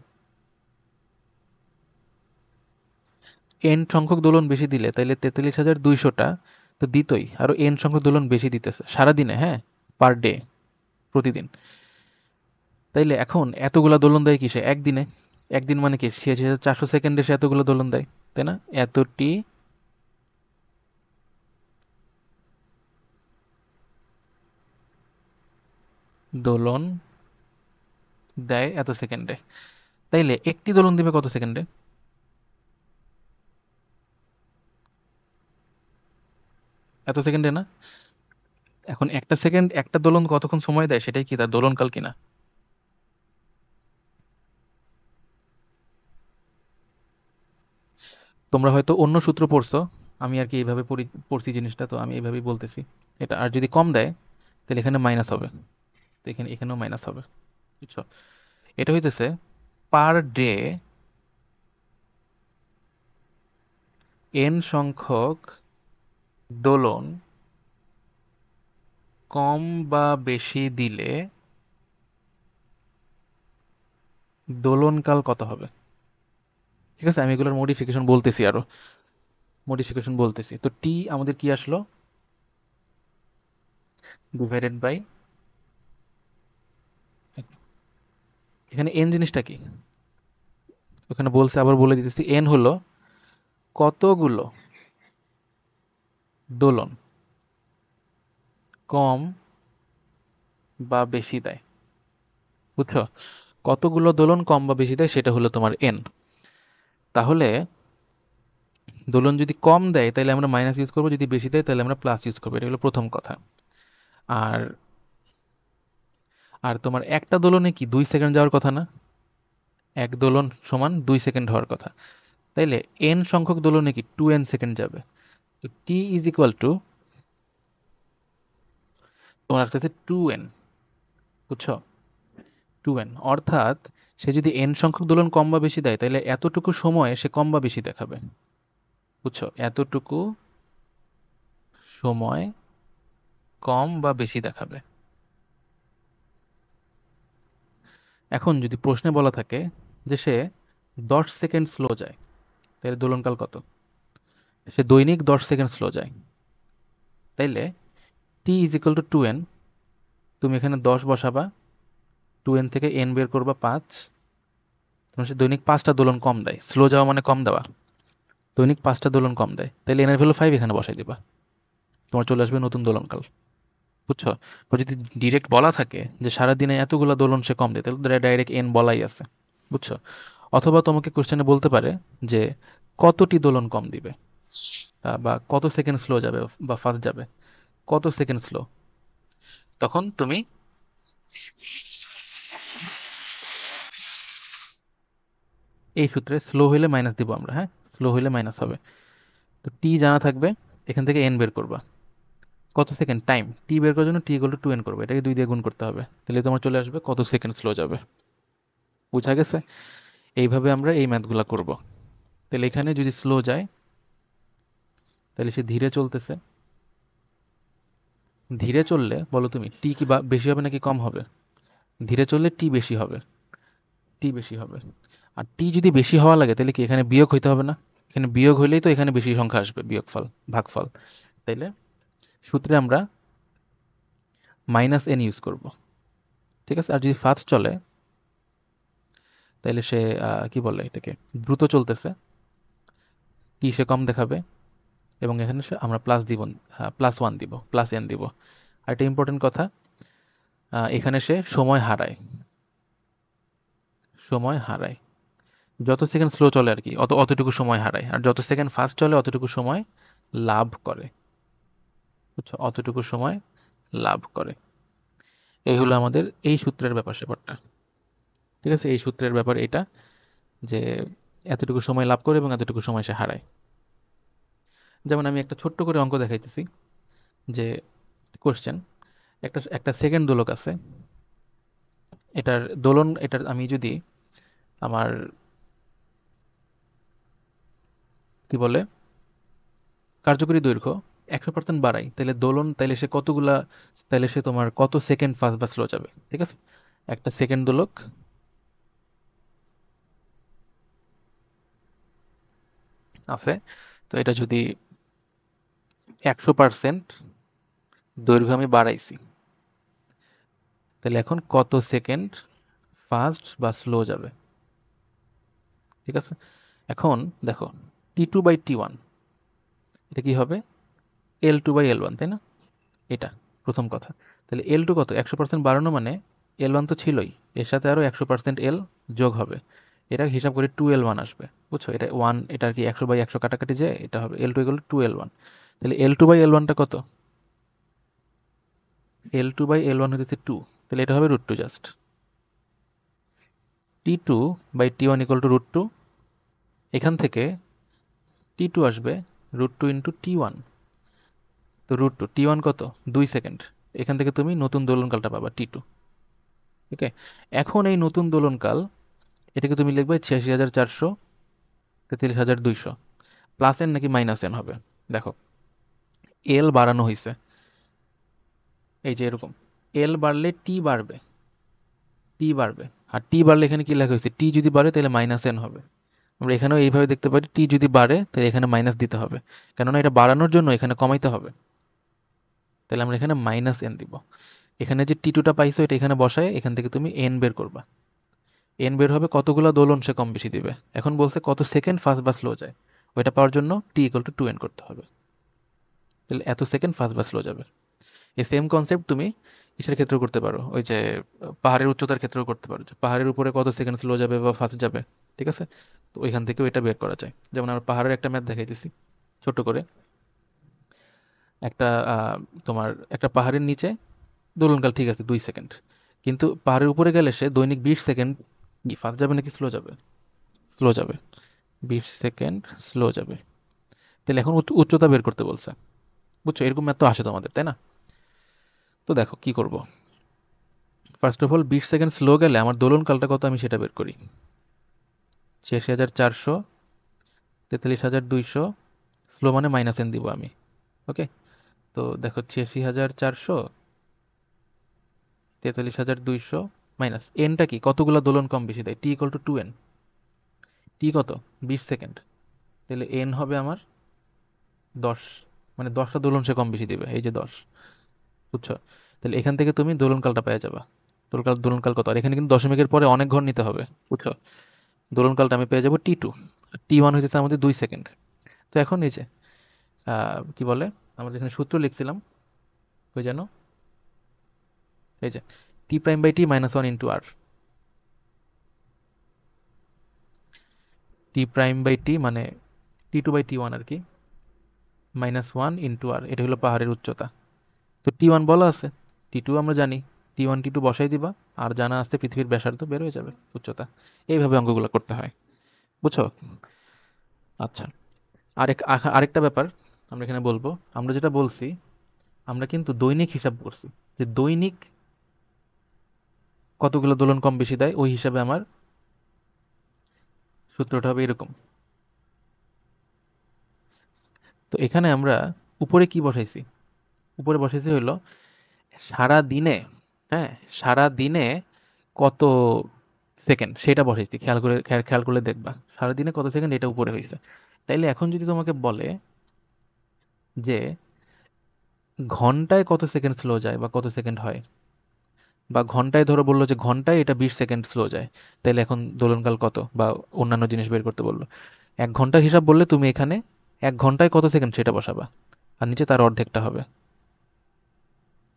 এন সংখ্যক দোলন বেশি দিলে তাইলে 43,200টা তো দিতই, আরও এন সংখ্যক দোলন বেশি দিতেছে সারাদিনে, হ্যাঁ, পার ডে, প্রতিদিন। তাইলে এখন এতগুলা দোলন দেয় কি সে একদিনে? একদিন মানে কি 86,400 সেকেন্ডে সে এতগুলো দোলন দেয়, তাই না? এতটি দোলন দেয় এত সেকেন্ডে। তাইলে একটি দোলন দিবে কত সেকেন্ডে? এত সেকেন্ডে না? এখন একটা সেকেন্ড একটা দোলন কতক্ষণ সময় দেয় সেটাই কি তার দোলনকাল কিনা? তোমরা হয়তো অন্য সূত্র পড়ছো, আমি আর কি এইভাবে পড়ছি জিনিসটা, তো আমি এইভাবেই বলতেছি এটা। আর যদি কম দেয় তাহলে এখানে মাইনাস হবে, তো এখানে এখানেও মাইনাস হবে। বুঝছো? এটা হইতেছে পার ডে এন সংখ্যক দোলন কম বা বেশি দিলে দোলনকাল কত হবে। ঠিক আছে, আমি এগুলোর মডিফিকেশন বলতেছি, আরো মডিফিকেশন বলতেছি। তো টি আমাদের কি আসলো, ডিভাইডেড বাই, এখানে এন জিনিসটা কি ওখানে বলছে, আবার বলে দিতেছি, এন হলো কতগুলো দোলন কম বা বেশি দেয়। বুঝছো? কতগুলো দোলন কম বা বেশি দেয় সেটা হলো তোমার এন। তাহলে দোলন যদি কম দেয় তাহলে আমরা মাইনাস ইউজ করবো, যদি বেশি দেয় তাহলে আমরা প্লাস ইউজ করবো, এটা হলো প্রথম কথা। আর আর তোমার একটা দোলনে কি 2 সেকেন্ড যাওয়ার কথা না? এক দোলন সমান 2 সেকেন্ড হওয়ার কথা। তাইলে এন সংখ্যক দোলনে কি 2n সেকেন্ড যাবে। তো টি ইজ ইকুয়াল টু তোমার আসতেছে 2n, বুঝছো? 2n অর্থাৎ সে যদি n সংখ্যক দোলন কম বা বেশি দেয় তাহলে এতটুকু সময়ে সে কম বা বেশি দেখাবে, বুঝছো? এতটুকু সময় কম বা বেশি দেখাবে। এখন যদি প্রশ্নে বলা থাকে যে সে 10 সেকেন্ড স্লো যায়, তাহলে দোলনকাল কত? সে দৈনিক 10 সেকেন্ড স্লো যায়, তাইলে t = 2n। তুমি এখানে 10 বসাবা, 2n থেকে n বের করবা 5, তোমার সে দৈনিক 5টা দোলন কম দেয়। স্লো যাওয়া মানে কম দেওয়া, দৈনিক 5টা দোলন কম দেয়, তাহলে এনের ভ্যালু 5 এখানে বসাই দিবা, তোমার চলে আসবে নতুন দোলনকাল, বুঝছো? বা যদি ডিরেক্ট বলা থাকে যে সারাদিনে এতগুলো দোলন সে কম দেয়, তাহলে ডাইরেক্ট n বলাই আছে, বুঝছো? অথবা তোমাকে কোশ্চেনে বলতে পারে যে কতটি দোলন কম দিবে, বা কত সেকেন্ড স্লো যাবে বা ফাস্ট যাবে, কত সেকেন্ড স্লো, তখন তুমি এই সূত্রে স্লো হইলে মাইনাস দিব আমরা, হ্যাঁ, স্লো হইলে মাইনাস হবে। তো টি জানা থাকবে, এখান থেকে এন বের করবা, কত সেকেন্ড টাইম টি বের করার জন্য t = 2n করবে, এটাকে 2 দিয়ে গুণ করতে হবে, তাহলে তোমার চলে আসবে কত সেকেন্ড স্লো যাবে। বুঝা গেছে? এইভাবে আমরা এই ম্যাথগুলা করব। তাহলে এখানে যদি স্লো যায় তাহলে সে ধীরে চলতেছে, ধীরে চললে বলো তুমি টি কি বেশি হবে নাকি কম হবে? ধীরে চললে টি বেশি হবে, টি বেশি হবে। আর টি যদি বেশি হওয়া লাগে তাহলে কি এখানে বিয়োগ হইতে হবে না? এখানে বিয়োগ হইলেই তো এখানে বেশি সংখ্যা আসবে, বিয়োগফল, ভাগফল। তাইলে সূত্রে আমরা -n ইউজ করব, ঠিক আছে? আর যদি ফাস্ট চলে তাহলে সে কি বলে এটাকে, দ্রুত চলতেছে, টি সে কম দেখাবে, এবং এখানে সে আমরা প্লাস দিব, +1 দিব, +n দিব। আর একটা ইম্পর্টেন্ট কথা, এখানে সে সময় হারায়, সময় হারায়, যত সেকেন্ড স্লো চলে আর কি অতটুকু সময় হারায়, আর যত সেকেন্ড ফাস্ট চলে অতটুকু সময় লাভ করে, বুঝছো? অতটুকু সময় লাভ করে। এই হলো আমাদের এই সূত্রের ব্যাপার স্যাপারটা, ঠিক আছে? এই সূত্রের ব্যাপার এটা, যে এতটুকু সময় লাভ করে এবং এতটুকু সময় সে হারায়। যেমন আমি একটা ছোট্ট করে অঙ্ক দেখাইতেছি, যে কোশ্চেন, একটা একটা সেকেন্ড দোলক আছে, এটার দোলন, এটার আমি যদি আমার কি বলে কার্যকরী দৈর্ঘ্য 100% বাড়াই, তাহলে দোলন, তাহলে সে কতগুলা, তাহলে সে তোমার কত সেকেন্ড ফাস্ট বা স্লো যাবে, ঠিক আছে? একটা সেকেন্ড দোলক আছে, তো এটা যদি 100% দৈর্ঘ্য আমি বাড়াইছি, তাহলে এখন কত সেকেন্ড ফাস্ট বা স্লো যাবে, ঠিক আছে? এখন দেখো T2/T1, এটা কি হবে? L2/L1, তাই না? এটা প্রথম কথা। তাহলে L2 কত? 100% বাড়ানো মানে L1 তো ছিলই, এর সাথে আরও 100% L যোগ হবে, এটা হিসাব করে 2L1 আসবে, বুঝছো? এটা 1, এটা আর কি 100/100 কাটাকাটি, যে এটা হবে L2 = 2L1। তাহলে L2/L1টা কত? L2/L1 হচ্ছে 2, তাহলে এটা হবে √2 জাস্ট। T2/T1 = √2, এখান থেকে T2 আসবে √2 × T1, তো √2, T1 কত? 2 সেকেন্ড, এখান থেকে তুমি নতুন দোলনকালটা পাবা T2। ওকে, এখন এই নতুন দোলনকাল, এটাকে তুমি লিখবে 86,400, 43,200, +n নাকি -n হবে? দেখো, এল বাড়ানো হয়েছে, এই যে এরকম, এল বাড়লে টি বাড়বে, টি বাড়বে, আর টি বাড়লে এখানে কি লেখা হয়েছে? টি যদি বাড়ে তাহলে -n হবে। আমরা এখানেও এইভাবে দেখতে পারি, টি যদি বাড়ে তাহলে এখানে মাইনাস দিতে হবে, কেননা এটা বাড়ানোর জন্য এখানে কমাইতে হবে, তাহলে আমরা এখানে -n দিব। এখানে যে T2টা পাইছো এটা এখানে বসায় এখান থেকে তুমি n বের করবা, n বের হবে কতগুলো দোলন সে কম বেশি দিবে। এখন বলছে কত সেকেন্ড ফাস্ট বা স্লো যায়, ওইটা পাওয়ার জন্য t = 2n করতে হবে, তাহলে এত সেকেন্ড ফাস্ট বা স্লো যাবে। এই সেম কনসেপ্ট তুমি ইসের ক্ষেত্রেও করতে পারো, ওই যে পাহাড়ের উচ্চতার ক্ষেত্রেও করতে পারো, যে পাহাড়ের উপরে কত সেকেন্ড স্লো যাবে বা ফাস্ট যাবে, ঠিক আছে? তো ওইখান থেকেও এটা বের করা যায়। যেমন আমরা পাহাড়ের একটা ম্যাথ দেখাইতেছি ছোট করে, একটা তোমার একটা পাহাড়ের নিচে দোলনকাল ঠিক আছে 2 সেকেন্ড, কিন্তু পাহাড়ের উপরে গেলে সে দৈনিক 20 সেকেন্ড কি ফাস্ট যাবে নাকি স্লো যাবে? স্লো যাবে, 20 সেকেন্ড স্লো যাবে। তাহলে এখন উচ্চতা বের করতে বলছে, বুঝছো? এরকম ম্যাথ তো আসে তোমাদের, তাই না? তো দেখো কি করব। First of all 20 second slow গেলে আমার দোলনকালটা কত আমি সেটা বের করি। 86,400, 43,200, স্লো মানে -n দিব আমি। ওকে, তো দেখো 86,400, 43,200 মাইনাস এনটা কি, কতগুলো দোলন কম বেশি দেয়, t = 2n। টি কত, 20 সেকেন্ড, তাহলে এন হবে আমার 10, মানে 10টা দোলন সে কম বেশি দিবে, এই যে 10। বুঝছো? তাহলে এখান থেকে তুমি দোলনকালটা পেয়ে যাবা। দোলনকাল কত, আর এখানে কিন্তু দশমিকের পরে অনেক ঘর নিতে হবে। বুঝছো? দোলনকালটা আমি পেয়ে যাবো T2। T1 হয়েছে আমাদের 2 সেকেন্ড। তো এখন এই যে কি বলে, আমাদের এখানে সূত্র লিখছিলাম ওই যেন, এই যে T'/T - 1 * r, T'/T মানে T2/T1 আর কি, -1 * r, এটা হলো পাহাড়ের উচ্চতা। তো T1 বলা আছে, T2 আমরা জানি, T1 T2 বসাই দিবা, আর জানা আছে পৃথিবীর ব্যাসার্ধ, বের হয়ে যাবে উচ্চতা। এইভাবে অঙ্কগুলো করতে হয়। বুঝছো? আচ্ছা, আরেকটা ব্যাপার আমরা এখানে বলবো, আমরা যেটা বলছি, আমরা কিন্তু দৈনিক হিসাব করছি, যে দৈনিক কতগুলো দোলন কম বেশি দেয়, ওই হিসাবে আমার সূত্রটা হবে এরকম। তো এখানে আমরা উপরে কি বসাইছি, উপরে বসাইছি হইলো সারা দিনে, হ্যাঁ, সারা দিনে কত সেকেন্ড সেটা বসাইছি, খেয়াল করে খেয়াল করলে দেখবা সারাদিনে কত সেকেন্ড এটা উপরে হয়েছে। তাইলে এখন যদি তোমাকে বলে যে ঘন্টায় কত সেকেন্ড স্লো যায় বা কত সেকেন্ড হয়, বা ঘন্টায় ধরো বললো যে ঘন্টায় এটা 20 সেকেন্ড স্লো যায়, তাহলে এখন দোলনকাল কত বা অন্যান্য জিনিস বের করতে বললো, 1 ঘন্টার হিসাব বললে তুমি এখানে 1 ঘন্টায় কত সেকেন্ড সেটা বসাবা, আর নিচে তার অর্ধেকটা হবে।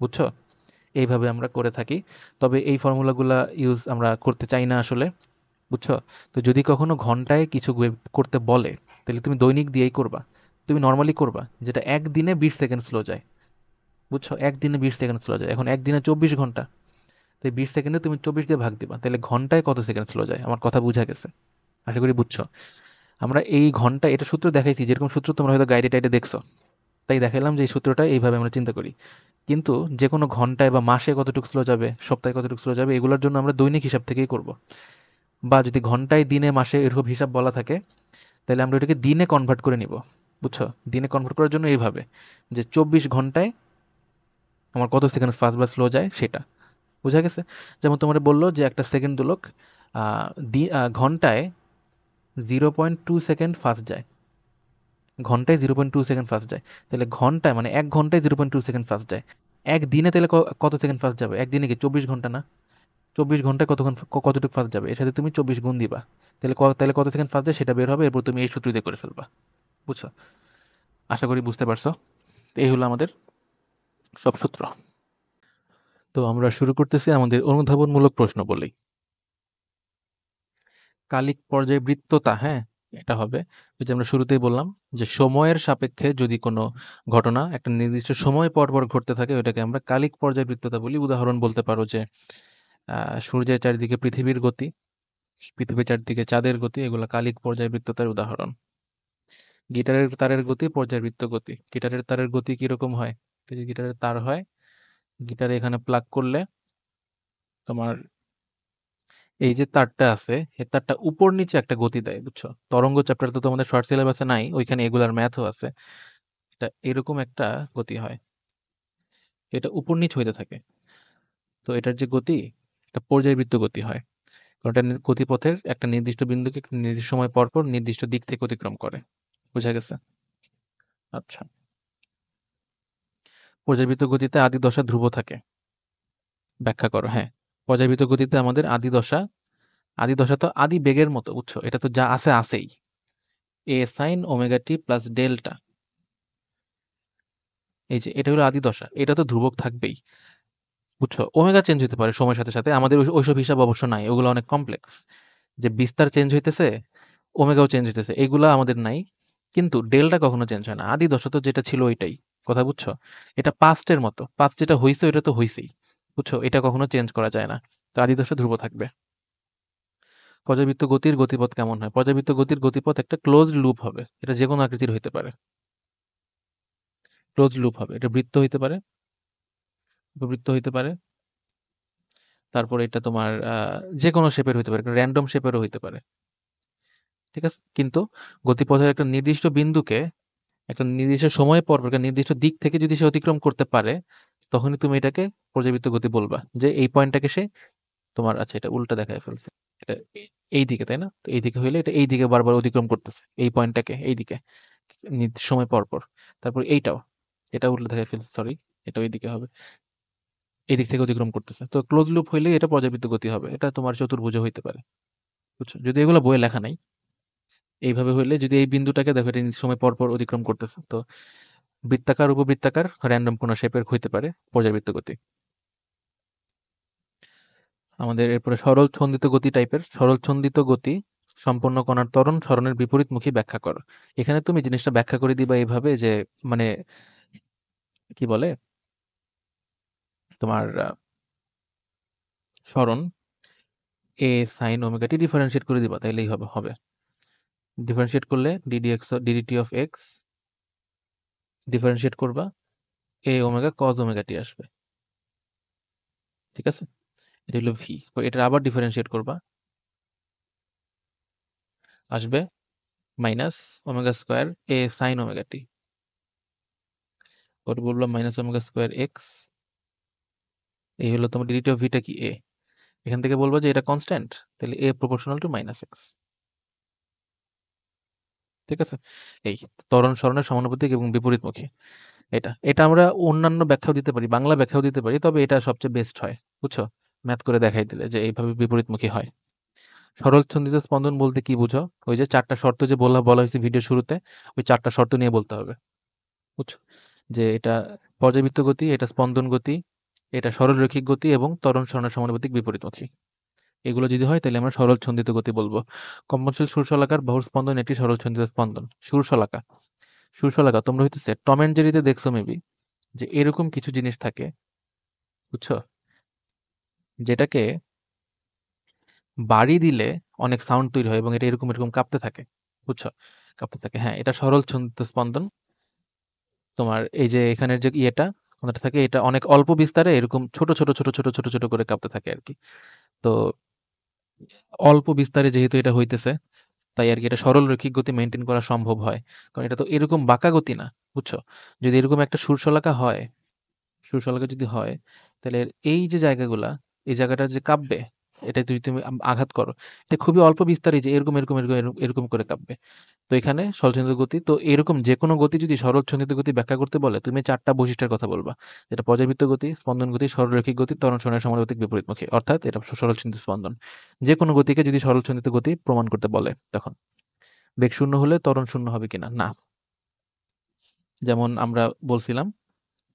বুঝছো? এইভাবে আমরা করে থাকি। তবে এই ফর্মুলাগুলা ইউজ আমরা করতে চাই না আসলে। বুঝছো? তো যদি কখনো ঘন্টায় কিছু করতে বলে, তাহলে তুমি দৈনিক দিয়েই করবা। তুমি নর্মালি করবা যেটা একদিনে 20 সেকেন্ড স্লো যায়। বুঝছো? একদিনে 20 সেকেন্ড স্লো যায়, এখন একদিনে 24 ঘন্টা, তাই 20 সেকেন্ডে তুমি 24 দিয়ে ভাগ দিবা, তাহলে ঘন্টায় কত সেকেন্ড স্লো যায়। আমার কথা বুঝা গেছে? আশা করি বুঝছো। আমরা এই ঘন্টা এটা সূত্র দেখাইছি, যেরকম সূত্র তোমরা হয়তো গাইডে টাইডে দেখছো, তাই দেখাইলাম যে এই সূত্রটা এইভাবে আমরা চিন্তা করি। কিন্তু যে কোনো ঘন্টায় বা মাসে কতটুকু স্লো যাবে, সপ্তাহে কতটুকু স্লো যাবে, এগুলোর জন্য আমরা দৈনিক হিসাব থেকেই করব। বা যদি ঘন্টায়, দিনে, মাসে এরকম হিসাব বলা থাকে, তাহলে আমরা ওটাকে দিনে কনভার্ট করে নিব। বুঝছো? দিনে কনভার্ট করার জন্য এইভাবে, যে 24 ঘন্টায় আমার কত সেকেন্ড ফাস্ট বা স্লো যায় সেটা। বুঝা গেছে? যেমন তোমার বললো যে একটা সেকেন্ড দোলক ঘন্টায় 0.2 সেকেন্ড ফাস্ট যায়, ঘন্টায় 0.2 সেকেন্ড ফাস্ট যায়, তাহলে ঘন্টায় মানে 1 ঘন্টায় 0.2 সেকেন্ড ফাস্ট যায়। একদিনে তাহলে কত সেকেন্ড ফাস্ট যাবে, একদিনে কি 24 ঘন্টা না, 24 ঘন্টায় কতক্ষণ কতটুকু ফাস্ট যাবে, এর সাথে তুমি 24 গুণ দিবা, তাহলে তাহলে কত সেকেন্ড ফাস্ট যায় সেটা বের হবে, এরপর তুমি এই সূত্র দিয়ে করে ফেলবা। বুঝছো? আশা করি বুঝতে পারছো। তো এই হলো আমাদের সব সূত্র। তো আমরা শুরু করতেছি আমাদের অনুধাবনমূলক প্রশ্ন বলেই। কালিক পর্যায়বৃত্ততা, হ্যাঁ, এটা হবে ওই যে আমরা শুরুতেই বললাম, যে সময়ের সাপেক্ষে যদি কোনো ঘটনা একটা নির্দিষ্ট সময় পর পর ঘটতে থাকে, ওটাকে আমরা কালিক পর্যায়বৃত্ততা বলি। উদাহরণ বলতে পারো যে সূর্যের চারিদিকে পৃথিবীর গতি, পৃথিবীর চারিদিকে চাঁদের গতি, এগুলো কালিক পর্যায়বৃত্ততার উদাহরণ। গিটারের তারের গতি পর্যায়বৃত্ত গতি। গিটারের তারের গতি কিরকম হয়, যদি গিটারের তার হয়, গিটারে এখানে প্লাগ করলে তোমার এই যে তারটা আছে, এই তারটা উপর নিচে একটা গতি দেয়। বুঝছো? তরঙ্গ চ্যাপ্টার তো তোমাদের শর্ট সিলেবাসে নাই, ওইখানে এগুলার ম্যাথও আছে। এটা এরকম একটা গতি হয়, এটা উপর নিচ হইতে থাকে। তো এটার যে গতি, এটা পর্যায়বৃত্ত গতি হয়, কারণ এটা গতিপথের একটা নির্দিষ্ট বিন্দুকে একটা নির্দিষ্ট সময় পর পর নির্দিষ্ট দিক থেকে অতিক্রম করে। বুঝা গেছে? আচ্ছা, পর্যায়বৃত্ত গতিতে আদি দশা ধ্রুব থাকে, ব্যাখ্যা করো। হ্যাঁ, পর্যায়বৃত্ত গতিতে আমাদের আদি দশা, আদি দশা তো আদি বেগের মতো। বুঝছো? এটা তো যা আছে আছেই, এ sine omega T plus delta, এই যে এটা হলো আদি দশা, এটা তো ধ্রুবক থাকবেই। বুঝছো? ওমেগা চেঞ্জ হতে পারে সময়ের সাথে সাথে, আমাদের ওইসব হিসাব অবশ্য নাই, ওগুলো অনেক কমপ্লেক্স, যে বিস্তার চেঞ্জ হইতেছে, ওমেগাও চেঞ্জ হইতেছে, এগুলো আমাদের নাই। কিন্তু ডেলটা কখনো চেঞ্জ হয় না, আদি দশা তো যেটা ছিল ওইটাই। কথা বুঝছো? এটা পাস্টের মতো, পাস্ট যেটা হইছে ওইটা তো হইছেই। বুঝছো? এটা কখনো চেঞ্জ করা যায় না। তো আদি দশা ধ্রুব থাকবে। পর্যাবৃত্ত গতির গতিপথ কেমন হয়? পর্যাবৃত্ত গতির গতিপথ একটা ক্লোজড লুপ হবে, এটা যে কোনো আকৃতির হইতে পারে, ক্লোজড লুপ হবে, এটা বৃত্ত হইতে পারে, উপবৃত্ত হইতে পারে, তারপর এটা তোমার যে কোনো শেপের হইতে পারে, র্যান্ডম শেপেরও হইতে পারে। ঠিক আছে, কিন্তু গতিপথের একটা নির্দিষ্ট বিন্দুকে একটা নির্দিষ্ট সময় পর একটা নির্দিষ্ট দিক থেকে যদি সে অতিক্রম করতে পারে, তখনই তুমি এটাকে পর্যাবৃত্ত গতি বলবা, যে এই পয়েন্টটাকে সে তোমার, আচ্ছা এটা উল্টা দেখায় ফেলছে, এটা এই দিকে তাই না, তো এই দিকে হইলে এটা এই দিকে বারবার অতিক্রম করতেছে এই পয়েন্টটাকে এই দিকে নির্দিষ্ট সময় পর পর। তারপর এইটাও, এটা উল্টা দেখায় ফেলছে, সরি, এটা ওই দিকে হবে, এই দিক থেকে অতিক্রম করতেছে। তো ক্লোজ লুপ হইলে এটা পর্যাবৃত্ত গতি হবে, এটা তোমার চতুর্ভুজ হইতে পারে। বুঝছো, যদি এগুলো বইয়ে লেখা নাই, এইভাবে হইলে যদি এই বিন্দুটাকে দেখো এটা নির্দিষ্ট সময় পর পর অতিক্রম করতেছে, তো বৃত্তাকার উপবৃত্তাকার র্যান্ডম কোনো শেপের হইতে পারে পর্যাবৃত্ত গতি। আমাদের এরপরে সরল ছন্দিত গতি টাইপের, সরল ছন্দিত গতি সম্পন্ন কণার ত্বরণ সরণের বিপরীতমুখী ব্যাখ্যা করো। এখানে তুমি জিনিসটা ব্যাখ্যা করে দিবা এইভাবে যে, মানে কি বলে, তোমার সরণ এ সাইন ওমেগা টি ডিফারেন্সিয়েট করে দিবা, তাইলেই হবে হবে ডিফারেন্সিয়েট করলে ডিডিটি অফ এক্স ডিফারেন্সিয়েট করবা, এ ওমেগা কজ ওমেগা টি আসবে। ঠিক আছে, এটা হলো ভি। এটা আবার ডিফারেন্সিয়েট করবা, আসবে মাইনাস ওমেগা স্কোয়ার এ সাইন ওমেগা টি। পরে বললাম মাইনাস ওমেগা স্কোয়ার এক্স, এই হলো তোমার ডিডিটি অফ ভিটা কি এ। এখান থেকে বলবো যে এটা কনস্ট্যান্ট, তাহলে এ প্রপোর্শনাল টু মাইনাস এক্স। ঠিক আছে, এই ত্বরণ সরণের সমানুপাতিক এবং বিপরীতমুখী। এটা এটা আমরা অন্যান্য ব্যাখ্যাও দিতে পারি, বাংলা ব্যাখ্যাও দিতে পারি, তবে এটা সবচেয়ে বেস্ট হয়। বুঝছো, ম্যাথ করে দেখাই দিলে যে এইভাবে বিপরীতমুখী হয়। সরল ছন্দিত স্পন্দন বলতে কি বুঝো? ওই যে চারটা শর্ত যে বলা বলা হয়েছে ভিডিও শুরুতে, ওই চারটা শর্ত নিয়ে বলতে হবে। বুঝছো, যে এটা পর্যাবৃত্ত গতি, এটা স্পন্দন গতি, এটা সরলরৈখিক গতি এবং ত্বরণ সরণের সমানুপাতিক বিপরীতমুখী। এগুলো যদি হয় তাহলে আমরা সরল ছন্দিত গতি বলবো। কম্পনশীল সুরশলাকার বাহুর স্পন্দন একটি সরল ছন্দিত স্পন্দন। সুরশলাকা, সুরশলাকা তোমরা হইতেছে টম অ্যান্ড জেরিতে দেখছো মেবি, যে এরকম কিছু জিনিস থাকে, বুঝছো, যেটাকে বাড়ি দিলে অনেক সাউন্ড তৈরি হয় এবং এটা এরকম এরকম কাঁপতে থাকে। বুঝছো, কাঁপতে থাকে, হ্যাঁ, এটা সরল ছন্দিত স্পন্দন। তোমার এই যে এখানের যে ইয়েটা কোনটা থাকে, এটা অনেক অল্প বিস্তারে এরকম ছোট ছোট ছোট ছোট ছোট ছোট করে কাঁপতে থাকে আর কি। তো অল্প বিস্তারে যেহেতু এটা হইতেছে, তাই আর কি এটা সরল রৈখিক গতি মেনটেন করা সম্ভব হয়, কারণ এটা তো এরকম বাঁকা গতি না। বুঝছো, যদি এরকম একটা সুরশলাকা হয়, সুরশলাকা যদি হয়, তাহলে এই যে জায়গাগুলা, এই জায়গাটা যে কাঁপবে, এটা যদি তুমি আঘাত করো, এটা খুবই অল্প বিস্তারে যে এরকম এরকম এরকম এরকম এরকম করে কাঁপবে। তো এখানে সরলছন্দিত গতি, তো এরকম যে কোনো গতি যদি সরলছন্দিত গতি ব্যাখ্যা করতে বলে, তুমি চারটা বৈশিষ্ট্যের কথা বলবা, যেটা পর্যাবৃত্ত গতি, স্পন্দন গতি, সরলরৈখিক গতি, ত্বরণ সরণের সমানুপাতিক বিপরীতমুখী, অর্থাৎ এটা সরলছন্দিত স্পন্দন। যে কোনো গতিকে যদি সরলছন্দিত গতি প্রমাণ করতে বলে, তখন বেগ শূন্য হলে ত্বরণ শূন্য হবে কিনা না। যেমন আমরা বলছিলাম,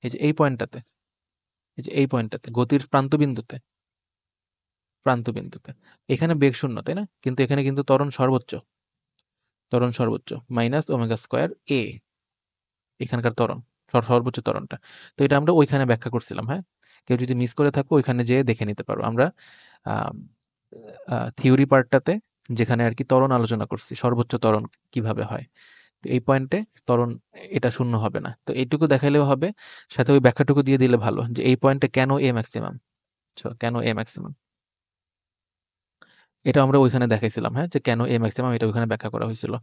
এই যে এই পয়েন্টটাতে, এই যে এই পয়েন্টটাতে গতির প্রান্তবিন্দুতে, প্রান্তবিন্দুতে এখানে বেগ শূন্য তাই না, কিন্তু এখানে কিন্তু ত্বরণ সর্বোচ্চ, ত্বরণ সর্বোচ্চ মাইনাস ওমেগা স্কোয়ার এ, এখানকার ত্বরণ সর্বোচ্চ ত্বরণটা। তো এটা আমরা ওইখানে ব্যাখ্যা করছিলাম, হ্যাঁ, কেউ যদি মিস করে থাকো ওইখানে যেয়ে দেখে নিতে পারো। আমরা থিওরি পার্টটাতে যেখানে আর কি ত্বরণ আলোচনা করছি, সর্বোচ্চ ত্বরণ কিভাবে হয়, তো এই পয়েন্টে ত্বরণ এটা শূন্য হবে না, তো এইটুকু দেখাইলেও হবে, সাথে ওই ব্যাখ্যাটুকু দিয়ে দিলে ভালো, যে এই পয়েন্টে কেন এ ম্যাক্সিমাম, কেন এ ম্যাক্সিমাম, এটা আমরা ওইখানে দেখাইছিলাম, হ্যাঁ, যে কেন এ ম্যাক্সিমাম, এটা ওইখানে ব্যাখ্যা করা হয়েছিল।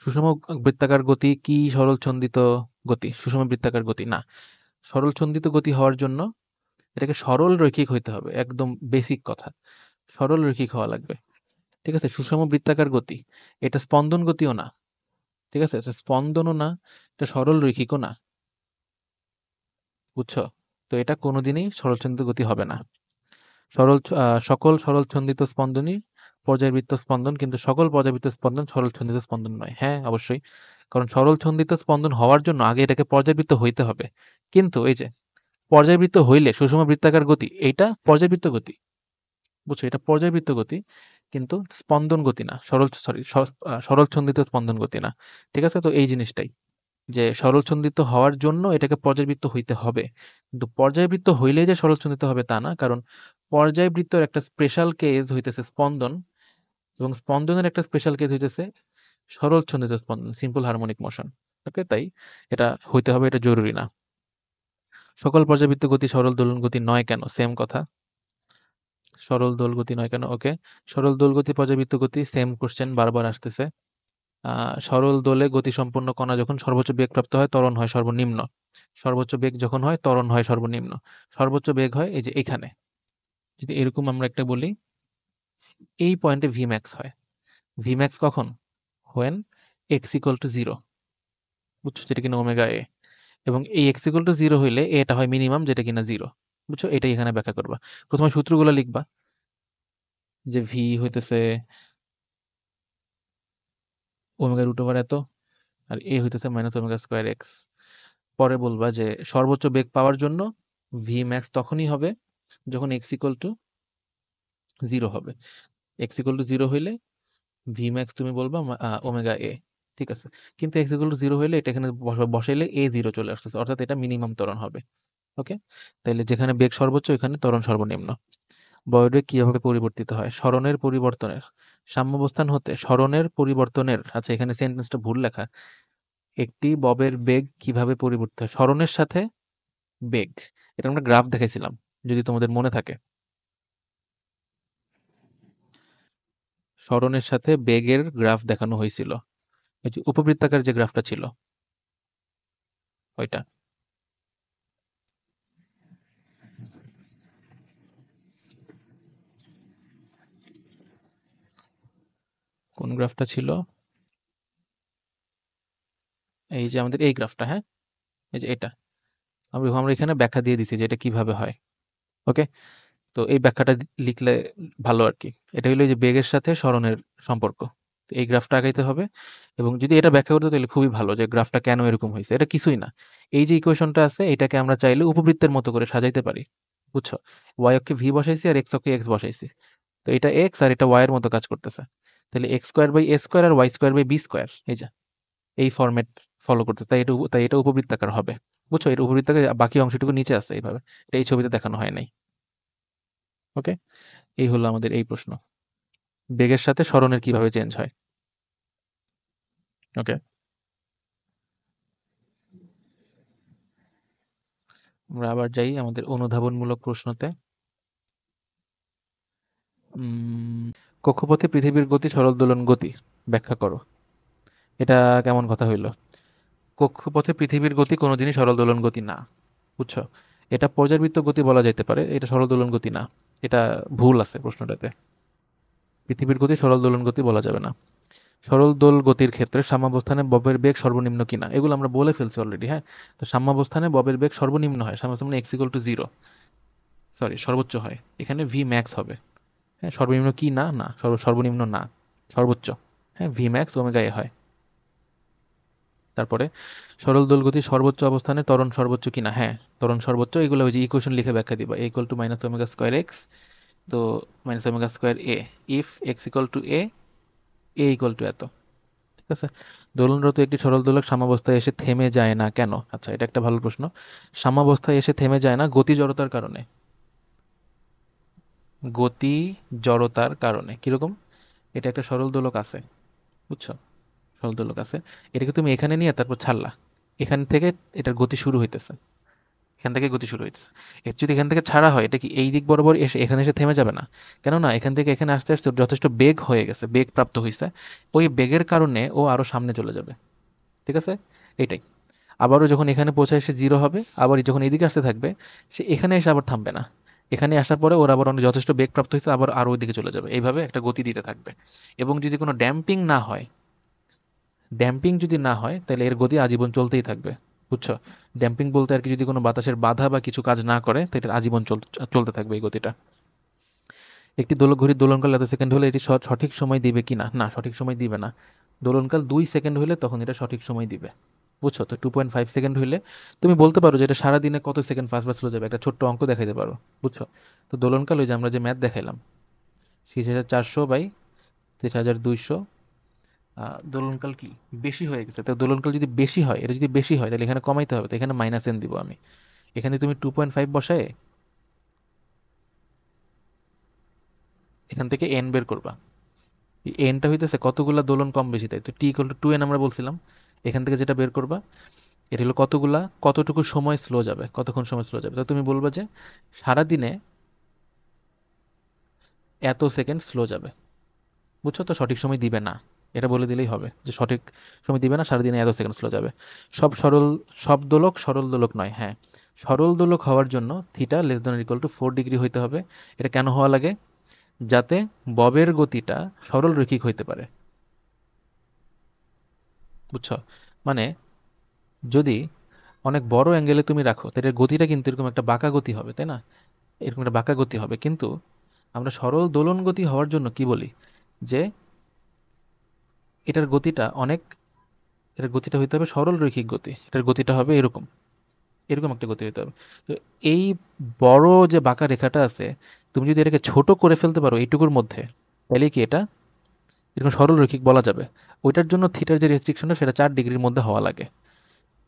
সুষম বৃত্তাকার গতি কি সরল ছন্দিত গতি? সুষম বৃত্তাকার গতি না, সরল ছন্দিত গতি হওয়ার জন্য এটাকে সরল রৈখিক হইতে হবে, একদম বেসিক কথা, সরল রৈখিক হওয়া লাগবে। ঠিক আছে, সুষম বৃত্তাকার গতি, এটা স্পন্দন গতিও না, ঠিক আছে, এটা স্পন্দনও না, এটা সরল রৈখিকও না। বুঝছো, তো এটা কোনোদিনই সরলছন্দিত গতি হবে না। সকল সরল ছন্দিত স্পন্দনই পর্যায়বৃত্ত স্পন্দন, কিন্তু সকল পর্যায়বৃত্ত স্পন্দন সরল ছন্দিত স্পন্দন নয়। হ্যাঁ, অবশ্যই, কারণ সরল ছন্দিত স্পন্দন হওয়ার জন্য আগে এটাকে পর্যায়বৃত্ত হইতে হবে। কিন্তু এই যে পর্যায়বৃত্ত হইলে সুষম বৃত্তাকার গতি, এইটা পর্যায়বৃত্ত গতি। বুঝছো, এটা পর্যায়বৃত্ত গতি, কিন্তু স্পন্দন গতি না, সরল ছন্দিত স্পন্দন গতি না। ঠিক আছে, তো এই জিনিসটাই, যে সরলছন্দিত হওয়ার জন্য এটাকে পর্যায়বৃত্ত হইতে হবে, কিন্তু পর্যায়বৃত্ত হইলেই যে সরলছন্দিত হবে তা না, কারণ পর্যায়বৃত্তর একটা স্পেশাল কেস হইতেছে স্পন্দন, এবং স্পন্দনের একটা স্পেশাল কেস হইতেছে সরলছন্দিত স্পন্দন, সিম্পল হারমোনিক মোশন। ওকে, তাই এটা হইতে হবে, এটা জরুরি না। সকল পর্যাবৃত্ত গতি সরল দোলন গতি নয় কেন? সেম কথা। সরল দোল গতি নয় কেন? ওকে, সরল দোল গতি পর্যাবৃত্ত গতি সেম কোশ্চেন বারবার আসতেছে। সরল দোলে গতিসম্পন্ন কণা যখন সর্বোচ্চ বেগ প্রাপ্ত হয় ত্বরণ হয় সর্বনিম্ন। সর্বোচ্চ বেগ যখন হয় ত্বরণ হয় সর্বনিম্ন। সর্বোচ্চ বেগ হয় এই যে এখানে। যদি এরকম আমরা একটা বলি, এই পয়েন্টে ভি ম্যাক্স হয়। ভি ম্যাক্স কখন? When x equal to zero. বুঝছো, যেটা কিনা ওমেগা এ। এবং এই এক্স ইকুয়াল টু জিরো হইলে এটা হয় মিনিমাম, যেটা কিনা জিরো। বুঝছো, এটাই এখানে ব্যাখ্যা করবা। প্রথমে সূত্রগুলো লিখবা, যে ভি হইতেছে ওমেগা রুট ওভার এত, আর এ হইতেছে মাইনাস ওমেগা স্কোয়ার এক্স। পরে বলবা যে সর্বোচ্চ বেগ পাওয়ার জন্য ভি ম্যাক্স তখনই হবে যখন এক্স ইকুয়াল টু জিরো হবে। এক্স ইকুয়াল টু জিরো হইলে ভি ম্যাক্স তুমি বলবা ওমেগা এ। ঠিক আছে, কিন্তু এক্স ইকুয়াল টু জিরো হইলে এটা এখানে বসাইলে এ জিরো চলে আসতেছে, অর্থাৎ এটা মিনিমাম ত্বরণ হবে। ওকে, তাহলে যেখানে বেগ সর্বোচ্চ এখানে ত্বরণ সর্বনিম্ন। বলবেগ কিভাবে পরিবর্তিত হয়? সরণের পরিবর্তনের সাম্যাবস্থান হতে সরণের পরিবর্তনের, আচ্ছা এখানে সেন্টেন্সটা ভুল লেখা। একটি ববের বেগ কিভাবে পরিবর্তিত হয়? সরণের সাথে বেগ, এটা আমরা গ্রাফ দেখাইছিলাম যদি তোমাদের মনে থাকে। সরণের সাথে বেগের গ্রাফ দেখানো হয়েছিল, ওই যে উপবৃত্তাকার যে গ্রাফটা ছিল ওইটা। কোন গ্রাফটা ছিল? এই যে আমাদের এই গ্রাফটা, হ্যাঁ, এই যে এটা। আমরা আমরা এখানে ব্যাখ্যা দিয়ে দিছি যে এটা কিভাবে হয়। ওকে, তো এই ব্যাখ্যাটা লিখলে ভালো আর কি। এটা হলো এই যে বেগের সাথে সরণের সম্পর্ক। তো এই গ্রাফটা আগাইতে হবে, এবং যদি এটা ব্যাখ্যা করতে তাহলে খুবই ভালো যে গ্রাফটা কেন এরকম হয়েছে। এটা কিছুই না, এই যে ইকুয়েশনটা আছে এটাকে আমরা চাইলে উপবৃত্তের মতো করে সাজাইতে পারি। বুঝছো, ওয়াই অক্ষে ভি বসাইছি আর এক্স অক্ষে এক্স বসাইছি। তো এটা এক্স আর এটা ওয়াই এর মতো কাজ করতেছে। তাহলে X square by A square আর Y square by B square, এই যে এই ফরম্যাট ফলো করতেছে। তাই এটা উপবৃত্তাকার হবে। বুঝছো, এটা উপবৃত্তাকার, বাকি অংশটুকু নিচে আছে এইভাবে। এটা এই ছবিতে দেখানো হয় নাই। ওকে, এই হলো আমাদের এই প্রশ্ন, বেগের সাথে সরণের কিভাবে চেঞ্জ হয়। ওকে, আমরা আবার যাই আমাদের অনুধাবনমূলক প্রশ্নতে। কক্ষপথে পৃথিবীর গতি সরল দোলন গতি ব্যাখ্যা করো। এটা কেমন কথা হইল? কক্ষপথে পৃথিবীর গতি কোনোদিনই সরল দোলন গতি না। বুঝছো, এটা পর্যাবৃত্ত গতি বলা যেতে পারে, এটা সরল দোলন গতি না। এটা ভুল আছে প্রশ্নটাতে। পৃথিবীর গতি সরল দোলন গতি বলা যাবে না। সরল দোল গতির ক্ষেত্রে সাম্যাবস্থানে ববের বেগ সর্বনিম্ন কিনা, এগুলো আমরা বলে ফেলছি অলরেডি। হ্যাঁ, তো সাম্যাবস্থানে ববের বেগ সর্বনিম্ন হয়, সাম্যাবস্থানে X equal to zero, sorry সর্বোচ্চ হয়। এখানে ভি ম্যাক্স হবে। হ্যাঁ, সর্বনিম্ন কি না? না, সর্বনিম্ন না, সর্বোচ্চ। হ্যাঁ, ভি ম্যাক্স ওমেগা এ হয়। তারপরে সরল দোলগতি সর্বোচ্চ অবস্থানে ত্বরণ সর্বোচ্চ কিনা? হ্যাঁ, ত্বরণ সর্বোচ্চ। এগুলো ওই যে ইকুয়েশন লিখে ব্যাখ্যা দিবা, A equal to minus omega square X, তো minus omega square A, if X equal to A, A equal to এত। ঠিক আছে, দোলনরত একটি সরল দোলক সাম্যাবস্থায় এসে থেমে যায় না কেন? আচ্ছা, এটা একটা ভালো প্রশ্ন। সাম্যাবস্থায় এসে থেমে যায় না গতি জড়তার কারণে। গতি জড়তার কারণে কিরকম? এটা একটা সরল দোলক আছে, বুঝছো, সরল দোলক আছে, এটাকে তুমি এখানে নিয়ে তারপর ছাড়লা, এখান থেকে এটার গতি শুরু হইতেছে, এখান থেকে গতি শুরু হইতেছে। এর যদি এখান থেকে ছাড়া হয়, এটা কি এই দিক বরাবর এসে এখানে এসে থেমে যাবে না? কেননা এখান থেকে এখানে আস্তে আস্তে যথেষ্ট বেগ হয়ে গেছে, বেগ প্রাপ্ত হয়েছে, ওই বেগের কারণে ও আরো সামনে চলে যাবে। ঠিক আছে, এইটাই। আবারও যখন এখানে পৌঁছায় সে জিরো হবে, আবার যখন এদিকে আসতে থাকবে সে এখানে এসে আবার থামবে না। এখানে আসার পরে ওর আবার অনেক যথেষ্ট বেগ প্রাপ্ত হয়েছে, আবার আরও ওইদিকে চলে যাবে, এইভাবে একটা গতি দিতে থাকবে। এবং যদি কোনো ড্যাম্পিং না হয়, ড্যাম্পিং যদি না হয় তাহলে এর গতি আজীবন চলতেই থাকবে। বুঝছো, ড্যাম্পিং বলতে আর কি, যদি কোনো বাতাসের বাধা বা কিছু কাজ না করে তাহলে এটা আজীবন চলতে থাকবে এই গতিটা। একটি দোলক ঘড়ির দোলনকাল এত সেকেন্ড হলে এটি সঠিক সময় দিবে কি না? না, সঠিক সময় দিবে না। দোলনকাল 2 সেকেন্ড হলে তখন এটা সঠিক সময় দিবে। বুঝছো, তো 2.5 সেকেন্ড হইলে তুমি বলতে পারো যে এটা সারাদিনে কত সেকেন্ড ফাস্ট ফাস্ট চলে যাবে, একটা ছোট্ট অঙ্ক দেখাইতে পারো। বুঝছো, তো দোলনকাল ওই যে আমরা যে ম্যাথ দেখাইলাম, 6400/3200। দোলনকাল কি বেশি হয়ে গেছে, তো দোলনকাল যদি বেশি হয়, এটা যদি বেশি হয় তাহলে এখানে কমাইতে হবে, তো এখানে মাইনাস এন দিব আমি। এখানে তুমি 2.5 বসায় এখান থেকে এন বের করবা। এই এনটা হইতেছে কতগুলা দোলন কম বেশি, তাই তো টি ইকুয়াল টু 2n আমরা বলছিলাম। এখান থেকে যেটা বের করবা, এটা হলো কতটুকু সময় স্লো যাবে, কতক্ষণ সময় স্লো যাবে। তো তুমি বলবে যে সারাদিনে এত সেকেন্ড স্লো যাবে, বুঝছো? তো সঠিক সময় দিবে না, এটা বলে দিলেই হবে যে সঠিক সময় দিবে না, সারাদিনে এত সেকেন্ড স্লো যাবে। সব দোলক সরল দোলক নয়। হ্যাঁ, সরল দোলক হওয়ার জন্য theta less than equal to 4 degree হইতে হবে। এটা কেন হওয়া লাগে? যাতে ববের গতিটা সরল রৈখিক হইতে পারে, বুঝছো? মানে যদি অনেক বড় অ্যাঙ্গেলে তুমি রাখো, তাহলে এর গতিটা কিন্তু এরকম একটা বাঁকা গতি হবে, তাই না? এরকম একটা বাঁকা গতি হবে। কিন্তু আমরা সরল দোলন গতি হওয়ার জন্য কি বলি, যে এটার গতিটা অনেক, এটার গতিটা হইতে হবে সরল রৈখিক গতি, এটার গতিটা হবে এরকম, এরকম একটা গতি হইতে হবে। তো এই বড় যে বাঁকা রেখাটা আছে, তুমি যদি এটাকে ছোট করে ফেলতে পারো এইটুকুর মধ্যে, তাহলে কি এটা এরকম সরল রৈখিক বলা যাবে। ওইটার জন্য থিটার যে রেস্ট্রিকশনটা সেটা 4 ডিগ্রির মধ্যে হওয়া লাগে,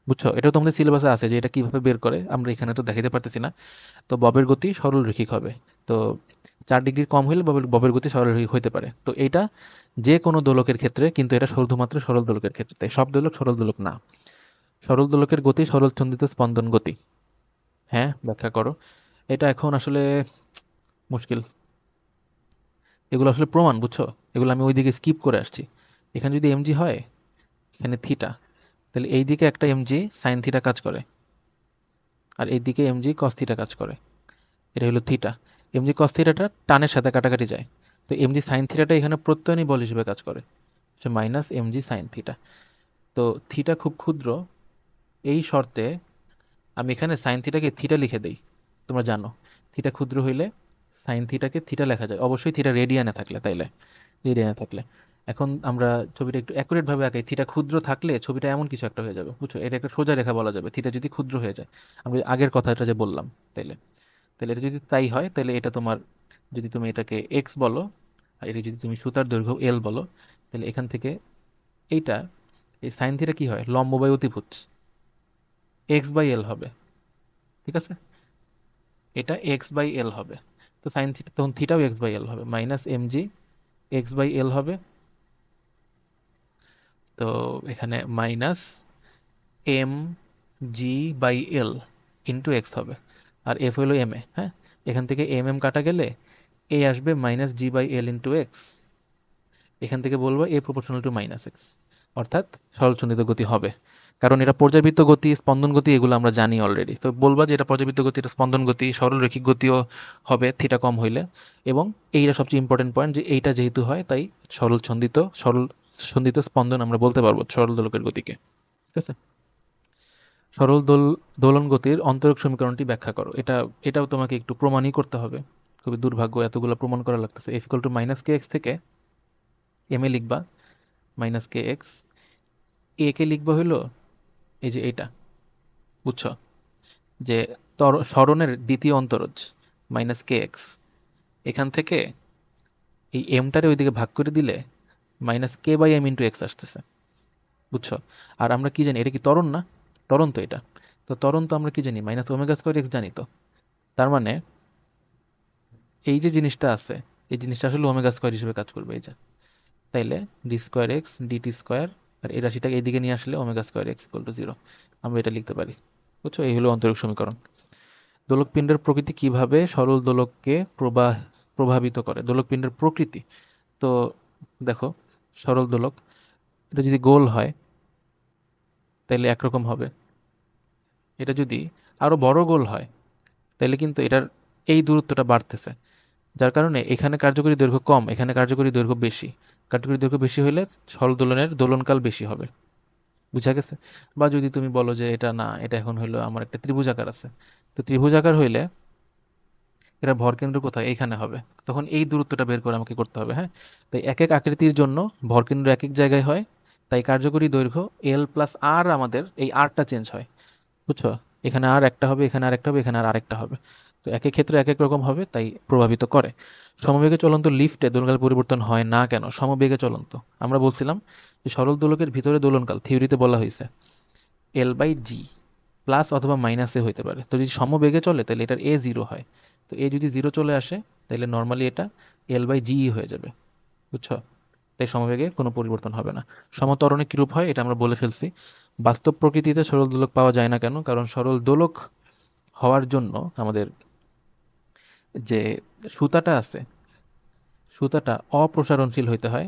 বুঝছো? এটাও তোমাদের সিলেবাসে আছে যে এটা কিভাবে বের করে, আমরা এখানে তো দেখাতে পারতেছি না। তো ববের গতি সরল রৈখিক হবে। তো 4 ডিগ্রি কম হলে ববের ববের গতি সরল রৈখিক হতে পারে। তো এইটা যে কোনো দোলকের ক্ষেত্রে, কিন্তু এটা শুধুমাত্র সরল দোলকের ক্ষেত্রে, তাই সব দোলক সরল দোলক না। সরল দোলকের গতি সরল ছন্দিত স্পন্দন গতি। হ্যাঁ, ব্যাখ্যা করো। এটা এখন আসলে মুশকিল, এগুলো আসলে প্রমাণ, বুঝছো? এগুলো আমি ওইদিকে স্কিপ করে আসছি। এখানে যদি এমজি হয়, এখানে থিটা, তাহলে এই দিকে একটা এমজি সাইন থিটা কাজ করে, আর এইদিকে এমজি কস থিটা কাজ করে। এটা হলো থিটা। এমজি কস থিটাটা টানের সাথে কাটাকাটি যায়। তো এমজি সাইন থিটাটা এখানে প্রত্যয়নী বল হিসেবে কাজ করে, মাইনাস এমজি সাইন থিটা। তো থিটা খুব ক্ষুদ্র, এই শর্তে আমি এখানে সাইন থিটাকে থিটা লিখে দেই। তোমরা জানো থিটা ক্ষুদ্র হইলে সাইন থিটাকে থিটা লেখা যায়, অবশ্যই থিটা রেডিয়ানে থাকলে, তাইলে রেডিয়ানে থাকলে। এখন আমরা ছবিটা একটু অ্যাকুরেট ভাবে আঁকাই, থিটা ক্ষুদ্র থাকলে ছবিটা এমন কিছু একটা হয়ে যাবে, বুঝছো? এটা একটা সোজা রেখা বলা যাবে থিটা যদি ক্ষুদ্র হয়ে যায়। আমি আগের কথাটা যে বললাম, তাইলে তাহলে এটা যদি তাই হয়, তাহলে এটা তোমার, যদি তুমি এটাকে এক্স বলো, আর এটা যদি তুমি সুতার দৈর্ঘ্য এল বলো, তাহলে এখান থেকে এইটা, এই সাইন থিটা কি হয়, লম্ব বাই অতিভুজ, এক্স বাই এল হবে, ঠিক আছে? এটা এক্স বাই এল হবে। তো সাইন থিটা তখন থিটাও এক্স বাই এল হবে, minus M G X by L হবে। তো এখানে minus M G by L into X হবে। আর এফ হলো এম এ। হ্যাঁ, এখান থেকে এম এম কাটা গেলে এ আসবে minus G by L into X. এখান থেকে বলবো A proportional to minus X, অর্থাৎ সরলচন্দিত গতি হবে। কারণ এটা পর্যাবৃত্ত গতি, স্পন্দন গতি, এগুলো আমরা জানি অলরেডি। তো বলবা যে এটা পর্যাবৃত্ত গতি, এটা স্পন্দন গতি, সরল রৈখিক গতিও হবে থিটা কম হইলে। এবং এইটা সবচেয়ে ইম্পর্টেন্ট পয়েন্ট, যে এইটা যেহেতু হয় তাই সরল ছন্দিত স্পন্দন আমরা বলতে পারবো সরল দোলকের গতিকে, ঠিক আছে? সরল দোলন গতির অন্তরক সমীকরণটি ব্যাখ্যা করো। এটাও তোমাকে একটু প্রমাণই করতে হবে। খুবই দুর্ভাগ্য, এতগুলো প্রমাণ করা লাগতেছে। F equal to minus K x থেকে এম এ লিখবা মাইনাস কে এক্স, এ কে লিখবা হইলো এই যে এইটা, বুঝছো? যে সরণের দ্বিতীয় অন্তরজ মাইনাস কে এক্স, এখান থেকে এই এমটারে ওইদিকে ভাগ করে দিলে minus K by M into X আসতেছে, বুঝছো? আর আমরা কি জানি, এটা কি ত্বরণ না? ত্বরণ তো এটা। তো ত্বরণ তো আমরা কি জানি, মাইনাস ওমেগা স্কোয়ার এক্স জানি তো। তার মানে এই যে জিনিসটা আছে, এই জিনিসটা আসলে ওমেগা স্কোয়ার হিসেবে কাজ করবে, এই যে। তাইলে D square X DT square, আর এই রাশিটাকে এইদিকে নিয়ে আসলে omega square X equal to zero, আমরা এটা লিখতে পারি, বুঝছো? এই হলো অন্তরিক সমীকরণ। দোলকপিণ্ডের প্রকৃতি কিভাবে সরল দোলককে প্রভাবিত করে, দোলকপিণ্ডের প্রকৃতি। তো দেখো, সরল দোলক এটা যদি গোল হয় তাহলে একরকম হবে, এটা যদি আরো বড় গোল হয় তাহলে কিন্তু এটার এই দূরত্বটা বাড়তেছে, যার কারণে এখানে কার্যকরী দৈর্ঘ্য কম, এখানে কার্যকরী দৈর্ঘ্য বেশি। কার্যকরী দৈর্ঘ্য বেশি হলে সরল দোলনের দোলনকাল বেশি হবে, বুঝা গেছে? বা যদি তুমি বলো যে এটা না, এটা এখন হইলো আমার একটা ত্রিভুজাকার আছে, তো ত্রিভুজাকার হইলে এটার ভরকেন্দ্র কোথায়, এইখানে হবে। তখন এই দূরত্বটা বের করে আমাকে করতে হবে। হ্যাঁ, তাই এক এক আকৃতির জন্য ভরকেন্দ্র এক এক জায়গায় হয়, তাই কার্যকরী দৈর্ঘ্য এল প্লাস আর, আমাদের এই আরটা চেঞ্জ হয়, বুঝছো? এখানে আর একটা হবে, এখানে আর একটা হবে, এখানে আর আরেকটা হবে। তো এক এক ক্ষেত্রে এক এক রকম হবে, তাই প্রভাবিত করে। সমবেগে চলন্ত লিফটে দোলনকাল পরিবর্তন হয় না কেন? সমবেগে চলন্ত, আমরা বলছিলাম যে সরল দোলকের ভিতরে দোলনকাল থিওরিতে বলা হয়েছে এল বাই জি প্লাস অথবা মাইনাসে হইতে পারে। তো যদি সমবেগে চলে তাহলে এটার এ জিরো হয়। তো এ যদি জিরো চলে আসে তাহলে নর্মালি এটা এল বাই জি হয়ে যাবে, বুঝছো? তাই সমবেগে কোনো পরিবর্তন হবে না। সমত্বরণে কিরূপ হয় এটা আমরা বলে ফেলছি। বাস্তব প্রকৃতিতে সরল দোলক পাওয়া যায় না কেন? কারণ সরল দোলক হওয়ার জন্য আমাদের যে সুতাটা আছে, সুতাটা অপ্রসারণশীল হইতে হয়।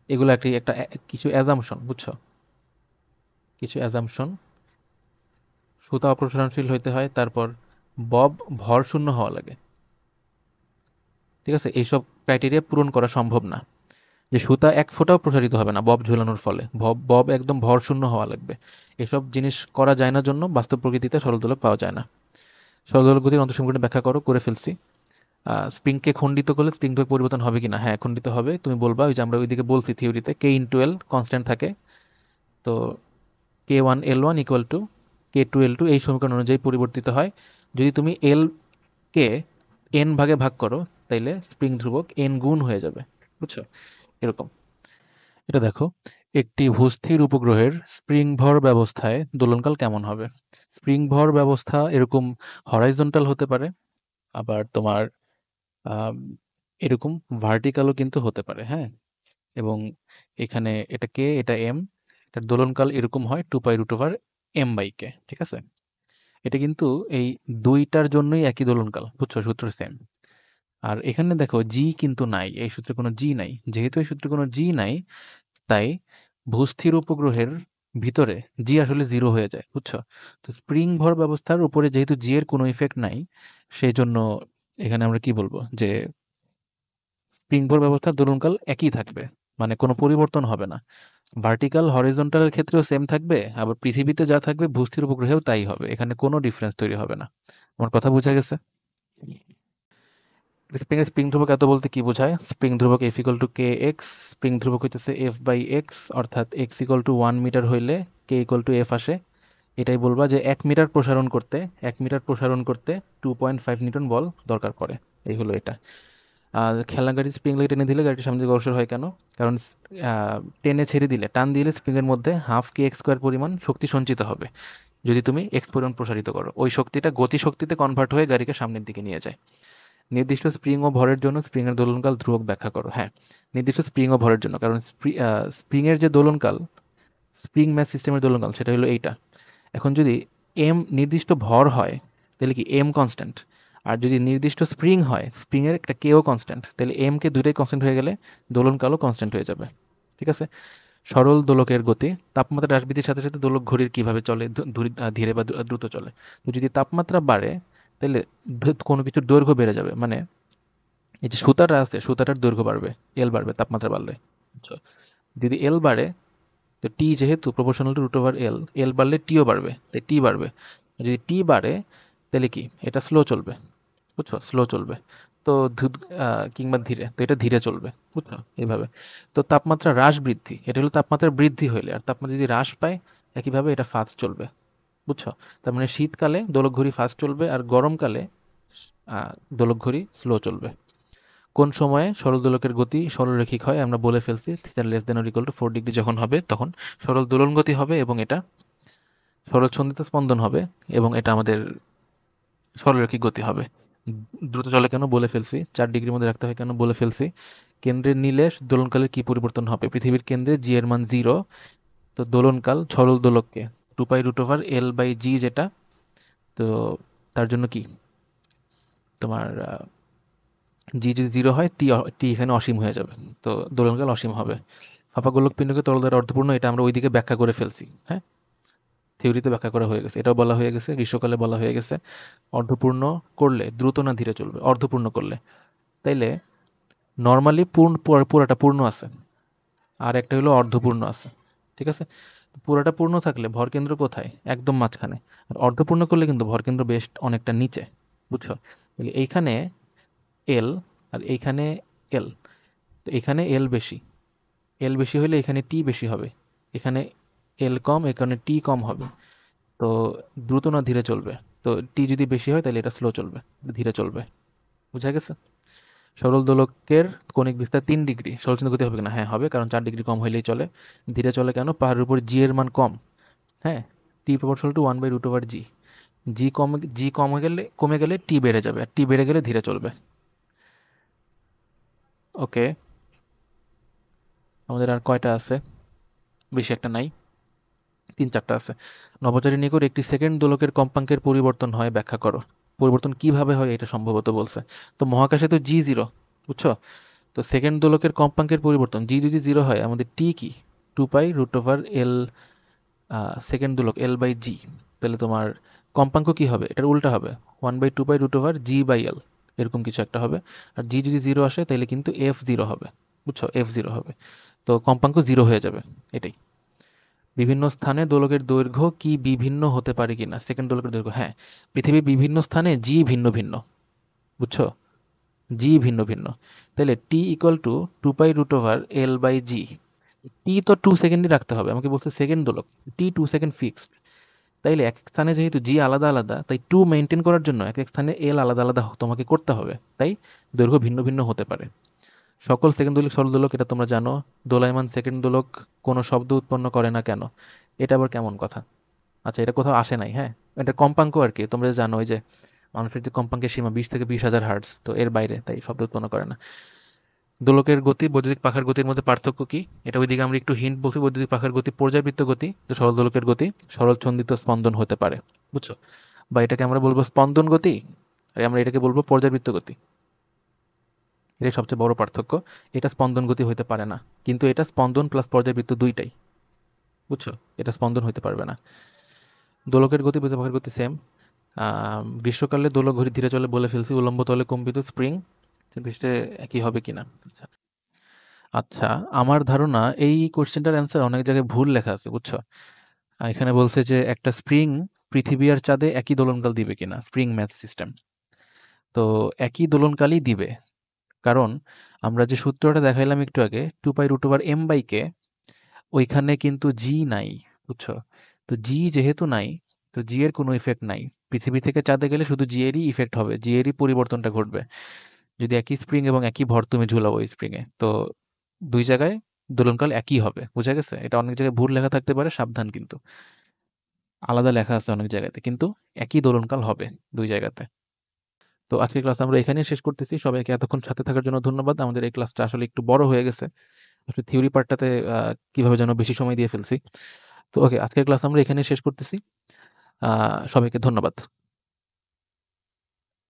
এগুলো একটা কিছু অ্যাজাম্পশন, বুঝছো? কিছু অ্যাজাম্পশন। সুতা অপ্রসারণশীল হইতে হয়, তারপর বব ভর শূন্য হওয়া লাগে। ঠিক আছে, এইসব ক্রাইটেরিয়া পূরণ করা সম্ভব না। যে সুতা এক ফোঁটাও প্রসারিত হবে না বব ঝুলানোর ফলে, বব বব একদম ভর শূন্য হওয়া লাগবে। এসব জিনিস করা যায় না জন্য বাস্তব প্রকৃতিতে সরল দোলক পাওয়া যায় না। সরল দোলক গতির অন্তঃসমীকরণে ব্যাখ্যা করো, করে ফেলছি। স্প্রিংকে খণ্ডিত করলে স্প্রিং বেগ পরিবর্তন হবে কিনা? হ্যাঁ, খণ্ডিত হবে। তুমি বলবা ওই যে আমরা ওইদিকে বলছি থিওরিতে কে ইন্টু এল কনস্ট্যান্ট থাকে। তো K1 L1 equal to K2 L2 এই সমীকরণ অনুযায়ী পরিবর্তিত হয়। যদি তুমি এল কে এন ভাগে ভাগ করো, তাইলে স্প্রিং ধ্রুবক এন গুণ হয়ে যাবে, বুঝছো? এরকম। এটা দেখো, একটি ভূস্থির উপগ্রহের স্প্রিং ভর ব্যবস্থায় দোলনকাল কেমন হবে? স্প্রিং ভর ব্যবস্থা এরকম হরাইজন্টাল হতে পারে, আবার তোমার আম, এরকম ভার্টিক্যালও কিন্তু হতে পারে, হ্যাঁ। এবং এখানে এটা কে, এটা এম, এটার দোলনকাল এরকম হয় 2π√m/k, ঠিক আছে? এটা কিন্তু এই দুইটার জন্যই একই দোলনকাল, বুঝছো? সূত্র সেম। আর এখানে দেখো জি কিন্তু নাই, এই সূত্রে কোনো জি নাই। যেহেতু এই সূত্রে কোনো জি নাই, তাই ভূস্থির উপগ্রহের ভিতরে জি আসলে জিরো হয়ে যায়, বুঝছো? তো স্প্রিং ভর ব্যবস্থার উপরে যেহেতু জি এর কোনো ইফেক্ট নাই, সেই জন্য এখানে আমরা কি বলবো যে স্প্রিং ভর ব্যবস্থার দোলনকাল একই থাকবে, মানে কোনো পরিবর্তন হবে না। ভার্টিক্যাল হরিজন্টালের ক্ষেত্রেও সেম থাকবে, আবার পৃথিবীতে যা থাকবে ভূস্থির উপগ্রহেও তাই হবে। এখানে কোনো ডিফারেন্স তৈরি হবে না। আমার কথা বোঝা গেছে? স্প্রিং এর স্প্রিং ধ্রুবক এত বলতে কি বোঝায়? স্প্রিং ধ্রুবক F equal to K x, spring ধ্রুবক হইতেছে F/x, অর্থাৎ এক্স ইকুয়াল টু 1 মিটার হইলে কে ইকুয়াল টু এফ আসে। এটাই বলবা যে 1 মিটার প্রসারণ করতে, 1 মিটার প্রসারণ করতে 2.5 নিউটন বল দরকার পড়ে। এই হলো এটা। আর খেলনা গাড়ি স্প্রিং লাগে টেনে দিলে গাড়িটির সামনে দিকে অগ্রসর হয় কেন? কারণ টেনে ছেড়ে দিলে, টান দিলে স্প্রিংয়ের মধ্যে হাফ কে এক্স স্কোয়ার পরিমাণ শক্তি সঞ্চিত হবে। যদি তুমি এক্স পরিমাণ প্রসারিত করো, ওই শক্তিটা গতি শক্তিতে কনভার্ট হয়ে গাড়িকে সামনের দিকে নিয়ে যায়। নির্দিষ্ট স্প্রিং ও ভরের জন্য স্প্রিংয়ের দোলনকাল ধ্রুবক ব্যাখ্যা করো। হ্যাঁ, নির্দিষ্ট স্প্রিং ও ভরের জন্য, কারণ স্প্রিংয়ের যে দোলনকাল, স্প্রিং ম্যাথ সিস্টেমের দোলনকাল সেটা হলো এইটা। এখন যদি এম নির্দিষ্ট ভর হয়, তাহলে কি এম কনস্ট্যান্ট। আর যদি নির্দিষ্ট স্প্রিং হয়, স্প্রিংয়ের একটা কেও কনস্ট্যান্ট, তাহলে এম কে দুইটাই কনস্ট্যান্ট হয়ে গেলে দোলনকালও কনস্ট্যান্ট হয়ে যাবে। ঠিক আছে? সরল দোলকের গতি তাপমাত্রা হ্রাস বৃদ্ধির সাথে সাথে দোলক ঘড়ির কিভাবে চলে, ধীরে বা দ্রুত চলে। তো যদি তাপমাত্রা বাড়ে, তাহলে কোনো কিছুর দৈর্ঘ্য বেড়ে যাবে, মানে এই যে সুতাটা আছে, সুতাটার দৈর্ঘ্য বাড়বে, এল বাড়বে তাপমাত্রা বাড়লে। বুঝছো? যদি এল বাড়ে, তো টি যেহেতু প্রপোর্শনাল টু √/L, এল বাড়লে টিও বাড়বে, তাই টি বাড়বে। যদি টি বাড়ে, তাহলে কি এটা স্লো চলবে, বুঝছো? স্লো চলবে। তো কিংবা ধীরে, তো এটা ধীরে চলবে, বুঝছো? এইভাবে। তো তাপমাত্রা হ্রাস বৃদ্ধি, এটা হলো তাপমাত্রা বৃদ্ধি হইলে। আর তাপমাত্রা যদি হ্রাস পায়, একইভাবে এটা ফাস্ট চলবে, বুঝছো? তার মানে শীতকালে দোলক ঘড়ি ফাস্ট চলবে, আর গরমকালে দোলক ঘড়ি স্লো চলবে। কোন সময়ে সরল দোলকের গতি সরলরৈখিক হয়? আমরা বলে ফেলছি, θ < <4 যখন হবে তখন সরল দোলন গতি হবে, এবং এটা সরল ছন্দিত স্পন্দন হবে, এবং এটা আমাদের সরলরৈখিক গতি হবে। দ্রুত চলে কেন? বলে ফেলছি। 4 ডিগ্রির মধ্যে রাখতে হয় কেন? বলে ফেলছি। কেন্দ্রে নিলে দোলনকালের কি পরিবর্তন হবে? পৃথিবীর কেন্দ্রে জি এর মান 0, তো দোলনকাল সরল দোলককে 2π√L/g যেটা, তো তার জন্য কি তোমার জি যদি 0 হয়, টি টি এখানে অসীম হয়ে যাবে, তো দোলনকাল অসীম হবে। ফাঁপা গোলক পিণ্ডকে তরল দ্বারা অর্ধপূর্ণ, এটা আমরা ওইদিকে ব্যাখ্যা করে ফেলছি, হ্যাঁ। থিওরিতে ব্যাখ্যা করা হয়ে গেছে, এটাও বলা হয়ে গেছে, গ্রীষ্মকালে বলা হয়ে গেছে। অর্ধপূর্ণ করলে দ্রুত না ধীরে চলবে? অর্ধপূর্ণ করলে, তাইলে নর্মালি পুরাটা পূর্ণ আছে, আর একটা হলো অর্ধপূর্ণ আছে, ঠিক আছে? পুরাটা পূর্ণ থাকলে ভরকেন্দ্র কোথায়? একদম মাঝখানে। আর অর্ধপূর্ণ করলে কিন্তু ভরকেন্দ্র বেশ অনেকটা নিচে, বুঝছো? তাহলে এইখানে এল, আর এইখানে এল, তো এখানে এল বেশি। এল বেশি হলে এখানে টি বেশি হবে, এখানে এল কম, এখানে টি কম হবে। তো দ্রুত না ধীরে চলবে? তো টি যদি বেশি হয়, তাহলে এটা স্লো চলবে, ধীরে চলবে। বুঝা গেছে? সরল দোলকের কৌণিক বিস্তার 3 ডিগ্রি, সরলচিন্ত গতি হবে কিনা? হ্যাঁ হবে, কারণ 4 ডিগ্রি কম হইলেই চলে। ধীরে চলে কেন? পাহাড়ের উপর জি এর মান কম, হ্যাঁ। টি প্রপোর্শনাল টু 1/√g। জি কমে গেলে টি বেড়ে যাবে, আর টি বেড়ে গেলে ধীরে চলবে। ওকে, আমাদের আর কয়টা আছে? বেশি একটা নাই, 3-4টা আছে। নভোচারী নিকট একটি সেকেন্ড দোলকের কম্পাঙ্কের পরিবর্তন হয়, ব্যাখ্যা করো। পরিবর্তন কিভাবে হয় এটা সম্ভবত বলছে। তো মহাকাশে তো G0, বুঝছো? তো সেকেন্ড দোলকের কম্পাঙ্কের পরিবর্তন, জি যদি জিরো হয়, আমাদের টি কি? 2π√L, সেকেন্ড দোলক L/G। তাহলে তোমার কম্পাঙ্ক কি হবে? এটার উল্টা হবে, 1/2π√G/L, এরকম কিছু একটা হবে। আর জি যদি জিরো আসে তাহলে কিন্তু F0 হবে, বুঝছো? F0 হবে, তো কম্পাঙ্ক জিরো হয়ে যাবে, এটাই। বিভিন্ন স্থানে দোলকের দৈর্ঘ্য কি বিভিন্ন হতে পারে কিনা? সেকেন্ড দোলকের দৈর্ঘ্য, হ্যাঁ। পৃথিবীর বিভিন্ন স্থানে জি ভিন্ন ভিন্ন, বুঝছো? জি ভিন্ন ভিন্ন। তাহলে T = 2π√L/G। টি তো 2 সেকেন্ডই রাখতে হবে, আমাকে বলছে সেকেন্ড দোলক, টি 2 সেকেন্ড ফিক্সড। তাইলে এক এক স্থানে যেহেতু জি আলাদা আলাদা, তাই টু মেনটেন করার জন্য এক এক স্থানে এল আলাদা আলাদা তোমাকে করতে হবে, তাই দৈর্ঘ্য ভিন্ন ভিন্ন হতে পারে। সকল সেকেন্ড দোলক সরল দোলক, এটা তোমরা জানো। দোলায়মান সেকেন্ড দোলক কোনো শব্দ উৎপন্ন করে না কেন? এটা আবার কেমন কথা? আচ্ছা, এটা কোথাও আসে নাই, হ্যাঁ। এটা কম্পাঙ্ক আর কি, তোমরা যে জানো ওই যে মানুষের যে কম্পাঙ্কের সীমা 20 থেকে 20,000 হার্টজ, তো এর বাইরে, তাই শব্দ উৎপন্ন করে না। দোলকের গতি বৈদ্যুতিক পাখার গতির মধ্যে পার্থক্য কি? এটা ওইদিকে আমরা একটু হিন্ট বলছি। বৈদ্যুতিক পাখার গতি পর্যায়বৃত্ত গতি, তো সরল দোলকের গতি সরল ছন্দিত স্পন্দন হতে পারে, বুঝছো? বা এটাকে আমরা বলবো স্পন্দন গতি, আর আমরা এটাকে বলবো পর্যায়বৃত্ত গতি। এটাই সবচেয়ে বড় পার্থক্য। এটা স্পন্দন গতি হইতে পারে না, কিন্তু এটা স্পন্দন প্লাস পর্যায়বৃত্ত দুইটাই, বুঝছো? এটা স্পন্দন হইতে পারবে না। দোলকের গতি বৈদ্যুতিক পাখার গতি সেম। গ্রীষ্মকালে দোলক ঘড়ি ধীরে চলে বলে ফেলছি। উলম্ব তলে কম্পিত স্প্রিং বৃষ্টিতে একই হবে কিনা? আচ্ছা। আচ্ছা, আমার ধারণা এই কোশ্চেনটার অ্যান্সার অনেক জায়গায় ভুল লেখা আছে, বুঝছো? এখানে বলছে যে একটা স্প্রিং পৃথিবী আর চাঁদে একই দোলনকাল দিবে কিনা, স্প্রিং ম্যাথ সিস্টেম। তো একই দোলনকালই দিবে, কারণ আমরা যে সূত্রটা দেখাইলাম একটু আগে, 2π√M/K, ওইখানে কিন্তু জি নাই, বুঝছো? তো জি যেহেতু নাই, তো জি এর কোনো ইফেক্ট নাই। পৃথিবী থেকে চাঁদে গেলে শুধু জি এরই ইফেক্ট হবে, জি এরই পরিবর্তনটা ঘটবে। যদি একই স্প্রিং এবং একই ভর তুমি ঝুলাও ওই স্প্রিংয়ে, তো দুই জায়গায় দোলনকাল একই হবে, বুঝা গেছে? এটা অনেক জায়গায় ভুল লেখা থাকতে পারে, সাবধান কিন্তু। আলাদা লেখা আছে অনেক জায়গাতে, কিন্তু একই দোলনকাল হবে দুই জায়গাতে। তো আজকের ক্লাস আমরা এখানেই শেষ করতেছি। সবাইকে এতক্ষণ সাথে থাকার জন্য ধন্যবাদ। আমাদের এই ক্লাসটা আসলে একটু বড় হয়ে গেছে, আসলে থিওরি পার্টটাতে কিভাবে যেন বেশি সময় দিয়ে ফেলছি। তো ওকে, আজকের ক্লাস আমরা এখানেই শেষ করতেছি। সবাইকে ধন্যবাদ।